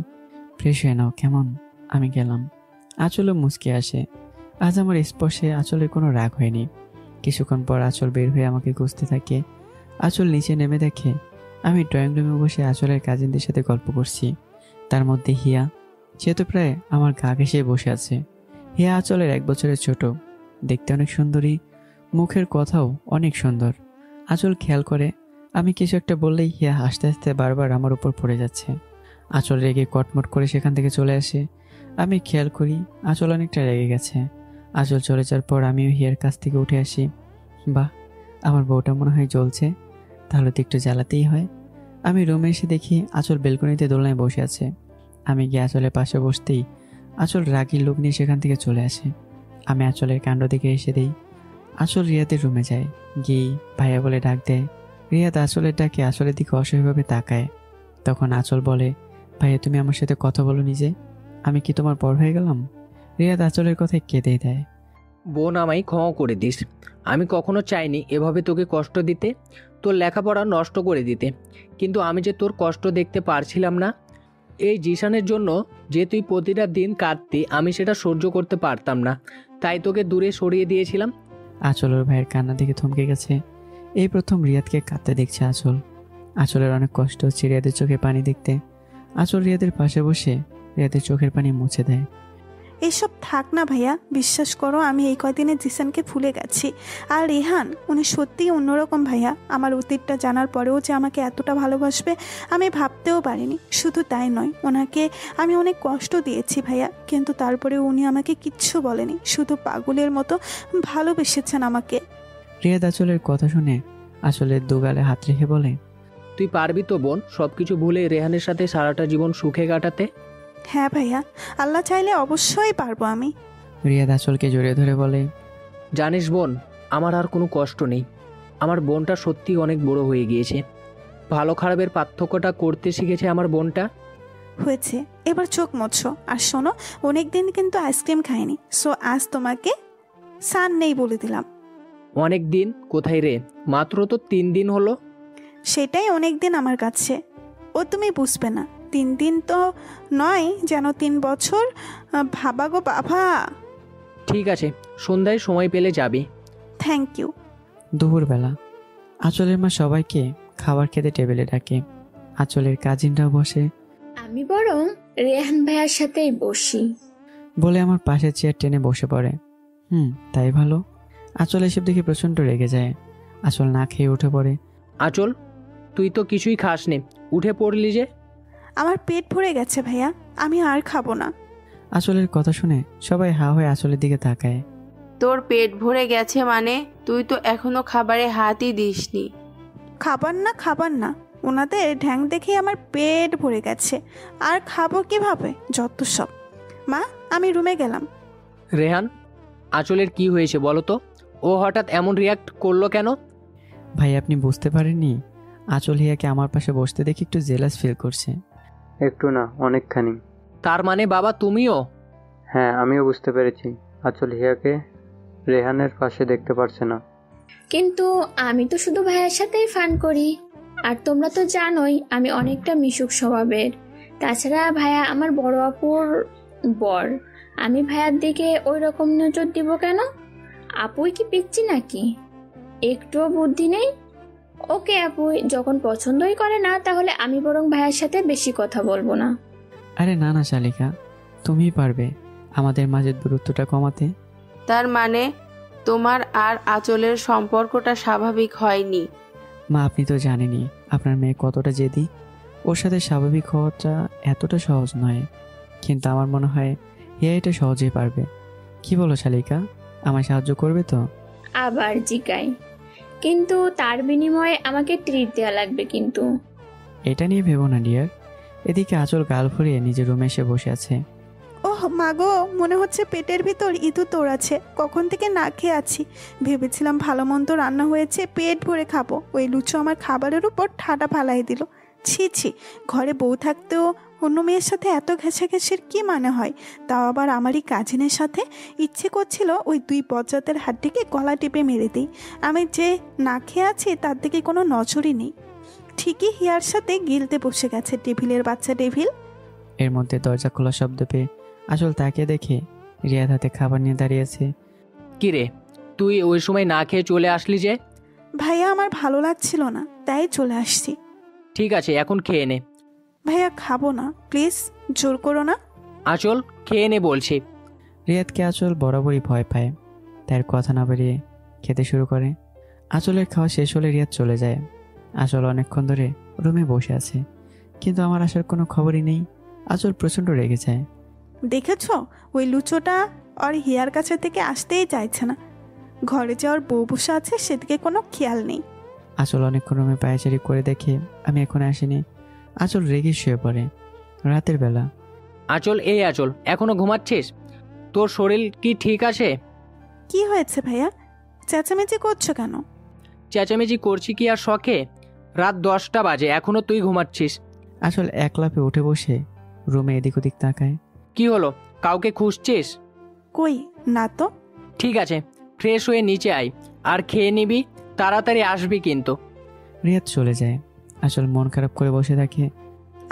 ফ্রেশ হয়ে নাও কেমন? আমি গেলাম। আঁচলও মুচকি আসে। আজ আমার স্পর্শে আঁচলের কোনো রাগ হয়নি। কিছুক্ষণ পর আঁচল বের হয়ে আমাকে খুঁজতে থাকে। আঁচল নিচে নেমে দেখে আমি ড্রয়িং রুমে বসে আঁচলের কাজিনদের সাথে গল্প করছি। তার মধ্যে হিয়া, সে তো প্রায় আমার গা ঘেঁষে বসে আছে। হিয়া আঁচলের 1 বছরের ছোট, দেখতে অনেক সুন্দরী, মুখের কথাও অনেক সুন্দর। আঁচল খেয়াল করে আমি কিছু একটা বললেই হিয়া হাসতে হাসতে বারবার আমার উপর পড়ে যাচ্ছে। আঁচল রেগে কটমট করে সেখান থেকে চলে আসে। আমি খেয়াল করি আঁচল অনেকটা রেগে গেছে। আঁচল চলে যাওয়ার পর আমিও হিয়ার কাছ থেকে উঠে আসি। বাহ, আমার বউটা মনে হয় জ্বলছে, তাহলে তো একটু জ্বালাতেই হয়। আমি রুমে এসে দেখি আঁচল বেলকনিতে দোলনায় বসে আছে। আমি গিয়ে আঁচলের পাশে বসতেই আঁচল রাগী লোক নিয়ে সেখান থেকে চলে আসে। আমি আঁচলের কাণ্ড দিকে এসে দিই। আঁচল রিয়াদের রুমে যায়, গিয়ে ভাইয়া বলে ডাক দেয়। রিয়াদ আঁচলের ডাকে আঁচলের দিকে অসহায়ভাবে তাকায়। তখন আঁচল বলে, ভাইয়া তুমি আমার সাথে কথা বলো নিজে, আমি কি তোমার পর হয়ে গেলাম? রিয়াদ আঁচলের কথায় কেঁদেই দেয়। বোন, আমায় ক্ষমা করে দিস। আমি কখনো চাইনি এভাবে তোকে কষ্ট দিতে, তোর লেখাপড়া নষ্ট করে দিতে, কিন্তু আমি যে তোর কষ্ট দেখতে পারছিলাম না। এই জিশানের জন্য যে তুই প্রতিটা দিন কাঁদতি, আমি সেটা সহ্য করতে পারতাম না, তাই তোকে দূরে সরিয়ে দিয়েছিলাম। আঁচলের ভাইয়ের কান্না দেখে থমকে গেছে। এই প্রথম রিয়াদকে কাঁদতে দেখছে আঁচল। আঁচলের অনেক কষ্ট হচ্ছে রিয়াদের চোখে পানি দেখতে। আঁচল রিয়াদের পাশে বসে রিয়াদের চোখের পানি মুছে দেয়। এসব থাক না ভাইয়া, বিশ্বাস করো আমি এই কয়দিনে জিসানকে ভুলে গেছি। আর রেহান, উনি সত্যিই অন্যরকম ভাইয়া। আমার অতীতটা জানার পরেও যে আমাকে এতটা ভালোবাসবে আমি ভাবতেও পারিনি। শুধু তাই নয়, ওনাকে আমি অনেক কষ্ট দিয়েছি ভাইয়া, কিন্তু তারপরে উনি আমাকে কিচ্ছু বলেনি, শুধু পাগলের মতো ভালোবেসেছেন আমাকে। রিয়াদ আঁচলের কথা শুনে আঁচলের দুগালে হাত রেখে বলে, তুই পারবি তো বোন সবকিছু ভুলে রেহানের সাথে সারাটা জীবন সুখে কাটাতে? হ্যাঁ ভাইয়া, আল্লাহ চাইলে অবশ্যই পারবো আমি। রিয়াদ আঁচলকে জড়িয়ে ধরে বলে, জানিস বোন, আমার আর কোনো কষ্ট নেই। আমার বোনটা সত্যি অনেক বড় হয়ে গিয়েছে। ভালো খারাপের পার্থক্যটা করতে শিখেছে আমার বোনটা। হয়েছে, এবার চোখ মোছো। আর শোনো, অনেক দিন কিন্তু আইসক্রিম খাইনি, সো আজ তোমাকে সান নেই বলে দিলাম। অনেক দিন কোথায় রে, মাত্র তো 3 দিন হলো। সেটাই অনেক দিন আমার কাছে। ও তুমি বুঝবে না, 3 দিন তো নয়, যেন 3 বছর। ভাবা গো বাবা। ঠিক আছে, সন্ধ্যায় সময় পেলে যাবি। Thank you. দুপুরবেলা আঁচলের মা সবাইকে খাবার খেতে টেবিলে ডাকে। আঁচলের কাজিনরাও বসে। আমি বরং রেহান ভাইয়ার সাথেই বসি বলে আমার পাশের চেয়ার টেনে বসে পড়ে। তাই ভালো। আঁচল এসব দেখে প্রচণ্ড রেগে যায়। আঁচল না খেয়ে উঠে পড়ে। আঁচল, তুই তো কিছুই খাস নি, উঠে পড়লি যে? আমার পেট ভরে গেছে ভাইয়া, আমি আর খাবো না। আঁচলের কথা শুনে সবাই হা হয়ে আঁচলের দিকে তাকায়। তোর পেট ভরে গেছে মানে? তুই তো এখনো খাবারে হাতই দিসনি। খাবার না, ওনাদের ঢ্যাং দেখেই আমার পেট ভরে গেছে, আর খাবো কিভাবে? যত সব। মা, আমি রুমে গেলাম। রেহান, আঁচলের কি হয়েছে বলো তো? ও হঠাৎ এমন রিয়াক্ট করলো কেন? ভাই আপনি বুঝতে পারেননি? আঁচল হিয়াকে আমার পাশে বসতে দেখে একটু জেলাস ফিল করছে। একটু না, অনেকখানি। তার মানে বাবা তুমিও? হ্যাঁ, আমিও বুঝতে পেরেছি। আঁচল হিয়াকে রেহানের পাশে দেখতে পারছে না। কিন্তু আমি তো শুধু ভাইয়ার সাথেই ফান করি, আর তোমরা তো জানোই আমি অনেকটা মিশুক স্বভাবের। তাছাড়া ভাইয়া আমার বড় আপুর বর, আমি ভাইয়ার দিকে ওই রকম নজর দিব কেন? আপুই কি পিচ্ছি নাকি? একটুও বুদ্ধি নেই। ওকে আপুই যখন পছন্দই করে না, তাহলে আমি বরং ভাইয়ার সাথে বেশি কথা বলবো না। আরে না না শালিকা, তুমিই পারবে আমাদের মাঝের দূরত্বটা কমাতে। তার মানে তোমার আর আঁচলের সম্পর্কটা স্বাভাবিক হয়নি? মা আপনি তো জানেনই আপনার মেয়ে কতটা জেদি। ওর সাথে স্বাভাবিক হওয়াটা এতটা সহজ নয়, কিন্তু আমার মনে হয় হিয়া এটা সহজেই পারবে। কি বলো শালিকা, আমায় সাহায্য করবে তো? আবার জিগাই, কিন্তু তার বিনিময়ে আমাকে ট্রিট দেওয়া লাগবে কিন্তু। এটা নিয়ে ভেবো না ডিয়ার। এদিকে আঁচল গাল ফুরিয়ে নিজের রুমে এসে বসে আছে। ওহ মাগো, মনে হচ্ছে পেটের ভিতর ইঁদুর দৌড়াচ্ছে। কখন থেকে না খেয়ে আছি। ভেবেছিলাম ভালো মন্দ রান্না হয়েছে, পেট ভরে খাবো। ওই লুচো আমার খাবারের উপর ঠাটা ফালাই দিল। ছি ছি, ঘরে বউ থাকতেও অন্য মেয়ের সাথে এত ঘেঁষাঘেঁষির কি মানে হয়? তাও আবার আমারই কাজিনের সাথে। ইচ্ছে করছিল ওই 2 বজ্জাতের হাড্ডিকে গলা টিপে মেরে দিই। আমি যে না খেয়ে আছি তার দিকে কোনো নজরই নেই। ঠিকই হিয়ার সাথে গিলতে বসে গেছে, টেবিলের বাচ্চা টেবিল। এর মধ্যে দরজা খোলা শব্দ পেয়ে আঁচল তাকে দেখে রিয়াদ হাতে খাবার নিয়ে দাঁড়িয়েছে। কি রে, তুই ওই সময় না খেয়ে চলে আসলি যে? ভাইয়া আমার ভালো লাগছিল না, তাই চলে আসছি। ঠিক আছে, এখন খেয়ে নে। ভাইয়া খাবো না, প্লিজ, জোর করো না। আঁচল, খেয়ে নে বলছি। রিয়াদকে আঁচল বরাবরই ভয় পায়, তার কথা না বেরিয়ে খেতে শুরু করে। আঁচলের খাওয়া শেষ হলে রিয়াদ চলে যায়। আঁচল অনেকক্ষণ ধরে রুমে বসে আছে, কিন্তু আমার আসার কোনো খবরই নেই। আঁচল প্রচণ্ড রেগে যায়। দেখেছ, ওই লুচোটা আর হিয়ার কাছে থেকে আসতেই চাইছে না। ঘরে যে ওর বউ বসে আছে সেদিকে কোনো খেয়াল নেই। আঁচল অনেকক্ষণ রুমে পায়চারি করে দেখে আমি এখন আসিনি। আঁচল রেগে শুয়ে পড়ে। রাতের বেলা। আঁচল, এই আঁচল, এখনো ঘুমাচ্ছিস? তোর শরীর কি ঠিক আছে? কি হয়েছে ভাইয়া, চেঁচামেচি করছো কেন? চেঁচামেচি করছি কি আর শখে? রাত 10টা বাজে, এখনো তুই ঘুমাচ্ছিস? আঁচল এক লাফে উঠে বসে রুমে এদিক ওদিক তাকায়। কি হলো, কাউকে খুঁজছিস? কই না তো। ঠিক আছে, ফ্রেশ হয়ে নিচে আয় আর খেয়ে নিবি, তাড়াতাড়ি আসবি কিন্তু। রিয়াদ চলে যায়। আঁচল মন খারাপ করে বসে থাকে।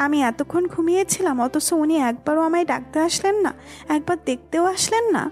আমি এতক্ষণ ঘুমিয়েছিলাম, অথচ উনি একবারও আমায় ডাকতে আসলেন না, একবার দেখতেও আসলেন না।